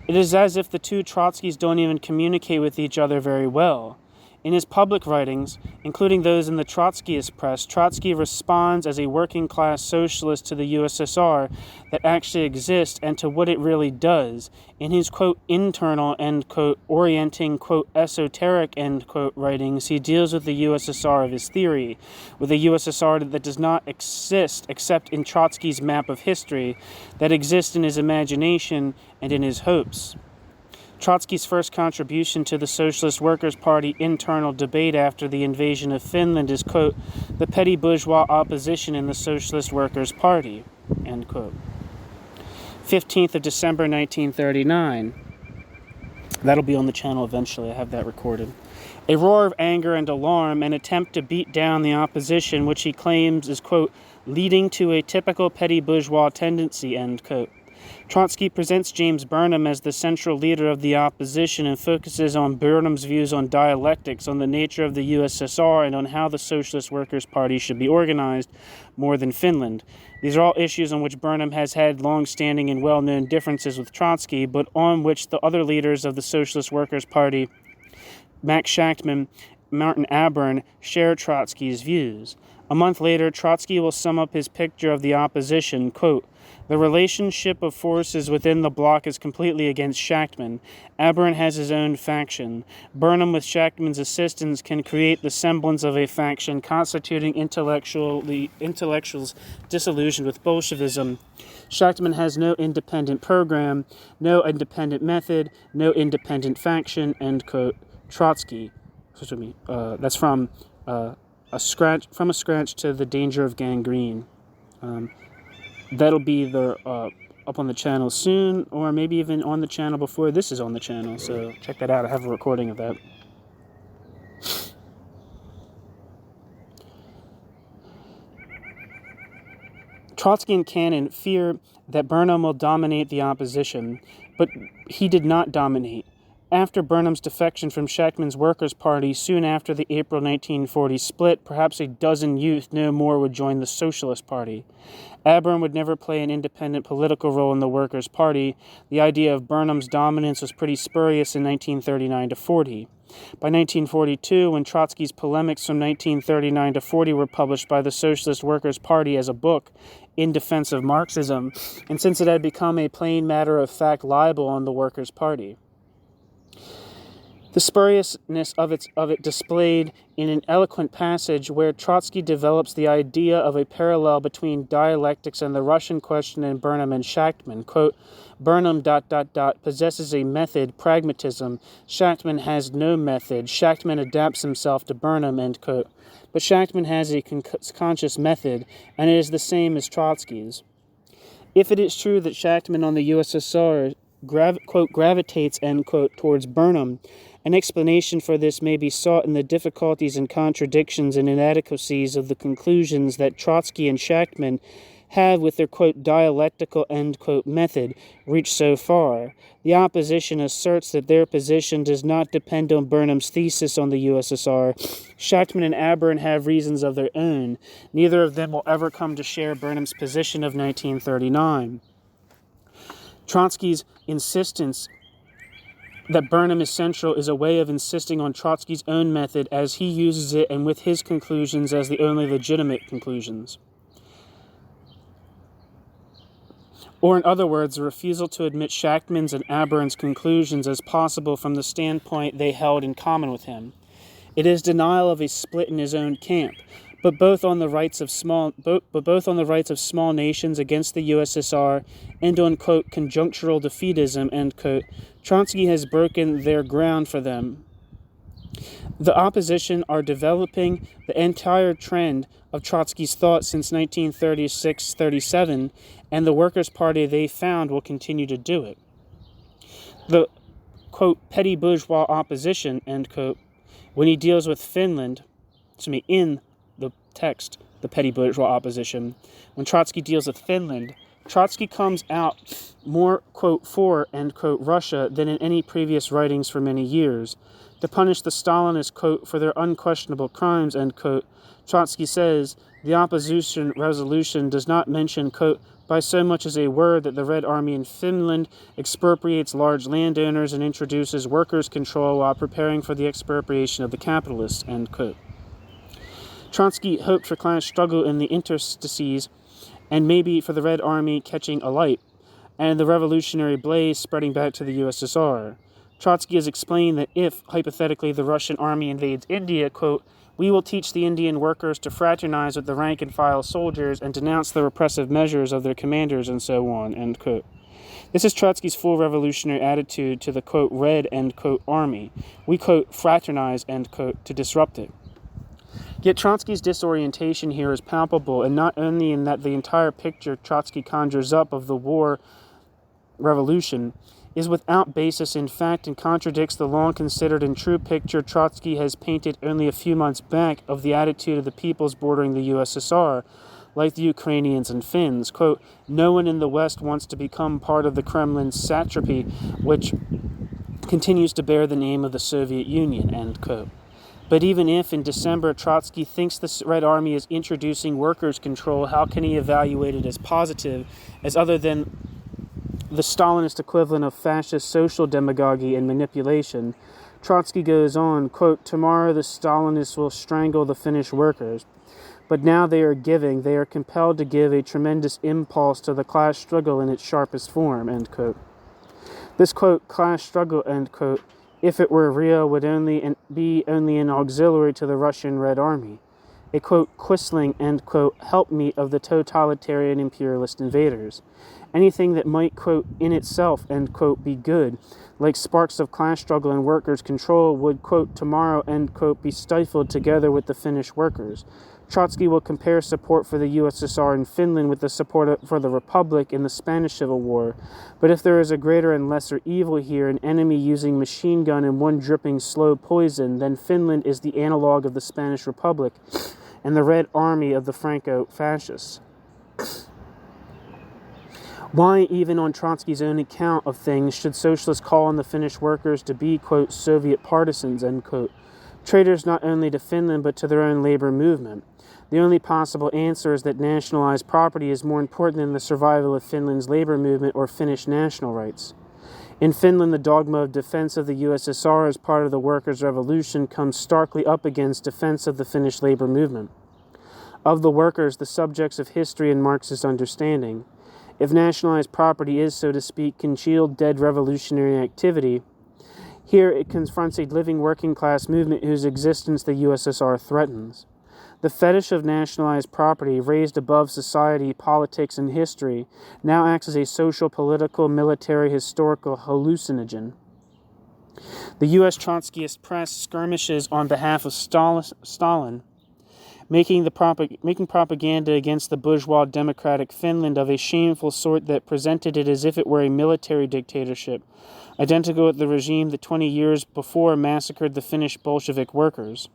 It is as if the two Trotskys don't even communicate with each other very well. In his public writings, including those in the Trotskyist press, Trotsky responds as a working-class socialist to the USSR that actually exists and to what it really does. In his, quote, internal, end quote, orienting, quote, esoteric, end quote, writings, he deals with the USSR of his theory, with a USSR that does not exist except in Trotsky's map of history, that exists in his imagination and in his hopes. Trotsky's first contribution to the Socialist Workers' Party internal debate after the invasion of Finland is, quote, the petty bourgeois opposition in the Socialist Workers' Party, end quote. 15th of December 1939. That'll be on the channel eventually. I have that recorded. A roar of anger and alarm, an attempt to beat down the opposition, which he claims is, quote, leading to a typical petty bourgeois tendency, end quote. Trotsky presents James Burnham as the central leader of the opposition and focuses on Burnham's views on dialectics, on the nature of the USSR, and on how the Socialist Workers' Party should be organized more than Finland. These are all issues on which Burnham has had long-standing and well-known differences with Trotsky, but on which the other leaders of the Socialist Workers' Party, Max Shachtman, Martin Aborn, share Trotsky's views. A month later, Trotsky will sum up his picture of the opposition, quote, the relationship of forces within the bloc is completely against Shachtman. Aborn has his own faction. Burnham, with Shachtman's assistance, can create the semblance of a faction constituting intellectuals disillusioned with Bolshevism. Shachtman has no independent program, no independent method, no independent faction, end quote. Trotsky. That's from a scratch to the danger of gangrene. That'll be up on the channel soon, or maybe even on the channel before this is on the channel, so check that out. I have a recording of that. Trotsky and Cannon fear that Burnham will dominate the opposition, but he did not dominate. After Burnham's defection from Shachtman's Workers' Party, soon after the April 1940 split, perhaps a dozen youth no more would join the Socialist Party. Aborn would never play an independent political role in the Workers' Party. The idea of Burnham's dominance was pretty spurious in 1939 to 40. By 1942, when Trotsky's polemics from 1939 to 40 were published by the Socialist Workers' Party as a book, In Defense of Marxism, and since it had become a plain matter-of-fact libel on the Workers' Party. The spuriousness of it displayed in an eloquent passage where Trotsky develops the idea of a parallel between dialectics and the Russian question in Burnham and Shachtman. Quote, Burnham ... possesses a method, pragmatism. Shachtman has no method. Shachtman adapts himself to Burnham, end quote. But Shachtman has a conscious method, and it is the same as Trotsky's. If it is true that Shachtman on the USSR quote, gravitates, end quote, towards Burnham, an explanation for this may be sought in the difficulties and contradictions and inadequacies of the conclusions that Trotsky and Shachtman have with their, quote, dialectical, end quote, method reached so far. The opposition asserts that their position does not depend on Burnham's thesis on the USSR. Shachtman and Aborn have reasons of their own. Neither of them will ever come to share Burnham's position of 1939. Trotsky's insistence that Burnham is central is a way of insisting on Trotsky's own method as he uses it and with his conclusions as the only legitimate conclusions. Or in other words, a refusal to admit Shachtman's and Aborn's conclusions as possible from the standpoint they held in common with him. It is denial of a split in his own camp. but both on the rights of small nations against the USSR and on, quote, conjunctural defeatism, end quote, Trotsky has broken their ground for them. The opposition are developing the entire trend of Trotsky's thought since 1936-37, and the Workers' Party they found will continue to do it. The, quote, petty bourgeois opposition, end quote, when he deals with Finland, in the text, the petty bourgeois opposition, when Trotsky deals with Finland, Trotsky comes out more, quote, for, end quote, Russia than in any previous writings for many years. To punish the Stalinists, quote, for their unquestionable crimes, end quote, Trotsky says, the opposition resolution does not mention, quote, by so much as a word that the Red Army in Finland expropriates large landowners and introduces workers' control while preparing for the expropriation of the capitalists, end quote. Trotsky hoped for class struggle in the interstices and maybe for the Red Army catching alight and the revolutionary blaze spreading back to the USSR. Trotsky has explained that if, hypothetically, the Russian army invades India, quote, we will teach the Indian workers to fraternize with the rank-and-file soldiers and denounce the repressive measures of their commanders and so on, end quote. This is Trotsky's full revolutionary attitude to the, quote, red, end quote, army. We, quote, fraternize, end quote, to disrupt it. Yet Trotsky's disorientation here is palpable, and not only in that the entire picture Trotsky conjures up of the war revolution is without basis in fact and contradicts the long-considered and true picture Trotsky has painted only a few months back of the attitude of the peoples bordering the USSR, like the Ukrainians and Finns. Quote, no one in the West wants to become part of the Kremlin's satrapy, which continues to bear the name of the Soviet Union, end quote. But even if, in December, Trotsky thinks the Red Army is introducing workers' control, how can he evaluate it as positive, as other than the Stalinist equivalent of fascist social demagoguery and manipulation? Trotsky goes on, quote, tomorrow the Stalinists will strangle the Finnish workers. But now they are compelled to give a tremendous impulse to the class struggle in its sharpest form, end quote. This, quote, class struggle, end quote, if it were real, would be only an auxiliary to the Russian Red Army, a, quote, quisling, end quote, helpmeet of the totalitarian imperialist invaders. Anything that might, quote, in itself, end quote, be good, like sparks of class struggle and workers' control, would, quote, tomorrow, end quote, be stifled together with the Finnish workers. Trotsky will compare support for the USSR in Finland with the support for the Republic in the Spanish Civil War. But if there is a greater and lesser evil here, an enemy using machine gun and one dripping slow poison, then Finland is the analog of the Spanish Republic and the Red Army of the Franco-fascists. Why, even on Trotsky's own account of things, should socialists call on the Finnish workers to be, quote, Soviet partisans, end quote, traitors not only to Finland but to their own labor movement? The only possible answer is that nationalized property is more important than the survival of Finland's labor movement or Finnish national rights. In Finland, the dogma of defense of the USSR as part of the workers' revolution comes starkly up against defense of the Finnish labor movement. Of the workers, the subjects of history and Marxist understanding. If nationalized property is, so to speak, congealed dead revolutionary activity, here it confronts a living working-class movement whose existence the USSR threatens. The fetish of nationalized property, raised above society, politics, and history, now acts as a social, political, military, historical hallucinogen. The U.S. Trotskyist press skirmishes on behalf of Stalin, making propaganda against the bourgeois democratic Finland of a shameful sort that presented it as if it were a military dictatorship, identical with the regime that 20 years before massacred the Finnish Bolshevik workers.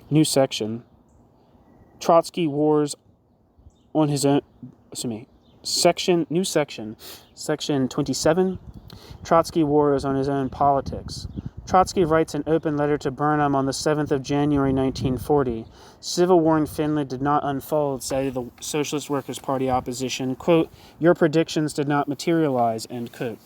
New section. Trotsky wars on his own. New section. Section 27. Trotsky wars on his own politics. Trotsky writes an open letter to Burnham on the 7th of January 1940. Civil war in Finland did not unfold, cited the Socialist Workers' Party opposition. Quote, your predictions did not materialize, end quote.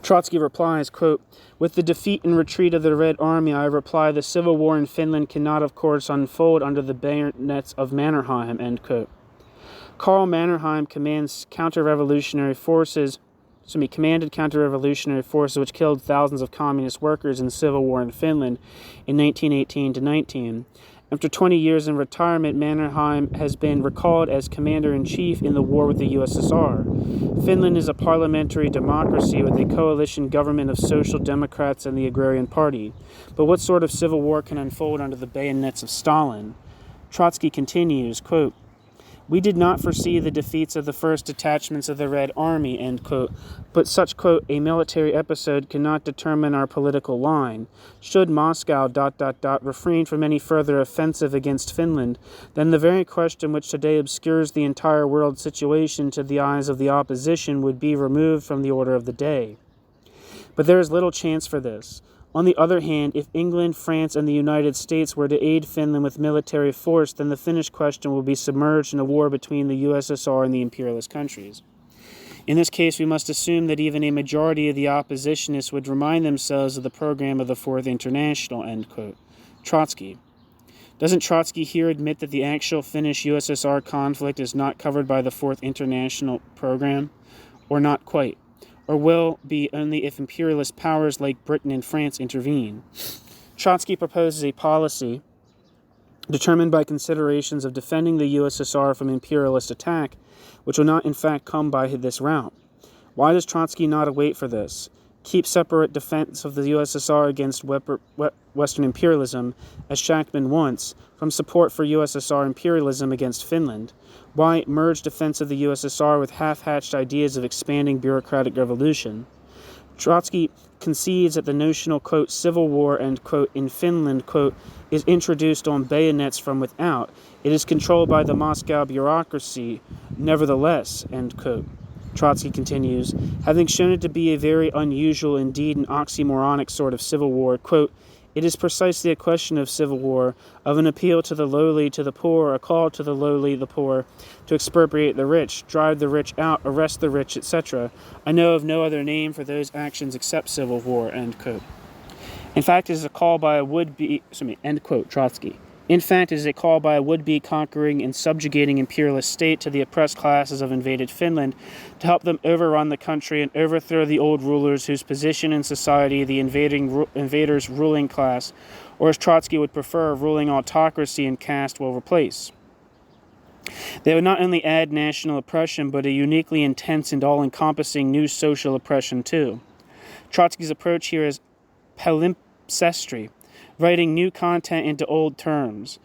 Trotsky replies, quote, with the defeat and retreat of the Red Army, I reply the civil war in Finland cannot, of course, unfold under the bayonets of Mannerheim, end quote. Karl Mannerheim commands counter-revolutionary forces commanded counter-revolutionary forces which killed thousands of communist workers in the civil war in Finland in 1918 to 19. After 20 years in retirement, Mannerheim has been recalled as commander-in-chief in the war with the USSR. Finland is a parliamentary democracy with a coalition government of Social Democrats and the Agrarian Party. But what sort of civil war can unfold under the bayonets of Stalin? Trotsky continues, quote, "We did not foresee the defeats of the first detachments of the Red Army," end quote, but such, quote, "a military episode cannot determine our political line. Should Moscow, refrain from any further offensive against Finland, then the very question which today obscures the entire world situation to the eyes of the opposition would be removed from the order of the day. But there is little chance for this. On the other hand, if England, France, and the United States were to aid Finland with military force, then the Finnish question will be submerged in a war between the USSR and the imperialist countries. In this case, we must assume that even a majority of the oppositionists would remind themselves of the program of the Fourth International," end quote. Trotsky. Doesn't Trotsky here admit that the actual Finnish-USSR conflict is not covered by the Fourth International program? Or not quite? Or will be only if imperialist powers like Britain and France intervene? Trotsky proposes a policy determined by considerations of defending the USSR from imperialist attack, which will not in fact come by this route. Why does Trotsky not await for this? Keep separate defense of the USSR against Western imperialism, as Shachtman wants, from support for USSR imperialism against Finland. Why merge defense of the USSR with half-hatched ideas of expanding bureaucratic revolution? Trotsky concedes that the notional, quote, "civil war," end quote, in Finland, quote, "is introduced on bayonets from without. It is controlled by the Moscow bureaucracy, nevertheless," end quote. Trotsky continues, having shown it to be a very unusual, indeed an oxymoronic sort of civil war, quote, "It is precisely a question of civil war, of an appeal to the lowly, to the poor, a call to the lowly, the poor, to expropriate the rich, drive the rich out, arrest the rich, etc. I know of no other name for those actions except civil war," end quote. In fact, it is a call by a would-be, end quote, Trotsky. In fact, it is a call by a would-be conquering and subjugating imperialist state to the oppressed classes of invaded Finland to help them overrun the country and overthrow the old rulers whose position in society the invaders' ruling class, or as Trotsky would prefer, ruling autocracy and caste, will replace. They would not only add national oppression, but a uniquely intense and all-encompassing new social oppression too. Trotsky's approach here is palimpsestry, writing new content into old terms.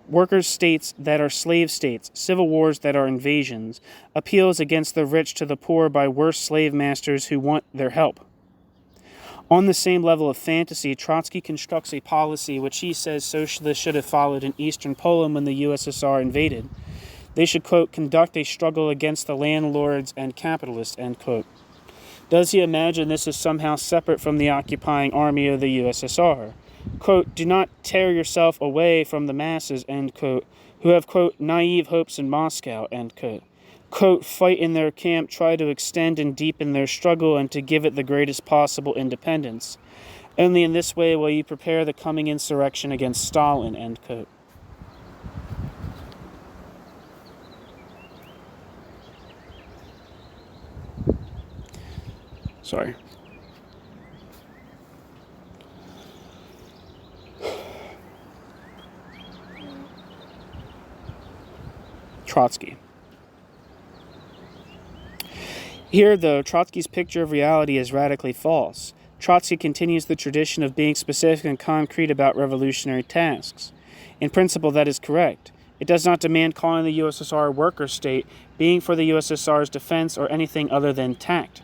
Workers' states that are slave states, civil wars that are invasions, appeals against the rich to the poor by worse slave masters who want their help. On the same level of fantasy, Trotsky constructs a policy which he says socialists should have followed in Eastern Poland when the USSR invaded. They should, quote, "conduct a struggle against the landlords and capitalists," end quote. Does he imagine this is somehow separate from the occupying army of the USSR? Quote, "Do not tear yourself away from the masses," end quote, "who have, quote, naive hopes in Moscow," end quote. Quote, "fight in their camp, try to extend and deepen their struggle and to give it the greatest possible independence. Only in this way will you prepare the coming insurrection against Stalin," end quote. Sorry. Trotsky. Here, though, Trotsky's picture of reality is radically false. Trotsky continues the tradition of being specific and concrete about revolutionary tasks. In principle, that is correct. It does not demand calling the USSR a worker state, being for the USSR's defense, or anything other than tact.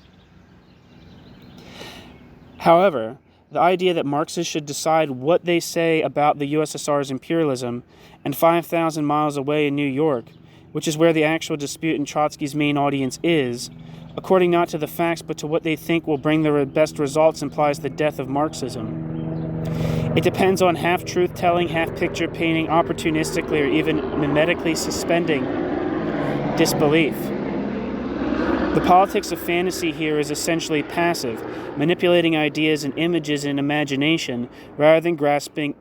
However, the idea that Marxists should decide what they say about the USSR's imperialism, and 5,000 miles away in New York, which is where the actual dispute in Trotsky's main audience is, according not to the facts but to what they think will bring the best results, implies the death of Marxism. It depends on half-truth-telling, half-picture painting, opportunistically or even mimetically suspending disbelief. The politics of fantasy here is essentially passive, manipulating ideas and images in imagination rather than grasping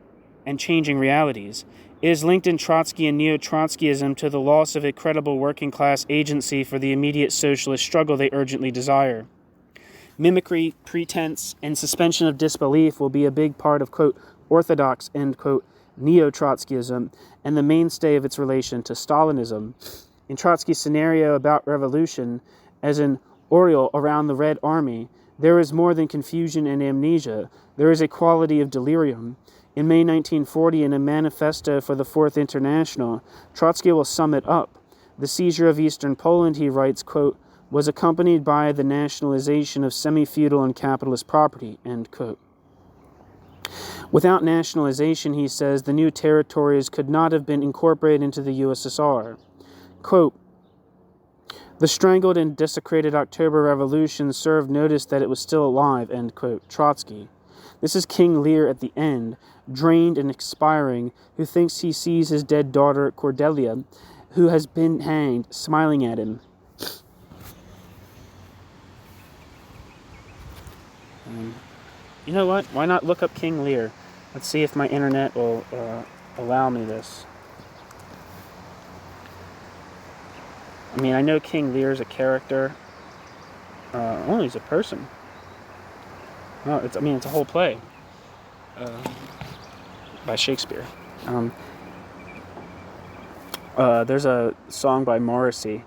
and changing realities. It is linked in Trotsky and neo-Trotskyism to the loss of a credible working-class agency for the immediate socialist struggle they urgently desire. Mimicry, pretense, and suspension of disbelief will be a big part of, quote, orthodox, end quote, neo-Trotskyism, and the mainstay of its relation to Stalinism. In Trotsky's scenario about revolution, as an aureole around the Red Army, there is more than confusion and amnesia. There is a quality of delirium. In May 1940, in a manifesto for the Fourth International, Trotsky will sum it up. The seizure of Eastern Poland, he writes, quote, was accompanied by the nationalization of semi-feudal and capitalist property, end quote. Without nationalization, he says, the new territories could not have been incorporated into the USSR. Quote, the strangled and desecrated October Revolution served notice that it was still alive, end quote. Trotsky. This is King Lear at the end, drained and expiring, who thinks he sees his dead daughter Cordelia, who has been hanged, smiling at him. You know what? Why not look up King Lear? Let's see if my internet will allow me this. I mean, I know King Lear is a character. Oh, he's a person. No, it's a whole play by Shakespeare. There's a song by Morrissey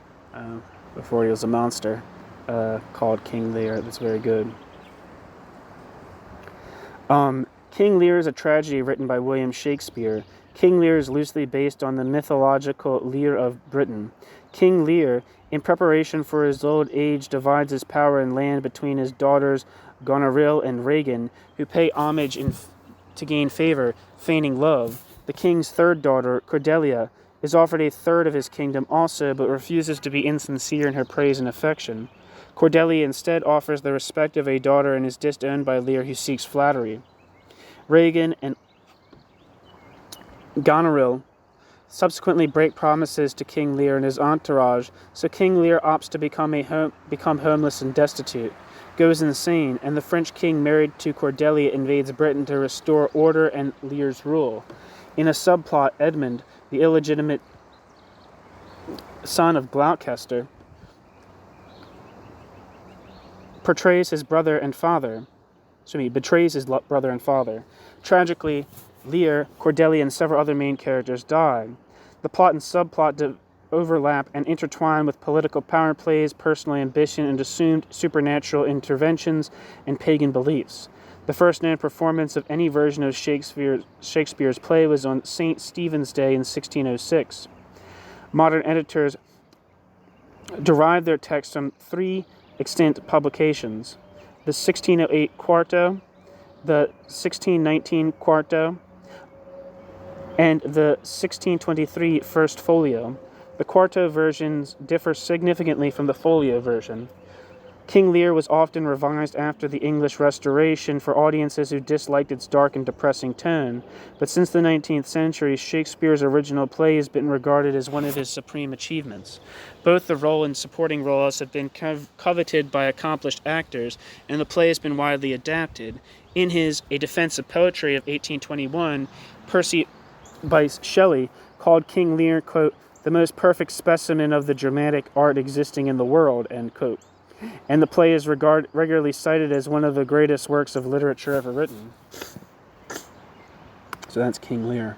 before he was a monster called King Lear that's very good. King Lear is a tragedy written by William Shakespeare. King Lear is loosely based on the mythological Lear of Britain. King Lear, in preparation for his old age, divides his power and land between his daughters Goneril and Regan, who pay homage to gain favor, feigning love. The king's third daughter, Cordelia, is offered a third of his kingdom also, but refuses to be insincere in her praise and affection. Cordelia instead offers the respect of a daughter and is disowned by Lear, who seeks flattery. Regan and Goneril subsequently break promises to King Lear and his entourage, so King Lear opts to become homeless and destitute, goes insane, and the French king married to Cordelia invades Britain to restore order and Lear's rule. In a subplot, Edmund, the illegitimate son of Gloucester, betrays his brother and father. Tragically, Lear, Cordelia, and several other main characters die. The plot and subplot overlap and intertwine with political power plays, personal ambition, and assumed supernatural interventions and pagan beliefs. The first known performance of any version of Shakespeare's play was on St. Stephen's Day in 1606. Modern editors derive their text from three extant publications: the 1608 quarto, the 1619 quarto, and the 1623 first folio. The quarto versions differ significantly from the folio version. King Lear was often revised after the English Restoration for audiences who disliked its dark and depressing tone, but since the 19th century, Shakespeare's original play has been regarded as one of his supreme achievements. Both the role and supporting roles have been coveted by accomplished actors, and the play has been widely adapted. In his A Defense of Poetry of 1821, Percy Bysshe Shelley called King Lear, quote, the most perfect specimen of the dramatic art existing in the world, end quote. And the play is regularly cited as one of the greatest works of literature ever written. So that's King Lear.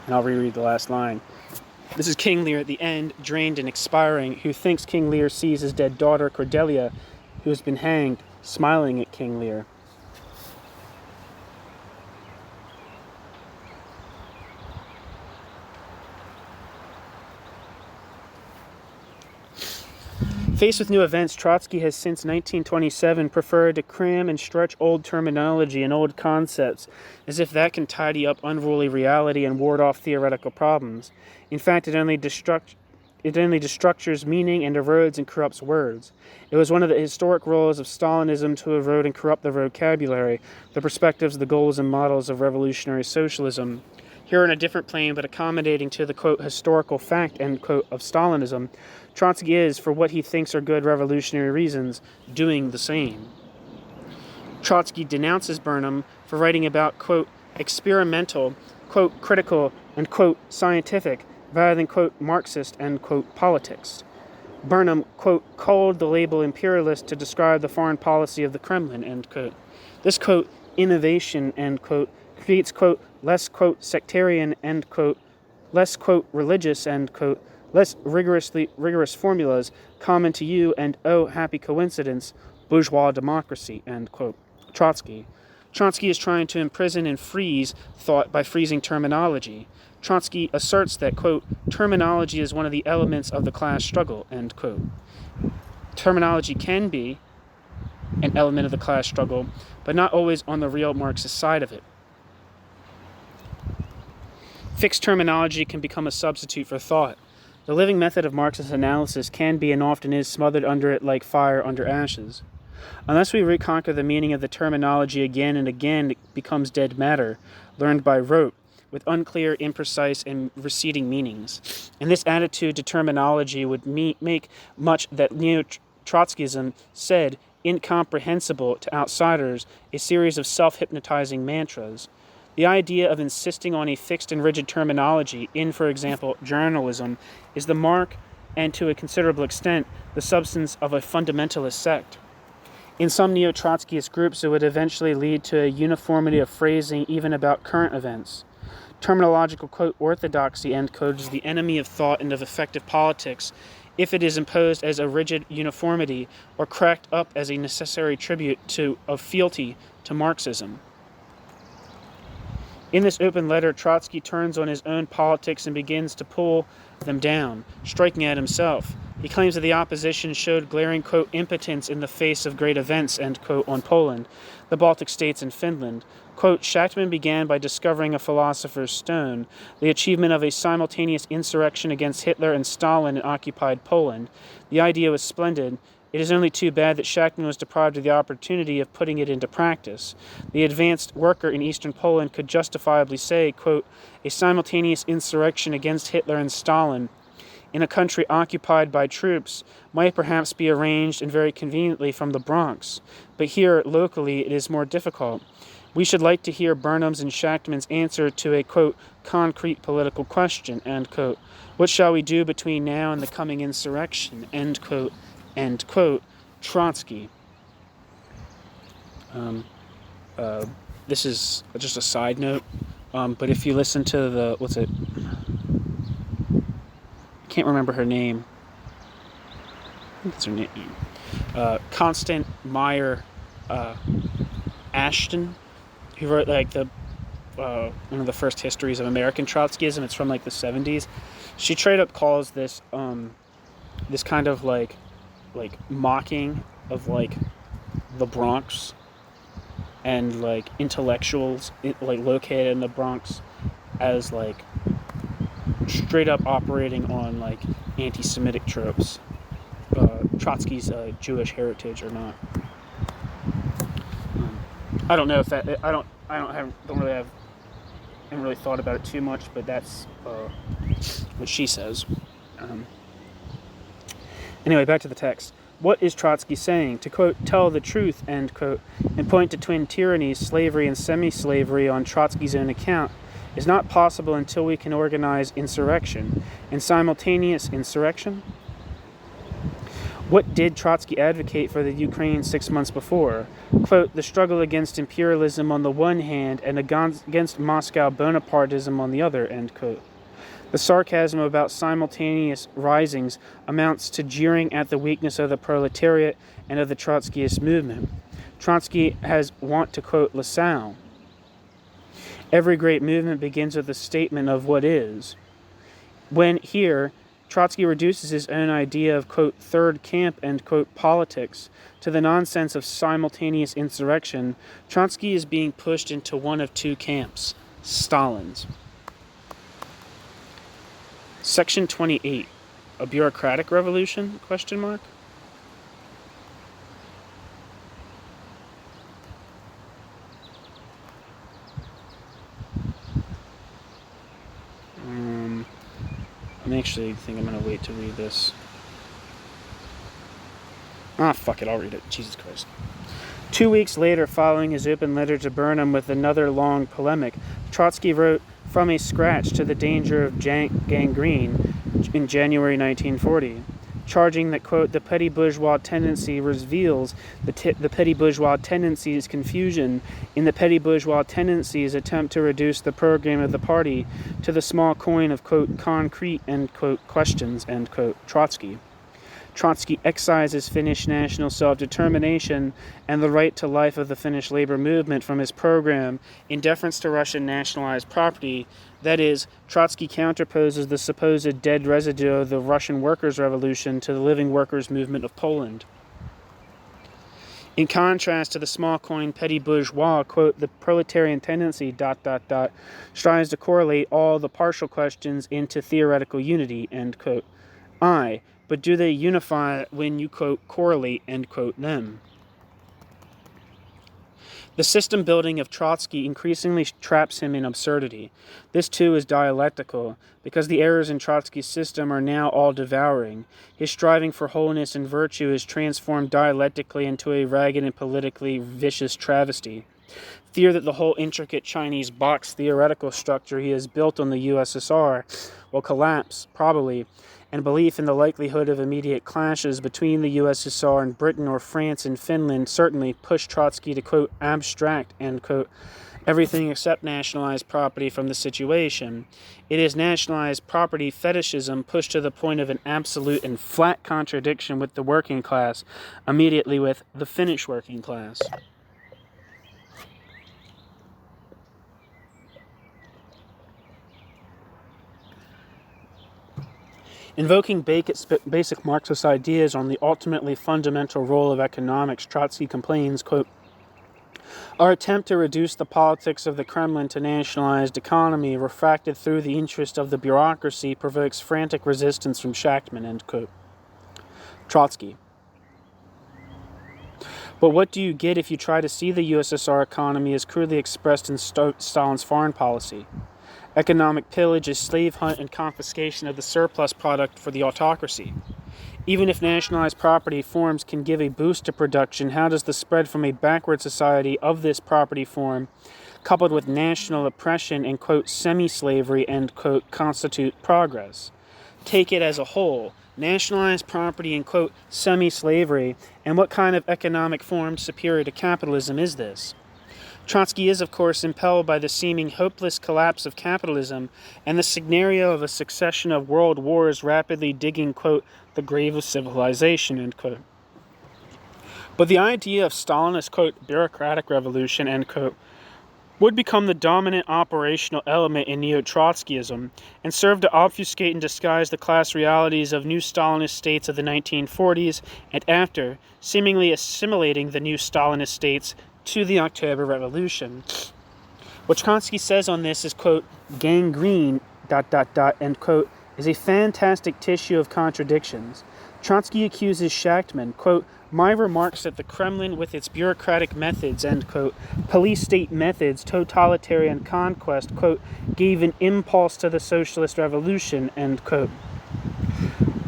And I'll reread the last line. This is King Lear at the end, drained and expiring, who thinks King Lear sees his dead daughter Cordelia, who has been hanged, smiling at King Lear. Faced with new events, Trotsky has since 1927 preferred to cram and stretch old terminology and old concepts, as if that can tidy up unruly reality and ward off theoretical problems. In fact, it only destructures meaning and erodes and corrupts words. It was one of the historic roles of Stalinism to erode and corrupt the vocabulary, the perspectives, the goals, and models of revolutionary socialism. Here on a different plane, but accommodating to the, quote, historical fact, end quote, of Stalinism, Trotsky is, for what he thinks are good revolutionary reasons, doing the same. Trotsky denounces Burnham for writing about, quote, experimental, quote, critical, and, quote, scientific, rather than, quote, Marxist, end quote, politics. Burnham, quote, called the label imperialist to describe the foreign policy of the Kremlin, end quote. This, quote, innovation, end quote, creates, quote, less, quote, sectarian, end quote, less, quote, religious, end quote, less rigorous formulas common to you and, oh, happy coincidence, bourgeois democracy, end quote. Trotsky. Trotsky is trying to imprison and freeze thought by freezing terminology. Trotsky asserts that, quote, terminology is one of the elements of the class struggle, end quote. Terminology can be an element of the class struggle, but not always on the real Marxist side of it. Fixed terminology can become a substitute for thought. The living method of Marxist analysis can be and often is smothered under it like fire under ashes. Unless we reconquer the meaning of the terminology again and again, it becomes dead matter, learned by rote, with unclear, imprecise, and receding meanings. And this attitude to terminology would make much that neo-Trotskyism said incomprehensible to outsiders, a series of self-hypnotizing mantras. The idea of insisting on a fixed and rigid terminology in, for example, journalism, is the mark, and to a considerable extent, the substance of a fundamentalist sect. In some neo-Trotskyist groups, it would eventually lead to a uniformity of phrasing even about current events. Terminological, quote, orthodoxy, end quote, is the enemy of thought and of effective politics if it is imposed as a rigid uniformity or cracked up as a necessary tribute of fealty to Marxism. In this open letter, Trotsky turns on his own politics and begins to pull them down, striking at himself. He claims that the opposition showed glaring, quote, impotence in the face of great events, end quote, on Poland, the Baltic states, and Finland. Quote, Shachtman began by discovering a philosopher's stone, the achievement of a simultaneous insurrection against Hitler and Stalin in occupied Poland. The idea was splendid. It is only too bad that Shachtman was deprived of the opportunity of putting it into practice. The advanced worker in eastern Poland could justifiably say, quote, a simultaneous insurrection against Hitler and Stalin in a country occupied by troops might perhaps be arranged and very conveniently from the Bronx, but here, locally, it is more difficult. We should like to hear Burnham's and Shachtman's answer to a, quote, concrete political question, end quote. What shall we do between now and the coming insurrection, end quote, Trotsky. This is just a side note, but if you listen to I can't remember her name. I think it's her name. Constant Meyer Ashton, who wrote one of the first histories of American Trotskyism. It's from the 70s. She straight up calls this this kind of like mocking of the Bronx and intellectuals located in the Bronx as straight up operating on anti-Semitic tropes, Trotsky's Jewish heritage or not. I don't know if that haven't really thought about it too much, but that's what she says. Anyway, back to the text. What is Trotsky saying? To, quote, tell the truth, end quote, and point to twin tyrannies, slavery and semi-slavery on Trotsky's own account, is not possible until we can organize insurrection and simultaneous insurrection. What did Trotsky advocate for the Ukraine 6 months before? Quote, the struggle against imperialism on the one hand and against Moscow Bonapartism on the other, end quote. The sarcasm about simultaneous risings amounts to jeering at the weakness of the proletariat and of the Trotskyist movement. Trotsky has wont to quote Lassalle. Every great movement begins with a statement of what is. When here, Trotsky reduces his own idea of, quote, third camp, end quote, politics to the nonsense of simultaneous insurrection, Trotsky is being pushed into one of two camps, Stalin's. Section 28, a bureaucratic revolution, question mark? I actually think I'm going to wait to read this. Fuck it, I'll read it. Jesus Christ. 2 weeks later, following his open letter to Burnham with another long polemic, Trotsky wrote, from a scratch to the danger of gangrene in January 1940, charging that, quote, the petty bourgeois tendency reveals the petty bourgeois tendency's confusion in the petty bourgeois tendency's attempt to reduce the program of the party to the small coin of, quote, concrete, end quote, questions, end quote, Trotsky. Trotsky excises Finnish national self-determination and the right to life of the Finnish labor movement from his program in deference to Russian nationalized property. That is, Trotsky counterposes the supposed dead residue of the Russian workers' revolution to the living workers' movement of Poland. In contrast to the small coin petty bourgeois, quote, the proletarian tendency, strives to correlate all the partial questions into theoretical unity, end quote. But do they unify when you, quote, correlate, end quote, them? The system building of Trotsky increasingly traps him in absurdity. This too is dialectical, because the errors in Trotsky's system are now all-devouring. His striving for holiness and virtue is transformed dialectically into a ragged and politically vicious travesty. Fear that the whole intricate Chinese box theoretical structure he has built on the USSR will collapse, probably, and belief in the likelihood of immediate clashes between the USSR and Britain or France and Finland certainly pushed Trotsky to, quote, abstract, end quote, everything except nationalized property from the situation. It is nationalized property fetishism pushed to the point of an absolute and flat contradiction with the working class, immediately with the Finnish working class. Invoking basic Marxist ideas on the ultimately fundamental role of economics, Trotsky complains, quote, our attempt to reduce the politics of the Kremlin to nationalized economy refracted through the interest of the bureaucracy provokes frantic resistance from Shachtman, end quote. Trotsky. But what do you get if you try to see the USSR economy as crudely expressed in Stalin's foreign policy? Economic pillage is slave hunt and confiscation of the surplus product for the autocracy. Even if nationalized property forms can give a boost to production, how does the spread from a backward society of this property form, coupled with national oppression and, quote, semi-slavery, end quote, constitute progress? Take it as a whole. Nationalized property and, quote, semi-slavery, and what kind of economic form superior to capitalism is this? Trotsky is, of course, impelled by the seeming hopeless collapse of capitalism and the scenario of a succession of world wars rapidly digging, quote, the grave of civilization, end quote. But the idea of Stalinist, quote, bureaucratic revolution, end quote, would become the dominant operational element in neo-Trotskyism and serve to obfuscate and disguise the class realities of new Stalinist states of the 1940s and after, seemingly assimilating the new Stalinist states to the October Revolution. What Trotsky says on this is, quote, gangrene, end quote, is a fantastic tissue of contradictions. Trotsky accuses Shachtman, quote, my remarks that the Kremlin with its bureaucratic methods, end quote, police state methods, totalitarian conquest, quote, gave an impulse to the socialist revolution, end quote.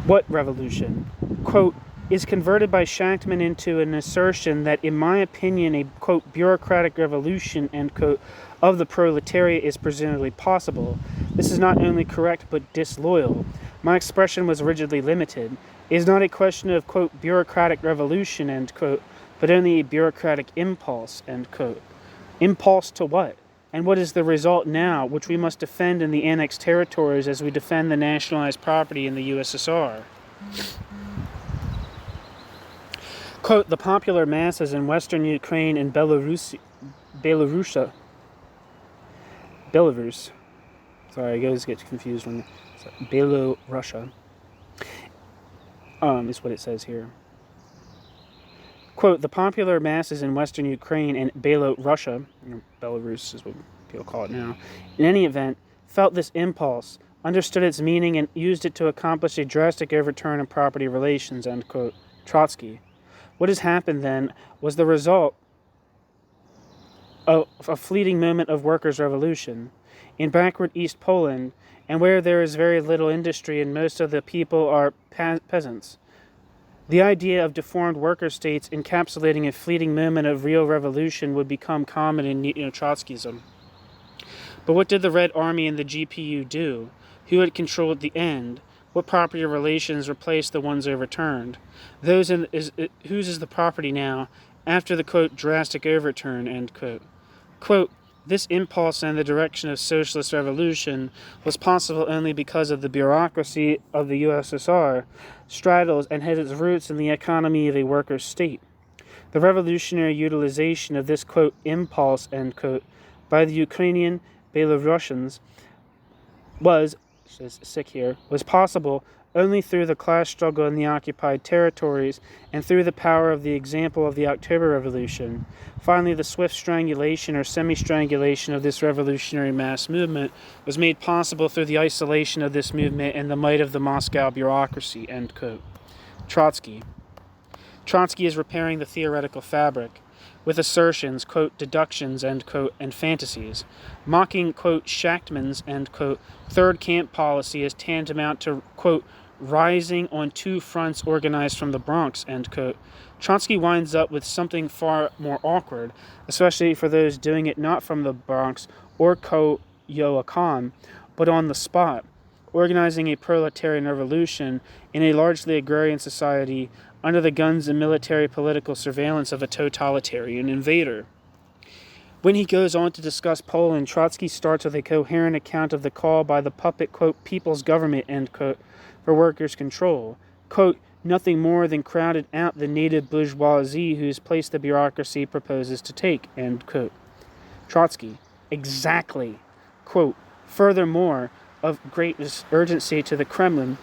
What revolution? Quote, is converted by Shachtman into an assertion that, in my opinion, a, quote, bureaucratic revolution, end quote, of the proletariat is presumably possible. This is not only correct, but disloyal. My expression was rigidly limited. It is not a question of, quote, bureaucratic revolution, end quote, but only a bureaucratic impulse, end quote. Impulse to what? And what is the result now, which we must defend in the annexed territories as we defend the nationalized property in the USSR? Quote, the popular masses in western Ukraine and Belarus. Sorry, I always get confused when Belorussia. Is what it says here. Quote, the popular masses in western Ukraine and Belarus is what people call it now, in any event, felt this impulse, understood its meaning, and used it to accomplish a drastic overturn in property relations, end quote. Trotsky. What has happened, then, was the result of a fleeting moment of workers' revolution. In backward East Poland, and where there is very little industry and most of the people are peasants, the idea of deformed worker states encapsulating a fleeting moment of real revolution would become common in Trotskyism. But what did the Red Army and the GPU do? Who had control at the end? What property relations replaced the ones overturned? Whose is the property now after the, quote, drastic overturn, end quote? Quote, this impulse in the direction of socialist revolution was possible only because of the bureaucracy of the USSR straddles and has its roots in the economy of a workers' state. The revolutionary utilization of this, quote, impulse, end quote, by the Ukrainian Belarusians was possible only through the class struggle in the occupied territories and through the power of the example of the October Revolution. Finally, the swift strangulation or semi-strangulation of this revolutionary mass movement was made possible through the isolation of this movement and the might of the Moscow bureaucracy, end quote. Trotsky. Trotsky is repairing the theoretical fabric with assertions, quote, deductions, end quote, and fantasies, mocking, quote, Shachtman's, end quote, third camp policy as tantamount to, quote, rising on two fronts organized from the Bronx, end quote. Trotsky winds up with something far more awkward, especially for those doing it not from the Bronx or Coyoacán, but on the spot, organizing a proletarian revolution in a largely agrarian society under the guns and military political surveillance of a totalitarian invader. When he goes on to discuss Poland, Trotsky starts with a coherent account of the call by the puppet, quote, people's government, end quote, for workers' control, quote, nothing more than crowded out the native bourgeoisie whose place the bureaucracy proposes to take, end quote. Trotsky, exactly, quote, furthermore, of greatest urgency to the Kremlin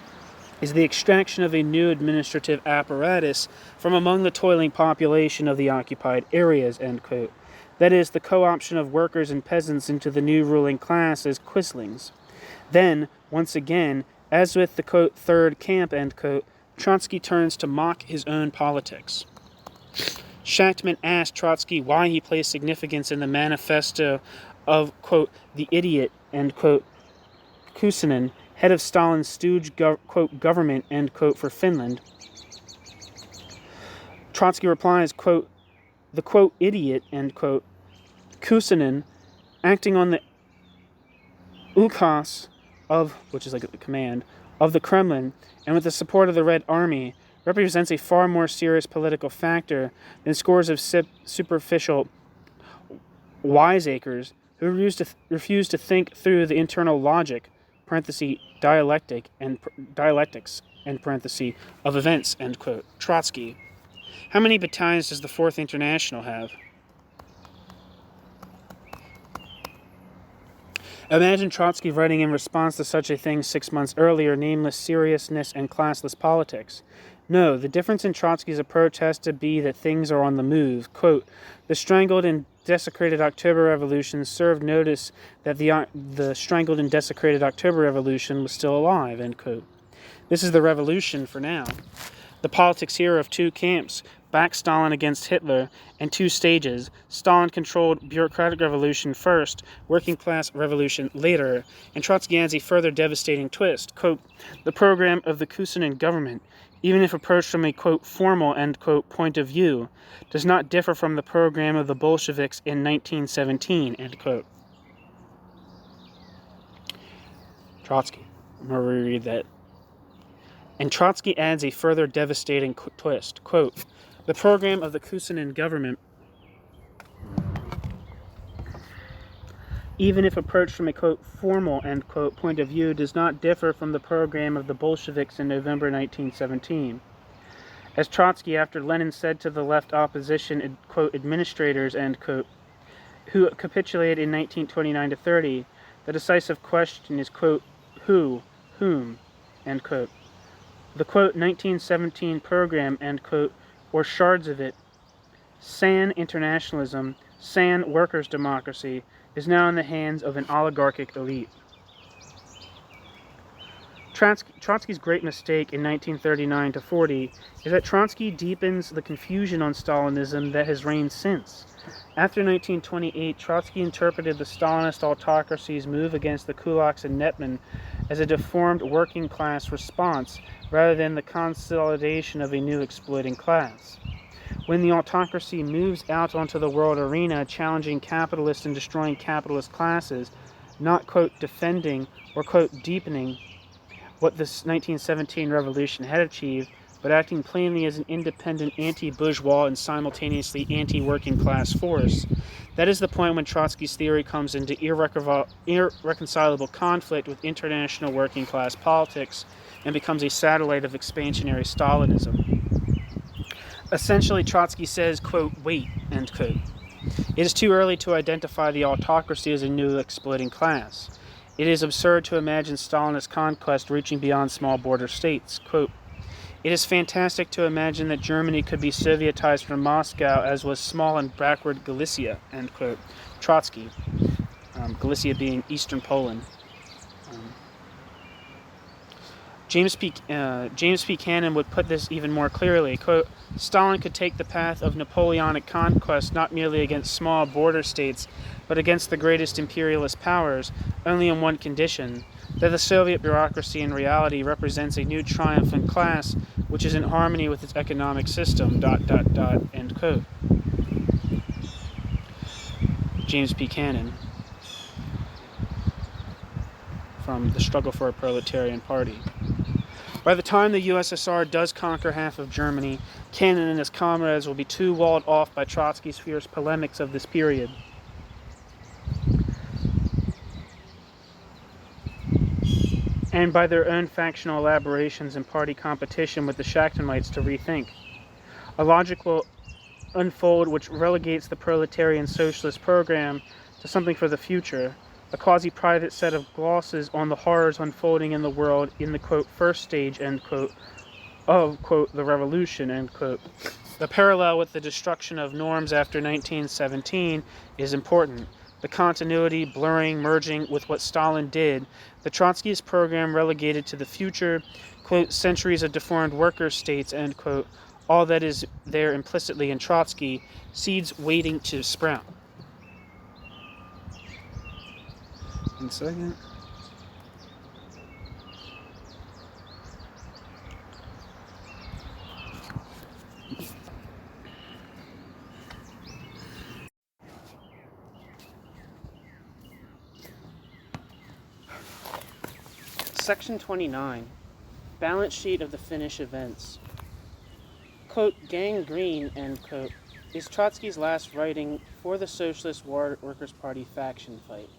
is the extraction of a new administrative apparatus from among the toiling population of the occupied areas, end quote. That is, the co-option of workers and peasants into the new ruling class as quislings. Then, once again, as with the, quote, third camp, end quote, Trotsky turns to mock his own politics. Shachtman asked Trotsky why he placed significance in the manifesto of, quote, the idiot, end quote, Kuusinen, head of Stalin's stooge, quote, government, end quote, for Finland. Trotsky replies, quote, the, quote, idiot, end quote, Kuusinen, acting on the ukaz of, which is like a command, of the Kremlin, and with the support of the Red Army, represents a far more serious political factor than scores of superficial wiseacres who refuse to think through the internal logic, dialectics, end parenthesis, of events, end quote. Trotsky. How many battalions does the 4th International have? Imagine Trotsky writing in response to such a thing 6 months earlier, nameless seriousness and classless politics. No, the difference in Trotsky's approach has to be that things are on the move. Quote, the strangled and desecrated October Revolution served notice that the strangled and desecrated October Revolution was still alive, end quote. This is the revolution for now. The politics here of two camps, back Stalin against Hitler, and two stages, Stalin-controlled bureaucratic revolution first, working-class revolution later, and Trotsky adds a further devastating twist. Quote, the program of the Kuusinen government, even if approached from a, quote, formal, end quote, point of view, does not differ from the program of the Bolsheviks in 1917, end quote. Trotsky. I'm going to reread that. And Trotsky adds a further devastating twist. Quote, the program of the Kuusinen government, even if approached from a, quote, formal, end quote, point of view, does not differ from the program of the Bolsheviks in November 1917. As Trotsky, after Lenin said to the left opposition, quote, administrators, end quote, who capitulated in 1929-30, the decisive question is, quote, who, whom, end quote. The, quote, 1917 program, end quote, or shards of it, San internationalism, San workers' democracy, is now in the hands of an oligarchic elite. Trotsky's great mistake in 1939-40 is that Trotsky deepens the confusion on Stalinism that has reigned since. After 1928, Trotsky interpreted the Stalinist autocracy's move against the kulaks and netmen as a deformed working-class response rather than the consolidation of a new exploiting class. When the autocracy moves out onto the world arena, challenging capitalists and destroying capitalist classes, not, quote, defending or, quote, deepening what this 1917 revolution had achieved, but acting plainly as an independent anti-bourgeois and simultaneously anti-working class force. That is the point when Trotsky's theory comes into irreconcilable conflict with international working class politics and becomes a satellite of expansionary Stalinism. Essentially, Trotsky says, quote, wait, end quote. It is too early to identify the autocracy as a new exploiting class. It is absurd to imagine Stalinist conquest reaching beyond small border states. Quote, it is fantastic to imagine that Germany could be Sovietized from Moscow as was small and backward Galicia, end quote. Trotsky, Galicia being Eastern Poland. James P. Cannon would put this even more clearly. Quote, Stalin could take the path of Napoleonic conquest not merely against small border states, but against the greatest imperialist powers, only on one condition, that the Soviet bureaucracy in reality represents a new triumphant class which is in harmony with its economic system, ... end quote. James P. Cannon, from The Struggle for a Proletarian Party. By the time the USSR does conquer half of Germany, Cannon and his comrades will be too walled off by Trotsky's fierce polemics of this period. And by their own factional elaborations and party competition with the Shakhtamites to rethink. A logic will unfold which relegates the proletarian socialist program to something for the future, a quasi-private set of glosses on the horrors unfolding in the world in the, quote, first stage, end quote, of, quote, the revolution, end quote. The parallel with the destruction of norms after 1917 is important. The continuity, blurring, merging with what Stalin did, the Trotskyist program relegated to the future, quote, centuries of deformed worker states, end quote, all that is there implicitly in Trotsky, seeds waiting to sprout. 1 second. Section 29. Balance sheet of the Finnish events. Quote, gangrene, end quote, is Trotsky's last writing for the Socialist Workers' Party faction fight,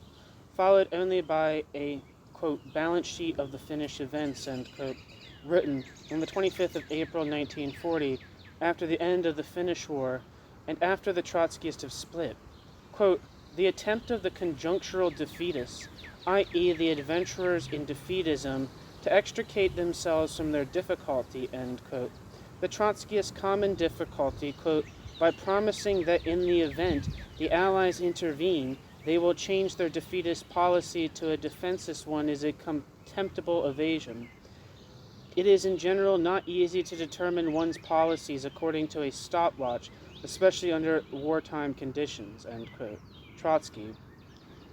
followed only by a, quote, balance sheet of the Finnish events, end quote, written on the 25th of April 1940, after the end of the Finnish War, and after the Trotskyists have split. Quote, the attempt of the conjunctural defeatists, i.e. the adventurers in defeatism, to extricate themselves from their difficulty, end quote. The Trotskyist common difficulty, quote, by promising that in the event the Allies intervene, they will change their defeatist policy to a defensive one, is a contemptible evasion. It is in general not easy to determine one's policies according to a stopwatch, especially under wartime conditions, end quote. Trotsky.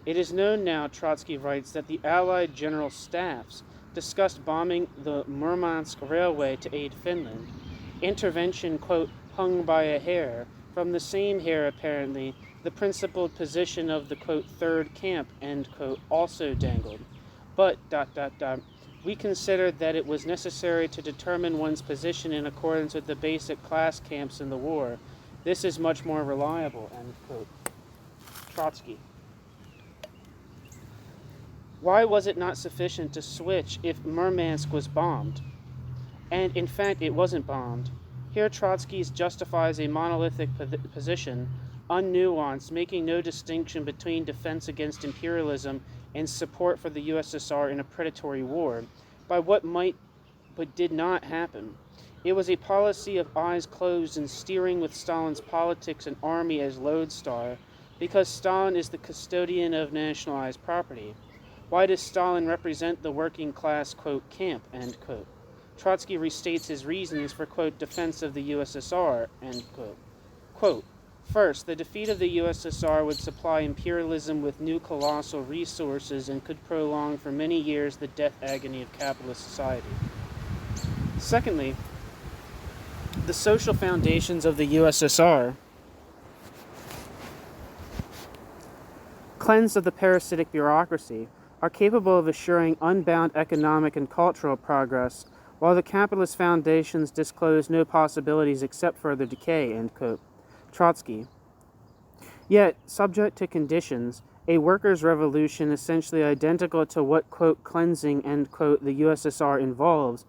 It is known now, Trotsky writes, that the Allied general staffs discussed bombing the Murmansk railway to aid Finland. Intervention, quote, hung by a hair. From the same hair, apparently, the principled position of the, quote, third camp, end quote, also dangled. But, ... we considered that it was necessary to determine one's position in accordance with the basic class camps in the war. This is much more reliable, end quote. Trotsky. Why was it not sufficient to switch if Murmansk was bombed? And in fact, it wasn't bombed. Here Trotsky justifies a monolithic position, unnuanced, making no distinction between defense against imperialism and support for the USSR in a predatory war, by what might but did not happen. It was a policy of eyes closed and steering with Stalin's politics and army as lodestar, because Stalin is the custodian of nationalized property. Why does Stalin represent the working class, quote, camp, end quote? Trotsky restates his reasons for, quote, defense of the USSR, end quote. Quote, first, the defeat of the USSR would supply imperialism with new colossal resources and could prolong for many years the death agony of capitalist society. Secondly, the social foundations of the USSR cleansed of the parasitic bureaucracy, are capable of assuring unbound economic and cultural progress, while the capitalist foundations disclose no possibilities except further decay, end quote. Trotsky. Yet, subject to conditions, a workers' revolution essentially identical to what, quote, cleansing, end quote, the USSR involves,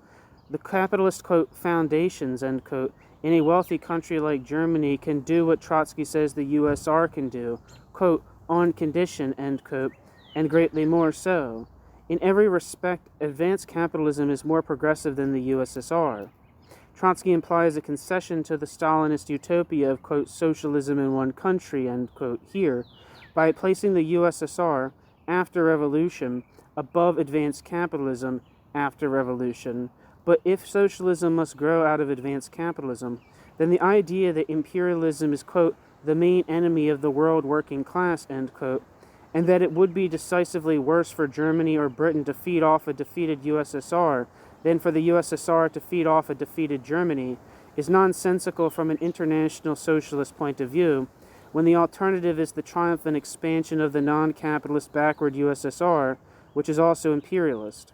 the capitalist, quote, foundations, end quote, in a wealthy country like Germany can do what Trotsky says the USSR can do, quote, on condition, end quote, and greatly more so. In every respect, advanced capitalism is more progressive than the USSR. Trotsky implies a concession to the Stalinist utopia of, quote, socialism in one country, end quote, here, by placing the USSR, after revolution, above advanced capitalism after revolution. But if socialism must grow out of advanced capitalism, then the idea that imperialism is, quote, the main enemy of the world working class, end quote, and that it would be decisively worse for Germany or Britain to feed off a defeated USSR than for the USSR to feed off a defeated Germany, is nonsensical from an international socialist point of view, when the alternative is the triumphant expansion of the non-capitalist backward USSR, which is also imperialist.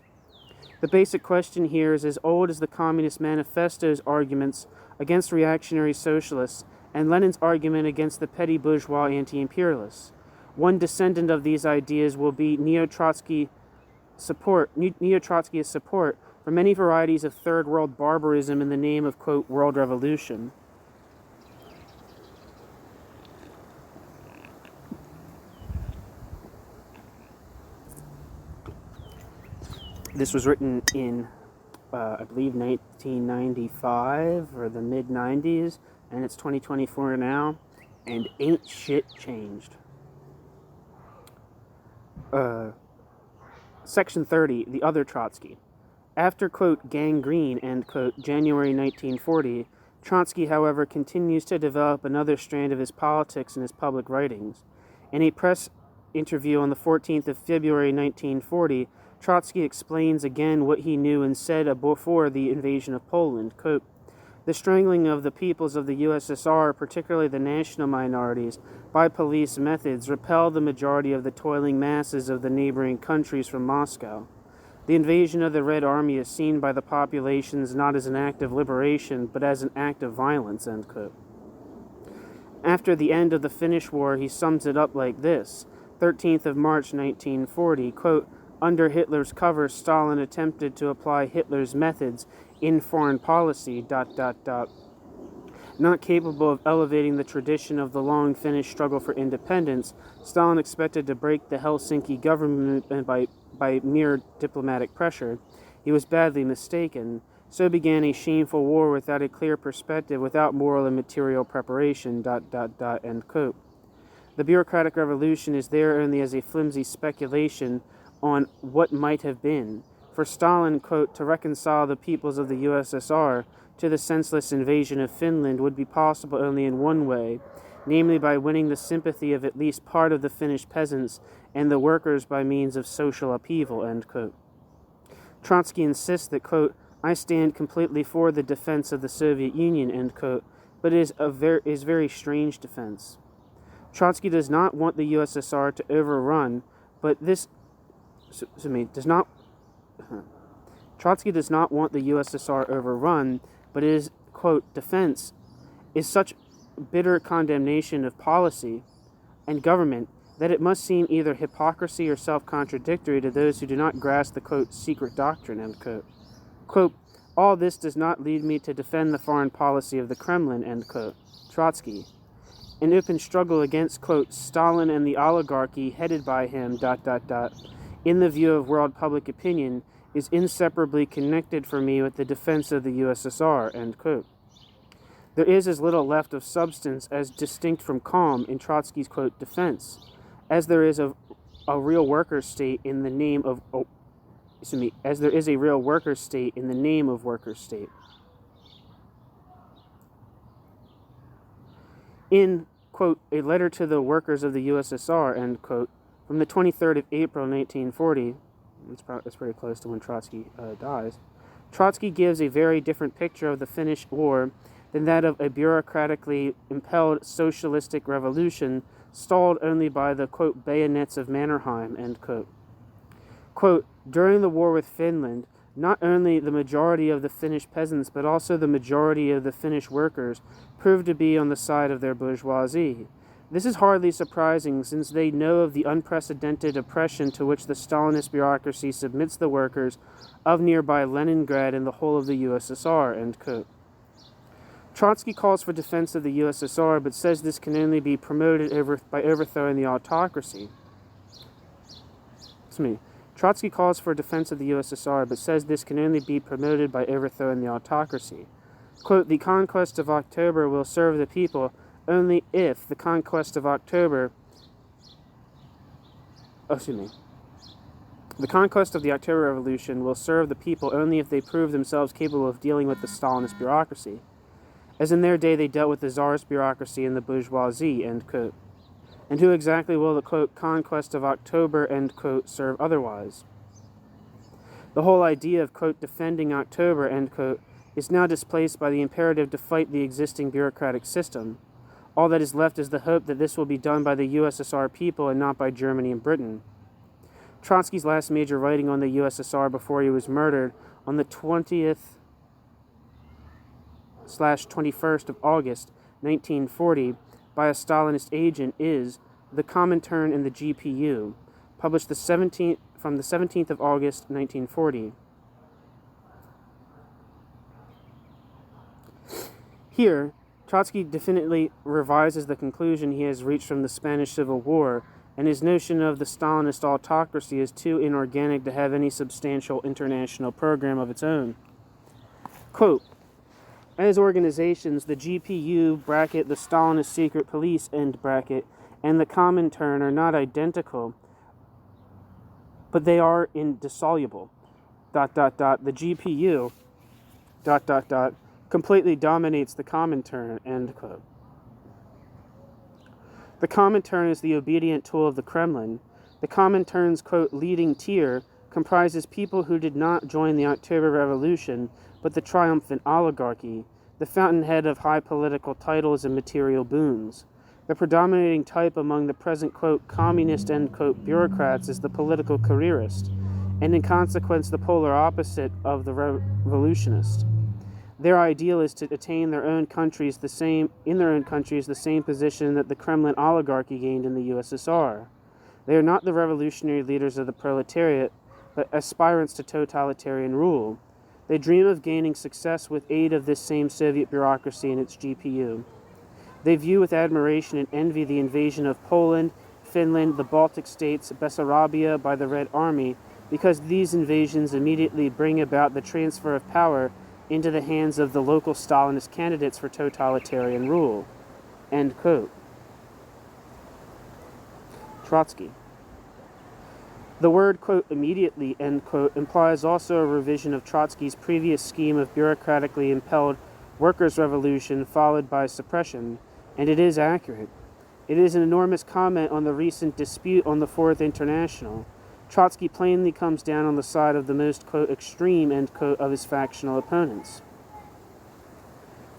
The basic question here is as old as the Communist Manifesto's arguments against reactionary socialists and Lenin's argument against the petty bourgeois anti-imperialists. One descendant of these ideas will be neo-Trotskyist support for many varieties of third world barbarism in the name of, quote, world revolution. This was written in, I believe, 1995 or the mid-90s, and it's 2024 now, and ain't shit changed. Section 30, the other Trotsky. After, quote, gangrene, end quote, January 1940, Trotsky, however, continues to develop another strand of his politics in his public writings. In a press interview on the 14th of February 1940, Trotsky explains again what he knew and said before the invasion of Poland, quote, the strangling of the peoples of the USSR, particularly the national minorities, by police methods repelled the majority of the toiling masses of the neighboring countries from Moscow. The invasion of the Red Army is seen by the populations not as an act of liberation, but as an act of violence, end quote. After the end of the Finnish War, he sums it up like this, 13th of March 1940, quote, under Hitler's cover, Stalin attempted to apply Hitler's methods in foreign policy, ... Not capable of elevating the tradition of the long Finnish struggle for independence, Stalin expected to break the Helsinki government by mere diplomatic pressure. He was badly mistaken. So began a shameful war without a clear perspective, without moral and material preparation, ... end quote. The bureaucratic revolution is there only as a flimsy speculation on what might have been. For Stalin, quote, to reconcile the peoples of the USSR to the senseless invasion of Finland would be possible only in one way, namely by winning the sympathy of at least part of the Finnish peasants and the workers by means of social upheaval, end quote. Trotsky insists that, quote, I stand completely for the defense of the Soviet Union, end quote, but it is very strange defense. Trotsky does not want the USSR to overrun, but this Trotsky does not want the USSR overrun, but his, quote, defense is such bitter condemnation of policy and government that it must seem either hypocrisy or self-contradictory to those who do not grasp the, quote, secret doctrine, end quote. Quote, all this does not lead me to defend the foreign policy of the Kremlin, end quote. Trotsky. An open struggle against, quote, Stalin and the oligarchy headed by him, ... in the view of world public opinion, is inseparably connected for me with the defense of the USSR, end quote. There is as little left of substance as distinct from calm in Trotsky's, quote, defense, as there is a real worker state in the name of, as there is a real worker state in the name of worker state. In, quote, a letter to the workers of the USSR, end quote, from the 23rd of April, 1940, that's pretty close to when Trotsky dies, Trotsky gives a very different picture of the Finnish war than that of a bureaucratically impelled socialistic revolution stalled only by the, quote, bayonets of Mannerheim, end quote. Quote, during the war with Finland, not only the majority of the Finnish peasants, but also the majority of the Finnish workers proved to be on the side of their bourgeoisie. This is hardly surprising, since they know of the unprecedented oppression to which the Stalinist bureaucracy submits the workers of nearby Leningrad and the whole of the USSR, end quote. Trotsky calls for defense of the USSR, but says this can only be promoted by overthrowing the autocracy. Trotsky calls for defense of the USSR, but says this can only be promoted by overthrowing the autocracy. Quote, the conquest of October will serve the people only if the conquest of October... The conquest of the October Revolution will serve the people only if they prove themselves capable of dealing with the Stalinist bureaucracy, as in their day they dealt with the Tsarist bureaucracy and the bourgeoisie, end quote. And who exactly will the, quote, conquest of October, end quote, serve otherwise? The whole idea of, quote, defending October, end quote, is now displaced by the imperative to fight the existing bureaucratic system. All that is left is the hope that this will be done by the USSR people and not by Germany and Britain. Trotsky's last major writing on the USSR before he was murdered on the 20th/21st of August, 1940, by a Stalinist agent is The Comintern in the GPU, published from the 17th of August, 1940. Here, Trotsky definitely revises the conclusion he has reached from the Spanish Civil War, and his notion of the Stalinist autocracy is too inorganic to have any substantial international program of its own. Quote, as organizations, the GPU, bracket, the Stalinist secret police, end bracket, and the Comintern are not identical, but they are indissoluble, ... The GPU, ... completely dominates the Comintern, end quote. The Comintern is the obedient tool of the Kremlin. The Comintern's, quote, leading tier comprises people who did not join the October Revolution, but the triumphant oligarchy, the fountainhead of high political titles and material boons. The predominating type among the present, quote, communist, end quote, bureaucrats is the political careerist, and in consequence the polar opposite of the revolutionist. Their ideal is to attain in their own countries the same position that the Kremlin oligarchy gained in the USSR. They are not the revolutionary leaders of the proletariat, but aspirants to totalitarian rule. They dream of gaining success with aid of this same Soviet bureaucracy and its GPU. They view with admiration and envy the invasion of Poland, Finland, the Baltic states, Bessarabia by the Red Army, because these invasions immediately bring about the transfer of power into the hands of the local Stalinist candidates for totalitarian rule. End quote. Trotsky. The word, quote, immediately, end quote, implies also a revision of Trotsky's previous scheme of bureaucratically impelled workers' revolution followed by suppression, and it is accurate. It is an enormous comment on the recent dispute on the Fourth International. Trotsky plainly comes down on the side of the most, quote, extreme, end quote, of his factional opponents.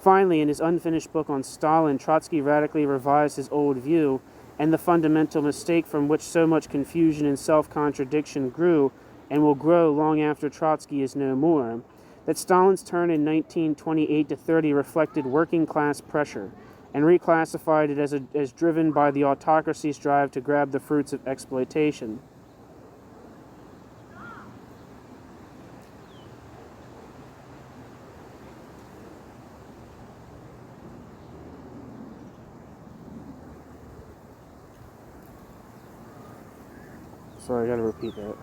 Finally, in his unfinished book on Stalin, Trotsky radically revised his old view and the fundamental mistake from which so much confusion and self-contradiction grew and will grow long after Trotsky is no more, that Stalin's turn in 1928-30 reflected working-class pressure and reclassified it as driven by the autocracy's drive to grab the fruits of exploitation. Sorry, I gotta repeat that.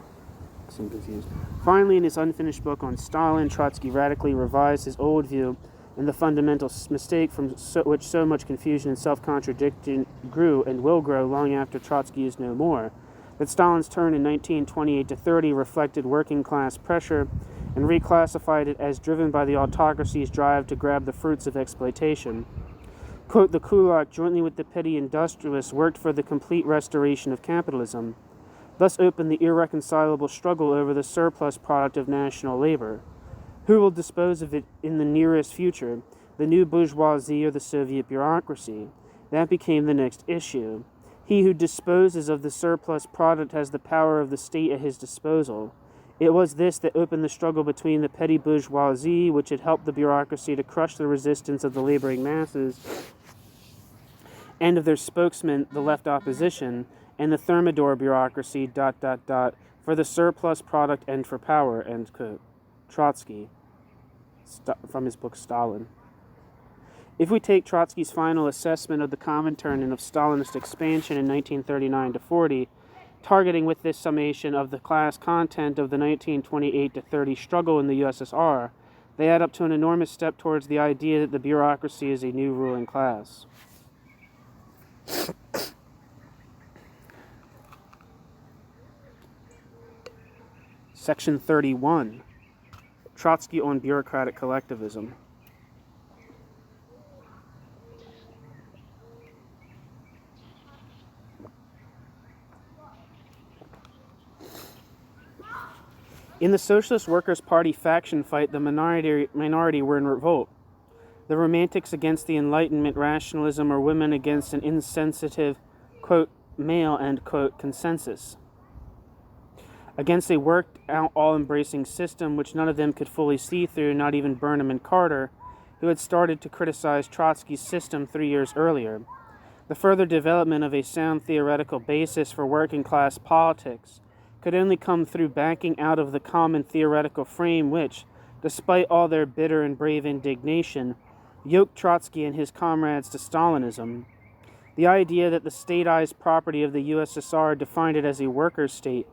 I'm confused. Finally, in his unfinished book on Stalin, Trotsky radically revised his old view and the fundamental mistake from which so much confusion and self-contradiction grew and will grow long after Trotsky is no more, that Stalin's turn in 1928-30 reflected working-class pressure and reclassified it as driven by the autocracy's drive to grab the fruits of exploitation. Quote, the kulak, jointly with the petty industrialists, worked for the complete restoration of capitalism, thus opened the irreconcilable struggle over the surplus product of national labor. Who will dispose of it in the nearest future, the new bourgeoisie or the Soviet bureaucracy? That became the next issue. He who disposes of the surplus product has the power of the state at his disposal. It was this that opened the struggle between the petty bourgeoisie, which had helped the bureaucracy to crush the resistance of the laboring masses, and of their spokesman, the left opposition, and the Thermidor bureaucracy, ... for the surplus product and for power, end quote. Trotsky, from his book Stalin. If we take Trotsky's final assessment of the Comintern and of Stalinist expansion in 1939-40, targeting with this summation of the class content of the 1928-30 struggle in the USSR, they add up to an enormous step towards the idea that the bureaucracy is a new ruling class. Section 31. Trotsky on bureaucratic collectivism. In the Socialist Workers' Party faction fight, the minority were in revolt. The romantics against the Enlightenment rationalism, or women against an insensitive, quote, male, end quote, consensus. Against a worked-out, all-embracing system which none of them could fully see through, not even Burnham and Carter, who had started to criticize Trotsky's system 3 years earlier. The further development of a sound theoretical basis for working-class politics could only come through backing out of the common theoretical frame which, despite all their bitter and brave indignation, yoked Trotsky and his comrades to Stalinism. The idea that the statized property of the USSR defined it as a workers' state.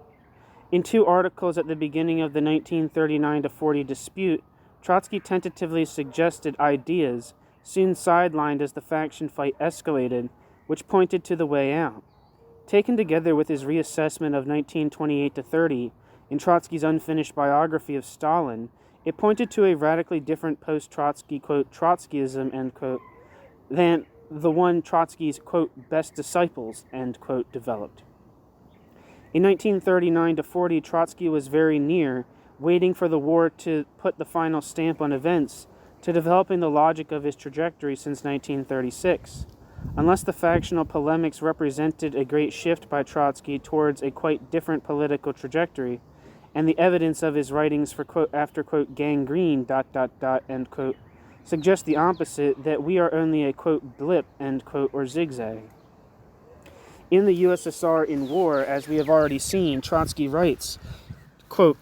In 2 articles at the beginning of the 1939-40 dispute, Trotsky tentatively suggested ideas, soon sidelined as the faction fight escalated, which pointed to the way out. Taken together with his reassessment of 1928-30 in Trotsky's unfinished biography of Stalin, it pointed to a radically different post-Trotsky, quote, Trotskyism, end quote, than the one Trotsky's, quote, best disciples, end quote, developed. In 1939-40, Trotsky was very near, waiting for the war to put the final stamp on events, to developing the logic of his trajectory since 1936. Unless the factional polemics represented a great shift by Trotsky towards a quite different political trajectory, and the evidence of his writings for, quote, after, quote, gangrene, ... end quote, suggest the opposite, that we are only a, quote, blip, end quote, or zigzag. In the USSR in war, as we have already seen, Trotsky writes, quote,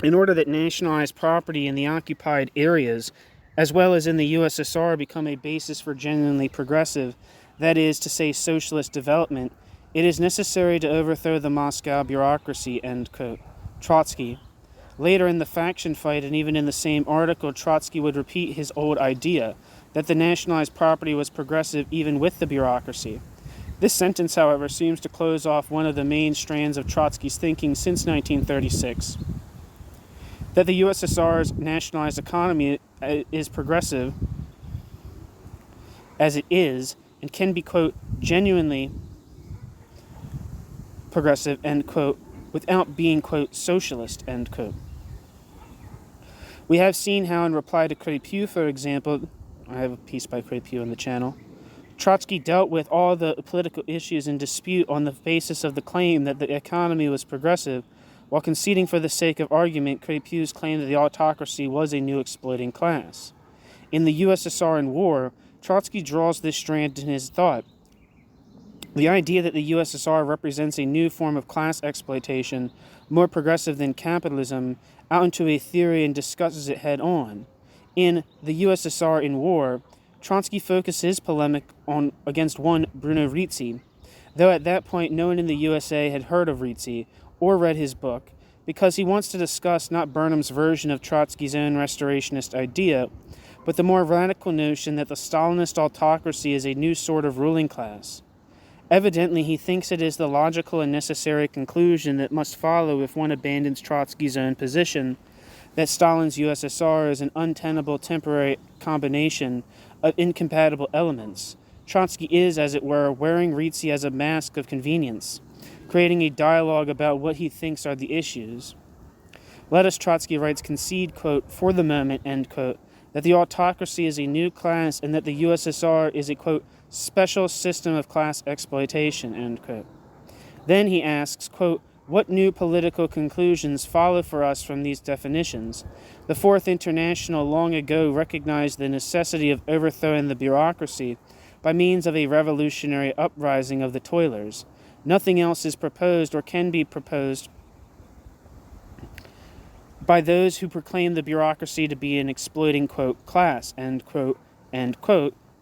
in order that nationalized property in the occupied areas, as well as in the USSR, become a basis for genuinely progressive, that is to say socialist development, it is necessary to overthrow the Moscow bureaucracy, end quote. Trotsky. Later in the faction fight, and even in the same article, Trotsky would repeat his old idea, that the nationalized property was progressive even with the bureaucracy. This sentence, however, seems to close off one of the main strands of Trotsky's thinking since 1936. That the USSR's nationalized economy is progressive as it is, and can be, quote, genuinely progressive, end quote, without being, quote, socialist, end quote. We have seen how, in reply to Crépieux, for example, I have a piece by Crépieux on the channel, Trotsky dealt with all the political issues in dispute on the basis of the claim that the economy was progressive, while conceding for the sake of argument Crépieux's claim that the autocracy was a new exploiting class. In the USSR in war, Trotsky draws this strand in his thought. The idea that the USSR represents a new form of class exploitation, more progressive than capitalism, out into a theory and discusses it head-on. In The USSR in War, Trotsky focused his polemic against one Bruno Rizzi, though at that point no one in the USA had heard of Rizzi or read his book, because he wants to discuss not Burnham's version of Trotsky's own restorationist idea, but the more radical notion that the Stalinist autocracy is a new sort of ruling class. Evidently, he thinks it is the logical and necessary conclusion that must follow if one abandons Trotsky's own position, that Stalin's USSR is an untenable temporary combination of incompatible elements. Trotsky is, as it were, wearing Rizzi as a mask of convenience, creating a dialogue about what he thinks are the issues. Let us, Trotsky writes, concede, quote, for the moment, end quote, that the autocracy is a new class, and that the USSR is a, quote, special system of class exploitation, end quote. Then he asks, quote, what new political conclusions follow for us from these definitions? The Fourth International long ago recognized the necessity of overthrowing the bureaucracy by means of a revolutionary uprising of the toilers. Nothing else is proposed or can be proposed by those who proclaim the bureaucracy to be an exploiting, quote, class, end quote,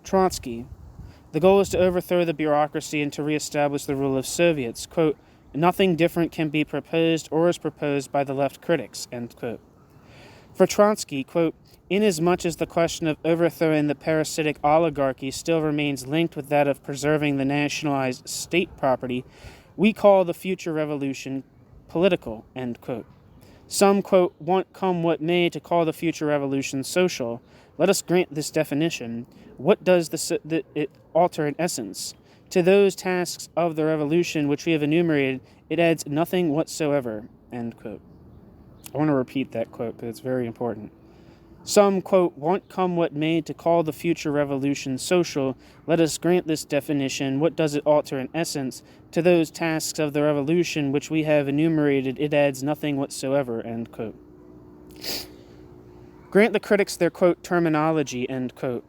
Trotsky. The goal is to overthrow the bureaucracy and to reestablish the rule of Soviets. Quote, nothing different can be proposed or is proposed by the left critics, end quote. For Trotsky, quote, inasmuch as the question of overthrowing the parasitic oligarchy still remains linked with that of preserving the nationalized state property, we call the future revolution political, end quote. Some, quote, want come what may to call the future revolution social. Let us grant this definition. What does it alter in essence? To those tasks of the revolution which we have enumerated, it adds nothing whatsoever, end quote. I want to repeat that quote because it's very important. Some, quote, want come what may to call the future revolution social. Let us grant this definition. What does it alter in essence? To those tasks of the revolution which we have enumerated, it adds nothing whatsoever, end quote. Grant the critics their, quote, terminology, end quote.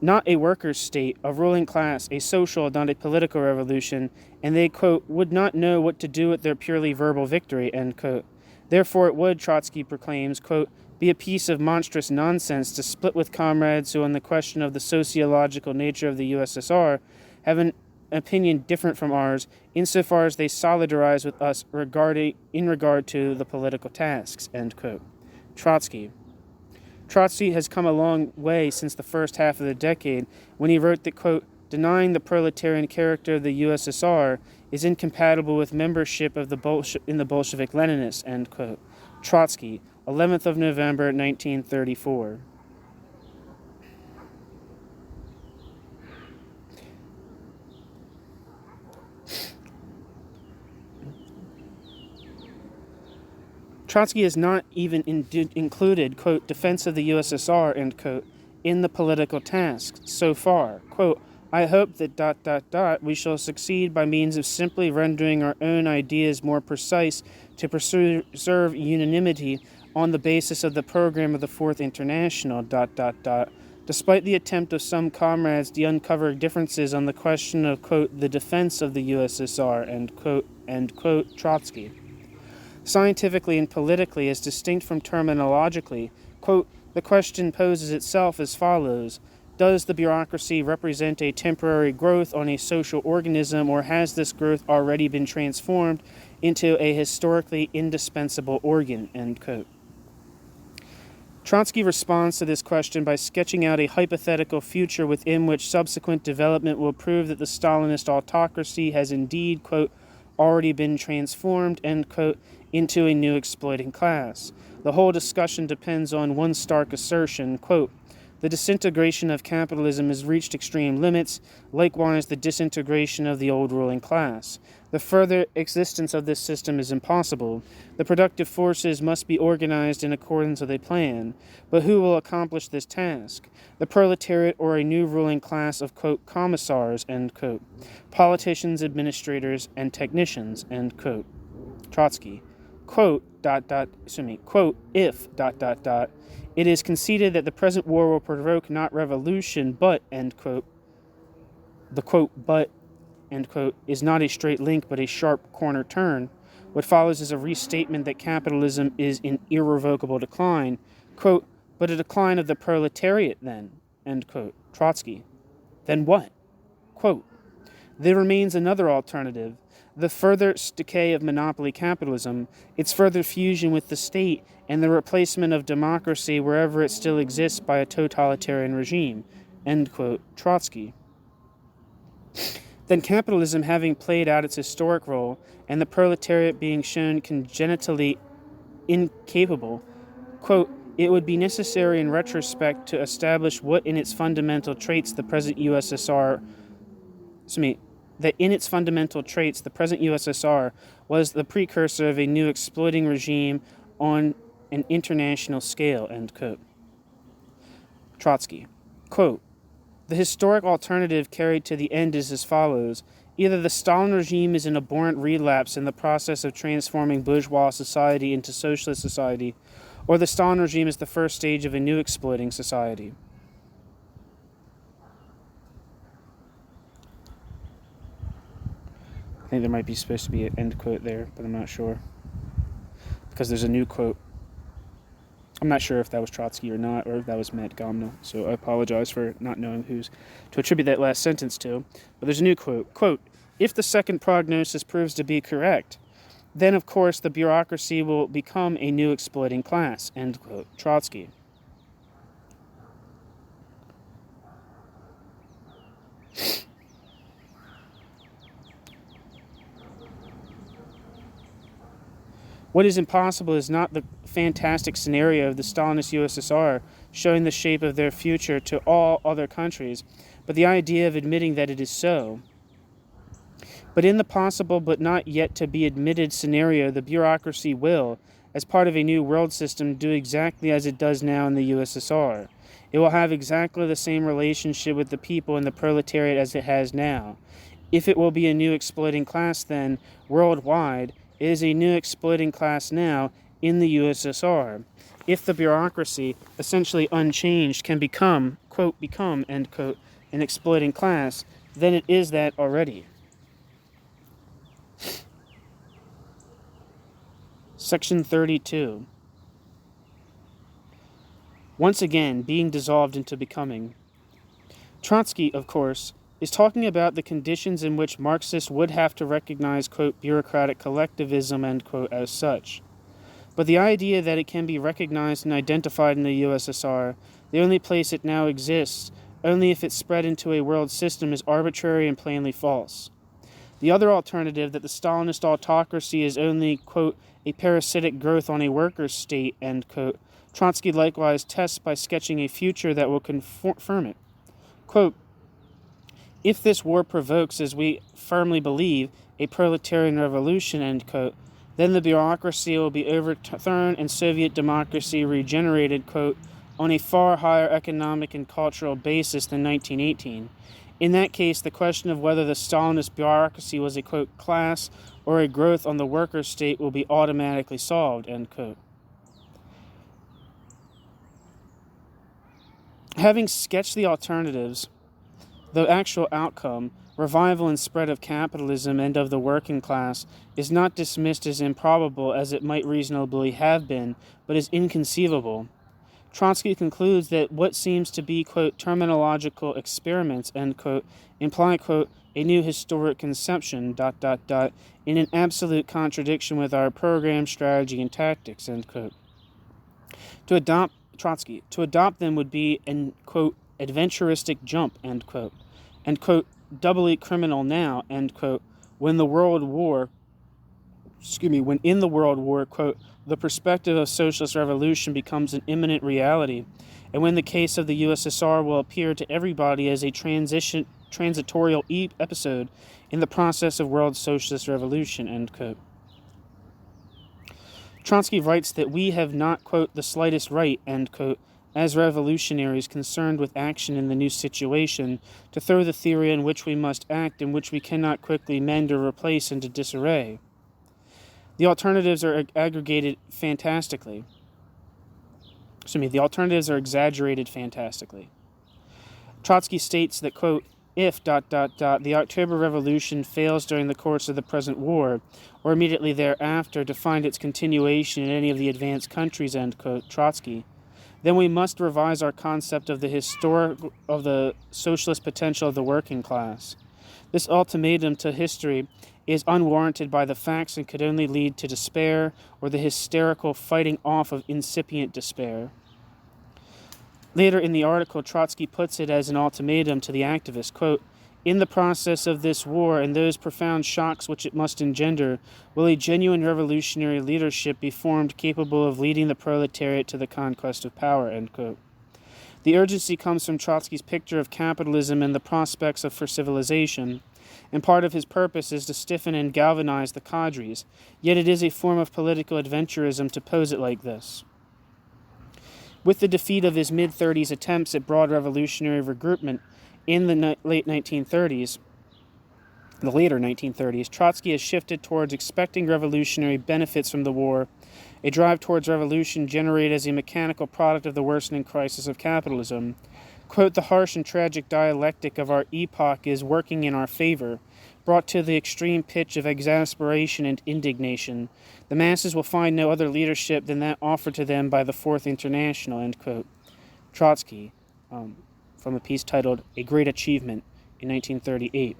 Not a workers' state, a ruling class, a social, not a political revolution, and they, quote, would not know what to do with their purely verbal victory, end quote. Therefore it would, Trotsky proclaims, quote, be a piece of monstrous nonsense to split with comrades who, on the question of the sociological nature of the USSR, have an opinion different from ours, insofar as they solidarize with us in regard to the political tasks, end quote. Trotsky has come a long way since the first half of the decade when he wrote that, quote, denying the proletarian character of the USSR is incompatible with membership of in the Bolshevik Leninists, end quote. Trotsky, 11th of November, 1934. Trotsky has not even included, quote, defense of the USSR, end quote, in the political tasks so far. Quote, I hope that ... we shall succeed by means of simply rendering our own ideas more precise to preserve unanimity on the basis of the program of the Fourth International ... despite the attempt of some comrades to uncover differences on the question of, quote, the defense of the USSR, end quote, Trotsky. Scientifically and politically, as distinct from terminologically, quote, the question poses itself as follows. Does the bureaucracy represent a temporary growth on a social organism, or has this growth already been transformed into a historically indispensable organ, end quote. Trotsky responds to this question by sketching out a hypothetical future within which subsequent development will prove that the Stalinist autocracy has indeed, quote, already been transformed, end quote, into a new exploiting class. The whole discussion depends on one stark assertion, quote, the disintegration of capitalism has reached extreme limits, likewise the disintegration of the old ruling class. The further existence of this system is impossible. The productive forces must be organized in accordance with a plan. But who will accomplish this task? The proletariat or a new ruling class of, quote, commissars, end quote, politicians, administrators, and technicians, end quote. Trotsky, quote, quote, if, it is conceded that the present war will provoke not revolution, but, end quote, the quote, but, end quote, is not a straight link, but a sharp corner turn. What follows is a restatement that capitalism is in irrevocable decline, quote, but a decline of the proletariat then, end quote. Trotsky. Then what? Quote, there remains another alternative, the further decay of monopoly capitalism, its further fusion with the state, and the replacement of democracy wherever it still exists by a totalitarian regime, end quote. Trotsky. Then capitalism having played out its historic role, and the proletariat being shown congenitally incapable, quote, it would be necessary in retrospect to establish what in its fundamental traits the present USSR was the precursor of a new exploiting regime on an international scale, end quote. Trotsky. Quote, the historic alternative carried to the end is as follows. Either the Stalin regime is an abhorrent relapse in the process of transforming bourgeois society into socialist society, or the Stalin regime is the first stage of a new exploiting society. I think there might be supposed to be an end quote there, but I'm not sure. Because there's a new quote. I'm not sure if that was Trotsky or not, or if that was Matgamna, so I apologize for not knowing who's to attribute that last sentence to. But there's a new quote. Quote, if the second prognosis proves to be correct, then of course the bureaucracy will become a new exploiting class. End quote. Trotsky. What is impossible is not the fantastic scenario of the Stalinist USSR showing the shape of their future to all other countries, but the idea of admitting that it is so. But in the possible but not yet to be admitted scenario, the bureaucracy will, as part of a new world system, do exactly as it does now in the USSR. It will have exactly the same relationship with the people and the proletariat as it has now. If it will be a new exploiting class, then, worldwide, it is a new exploiting class now in the USSR. If the bureaucracy, essentially unchanged, can become, quote, end quote, an exploiting class, then it is that already. Section 32. Once again, being dissolved into becoming. Trotsky, of course, is talking about the conditions in which Marxists would have to recognize, quote, bureaucratic collectivism, end quote, as such. But the idea that it can be recognized and identified in the USSR, the only place it now exists, only if it's spread into a world system, is arbitrary and plainly false. The other alternative, that the Stalinist autocracy is only, quote, a parasitic growth on a workers' state, end quote, Trotsky likewise tests by sketching a future that will confirm it. Quote, if this war provokes, as we firmly believe, a proletarian revolution, end quote, then the bureaucracy will be overthrown and Soviet democracy regenerated, quote, on a far higher economic and cultural basis than 1918. In that case, the question of whether the Stalinist bureaucracy was a, quote, class or a growth on the workers' state will be automatically solved, end quote. Having sketched the alternatives, the actual outcome, revival and spread of capitalism and of the working class, is not dismissed as improbable as it might reasonably have been, but is inconceivable. Trotsky concludes that what seems to be, quote, terminological experiments, end quote, imply, quote, a new historic conception, ... in an absolute contradiction with our program, strategy, and tactics, end quote. To adopt them would be an, quote, adventuristic jump, end quote, and, quote, doubly criminal now, end quote, when in the world war, quote, the perspective of socialist revolution becomes an imminent reality, and when the case of the USSR will appear to everybody as a transitorial episode in the process of world socialist revolution, end quote. Trotsky writes that we have not, quote, the slightest right, end quote, as revolutionaries concerned with action in the new situation, to throw the theory in which we must act and which we cannot quickly mend or replace into disarray. The alternatives are exaggerated fantastically. Trotsky states that, quote, if, the October Revolution fails during the course of the present war, or immediately thereafter to find its continuation in any of the advanced countries, end quote, Trotsky, then we must revise our concept of the socialist potential of the working class. This ultimatum to history is unwarranted by the facts and could only lead to despair or the hysterical fighting off of incipient despair. Later in the article, Trotsky puts it as an ultimatum to the activists, quote, in the process of this war and those profound shocks which it must engender, will a genuine revolutionary leadership be formed capable of leading the proletariat to the conquest of power, end quote. The urgency comes from Trotsky's picture of capitalism and the prospects for civilization, and part of his purpose is to stiffen and galvanize the cadres, yet it is a form of political adventurism to pose it like this. With the defeat of his mid-30s attempts at broad revolutionary regroupment in the later 1930s, Trotsky has shifted towards expecting revolutionary benefits from the war, a drive towards revolution generated as a mechanical product of the worsening crisis of capitalism. Quote, the harsh and tragic dialectic of our epoch is working in our favor, brought to the extreme pitch of exasperation and indignation. The masses will find no other leadership than that offered to them by the Fourth International, end quote. Trotsky, from a piece titled A Great Achievement in 1938.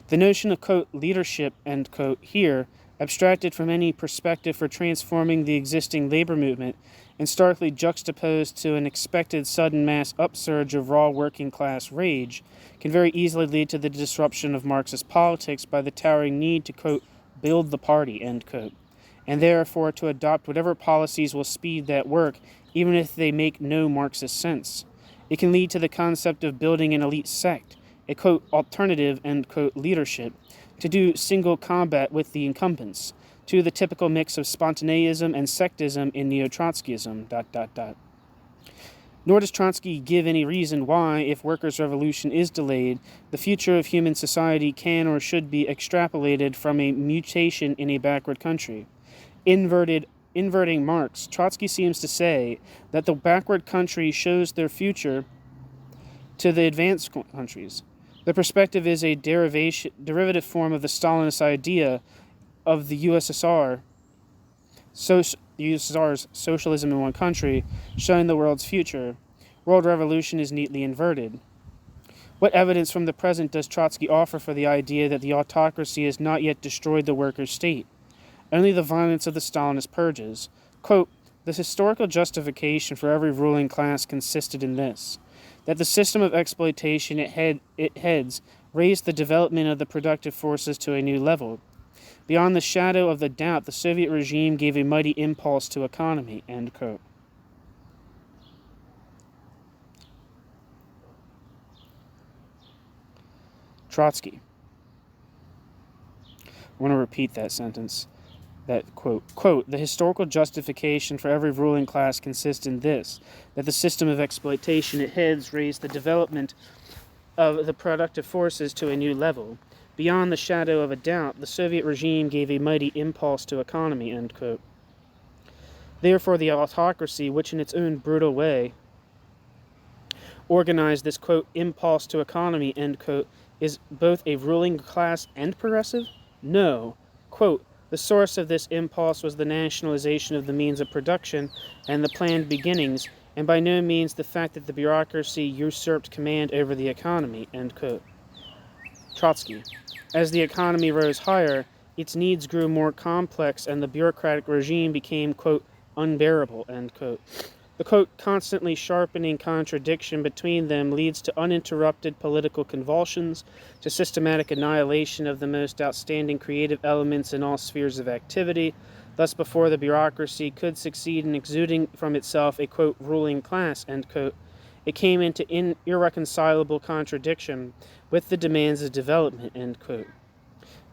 The notion of, quote, leadership, end quote, here, abstracted from any perspective for transforming the existing labor movement and starkly juxtaposed to an expected sudden mass upsurge of raw working class rage, can very easily lead to the disruption of Marxist politics by the towering need to, quote, build the party, end quote, and therefore to adopt whatever policies will speed that work, even if they make no Marxist sense. It can lead to the concept of building an elite sect, a, quote, alternative, end quote, leadership, to do single combat with the incumbents, to the typical mix of spontaneism and sectism in neo-Trotskyism, ... Nor does Trotsky give any reason why, if workers' revolution is delayed, the future of human society can or should be extrapolated from a mutation in a backward country. Inverting Marx, Trotsky seems to say that the backward country shows their future to the advanced countries. The perspective is a derivative form of the Stalinist idea of the USSR, the USSR's socialism in one country, showing the world's future. World revolution is neatly inverted. What evidence from the present does Trotsky offer for the idea that the autocracy has not yet destroyed the workers' state? Only the violence of the Stalinist purges. Quote, the historical justification for every ruling class consisted in this, that the system of exploitation it heads raised the development of the productive forces to a new level. Beyond the shadow of the doubt, the Soviet regime gave a mighty impulse to economy, end quote. Trotsky. I want to repeat that sentence. That quote, the historical justification for every ruling class consists in this, that the system of exploitation it heads raised the development of the productive forces to a new level. Beyond the shadow of a doubt, the Soviet regime gave a mighty impulse to economy, end quote. Therefore, the autocracy, which in its own brutal way organized this, quote, impulse to economy, end quote, is both a ruling class and progressive? No. Quote, the source of this impulse was the nationalization of the means of production and the planned beginnings, and by no means the fact that the bureaucracy usurped command over the economy, end quote. Trotsky. As the economy rose higher, its needs grew more complex and the bureaucratic regime became, quote, unbearable, end quote. The, quote, constantly sharpening contradiction between them leads to uninterrupted political convulsions, to systematic annihilation of the most outstanding creative elements in all spheres of activity. Thus, before the bureaucracy could succeed in exuding from itself a, quote, ruling class, end quote, it came into irreconcilable contradiction with the demands of development, end quote.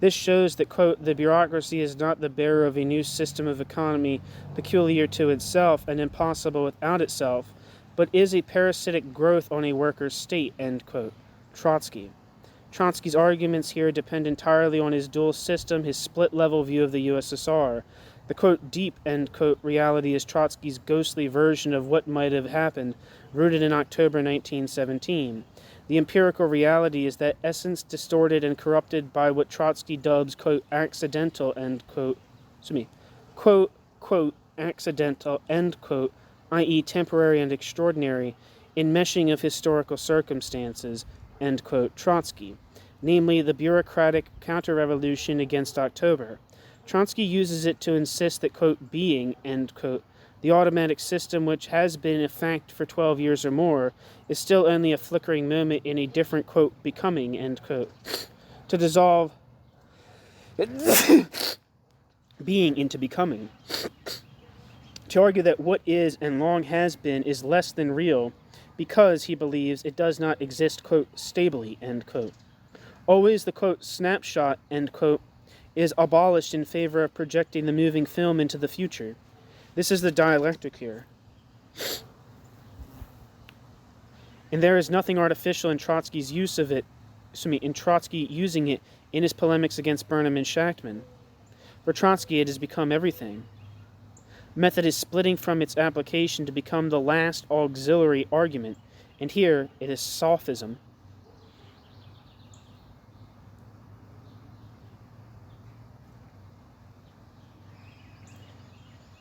This shows that, quote, the bureaucracy is not the bearer of a new system of economy peculiar to itself and impossible without itself, but is a parasitic growth on a worker's state, end quote. Trotsky. Trotsky's arguments here depend entirely on his dual system, his split-level view of the USSR. The, quote, deep, end quote, reality is Trotsky's ghostly version of what might have happened, rooted in October 1917. The empirical reality is that essence distorted and corrupted by what Trotsky dubs, quote, accidental, end quote, quote, accidental, end quote, i.e. temporary and extraordinary, enmeshing of historical circumstances, end quote, Trotsky, namely the bureaucratic counter-revolution against October. Trotsky uses it to insist that, quote, being, end quote, the automatic system which has been a fact for 12 years or more, is still only a flickering moment in a different, quote, becoming, end quote. To dissolve being into becoming. To argue that what is and long has been is less than real because, he believes, it does not exist, quote, stably, end quote. Always the, quote, snapshot, end quote, is abolished in favor of projecting the moving film into the future. This is the dialectic here. And there is nothing artificial in Trotsky's use of it, in Trotsky using it in his polemics against Burnham and Shachtman. For Trotsky, it has become everything. Method is splitting from its application to become the last auxiliary argument, and here it is sophism.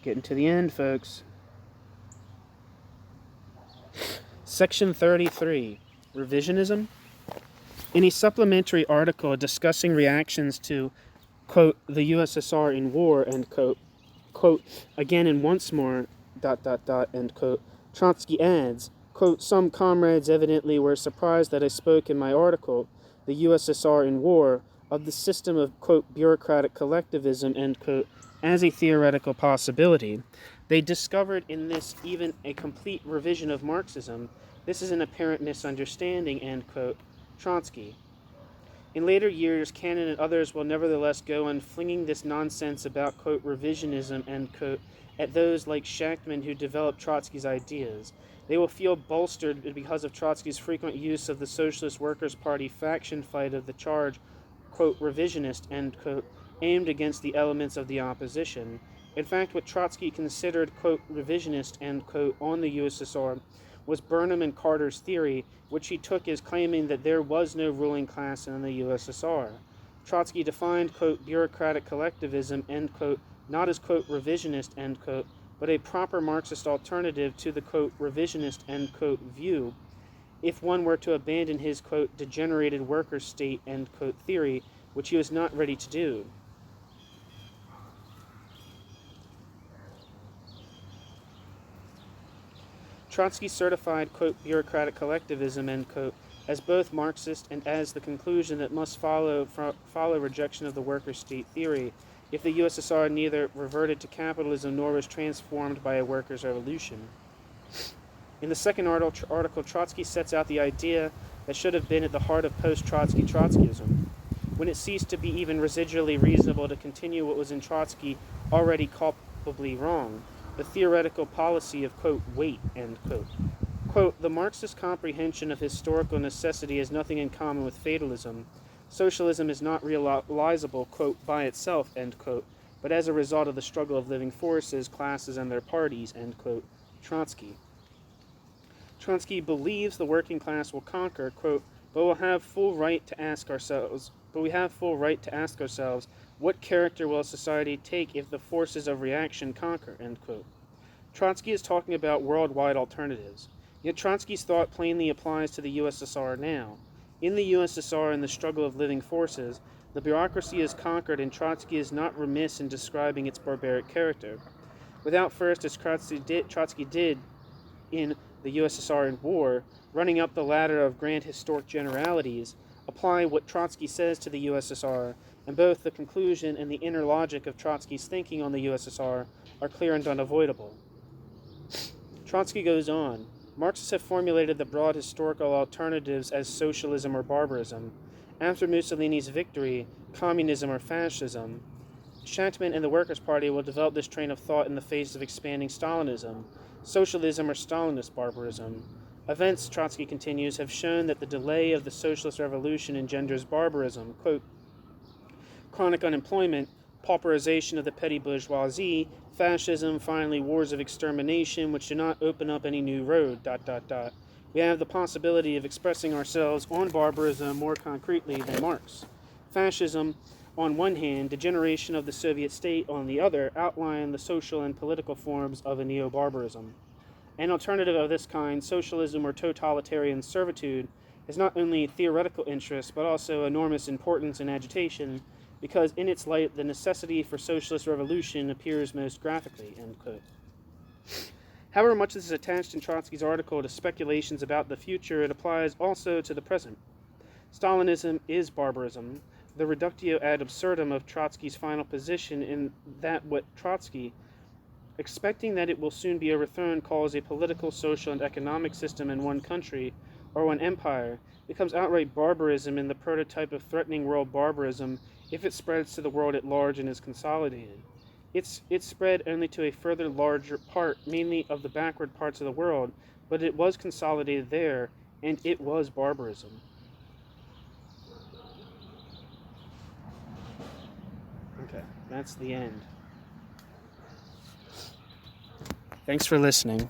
Getting to the end, folks. Section 33, Revisionism. In a supplementary article discussing reactions to, quote, the USSR in war, end quote, again and once more, end quote, Trotsky adds, quote, some comrades evidently were surprised that I spoke in my article, the USSR in war, of the system of, quote, bureaucratic collectivism, end quote, as a theoretical possibility. They discovered in this even a complete revision of Marxism. This is an apparent misunderstanding, end quote, Trotsky. In later years, Cannon and others will nevertheless go on flinging this nonsense about, quote, revisionism, end quote, at those like Shachtman who developed Trotsky's ideas. They will feel bolstered because of Trotsky's frequent use of the Socialist Workers' Party faction fight of the charge, quote, revisionist, end quote, aimed against the elements of the opposition. In fact, what Trotsky considered, quote, revisionist, end quote, on the USSR was Burnham and Carter's theory, which he took as claiming that there was no ruling class in the USSR. Trotsky defined, quote, bureaucratic collectivism, end quote, not as, quote, revisionist, end quote, but a proper Marxist alternative to the, quote, revisionist, end quote, view, if one were to abandon his, quote, degenerated worker state, end quote, theory, which he was not ready to do. Trotsky certified, quote, bureaucratic collectivism, end quote, as both Marxist and as the conclusion that must follow rejection of the worker state theory if the USSR neither reverted to capitalism nor was transformed by a workers' revolution. In the second article, Trotsky sets out the idea that should have been at the heart of post-Trotsky Trotskyism, when it ceased to be even residually reasonable to continue what was in Trotsky already culpably wrong, the theoretical policy of, quote, weight, end quote. Quote, the Marxist comprehension of historical necessity has nothing in common with fatalism. Socialism is not realizable, quote, by itself, end quote, but as a result of the struggle of living forces, classes, and their parties, end quote. Trotsky. Trotsky believes the working class will conquer, quote, but we have full right to ask ourselves, what character will society take if the forces of reaction conquer, end quote. Trotsky is talking about worldwide alternatives, yet Trotsky's thought plainly applies to the USSR now. In the USSR and the struggle of living forces, the bureaucracy is conquered and Trotsky is not remiss in describing its barbaric character. Without first, as Trotsky did in the USSR in war, running up the ladder of grand historic generalities, apply what Trotsky says to the USSR, and both the conclusion and the inner logic of Trotsky's thinking on the USSR are clear and unavoidable. Trotsky goes on, Marxists have formulated the broad historical alternatives as socialism or barbarism. After Mussolini's victory, communism or fascism. Shachtman and the Workers' Party will develop this train of thought in the face of expanding Stalinism, socialism or Stalinist barbarism. Events, Trotsky continues, have shown that the delay of the socialist revolution engenders barbarism, quote, chronic unemployment, pauperization of the petty bourgeoisie, fascism, finally wars of extermination which do not open up any new road, We have the possibility of expressing ourselves on barbarism more concretely than Marx. Fascism, on one hand, degeneration of the Soviet state on the other, outline the social and political forms of a neo-barbarism. An alternative of this kind, socialism or totalitarian servitude, has not only theoretical interest but also enormous importance and agitation, because in its light the necessity for socialist revolution appears most graphically, end quote. However much this is attached in Trotsky's article to speculations about the future, it applies also to the present. Stalinism is barbarism, the reductio ad absurdum of Trotsky's final position in that what Trotsky, expecting that it will soon be overthrown, calls a political, social, and economic system in one country, or one empire, becomes outright barbarism in the prototype of threatening world barbarism if it spreads to the world at large and is consolidated. It spread only to a further larger part, mainly of the backward parts of the world, but it was consolidated there, and it was barbarism. Okay, that's the end. Thanks for listening.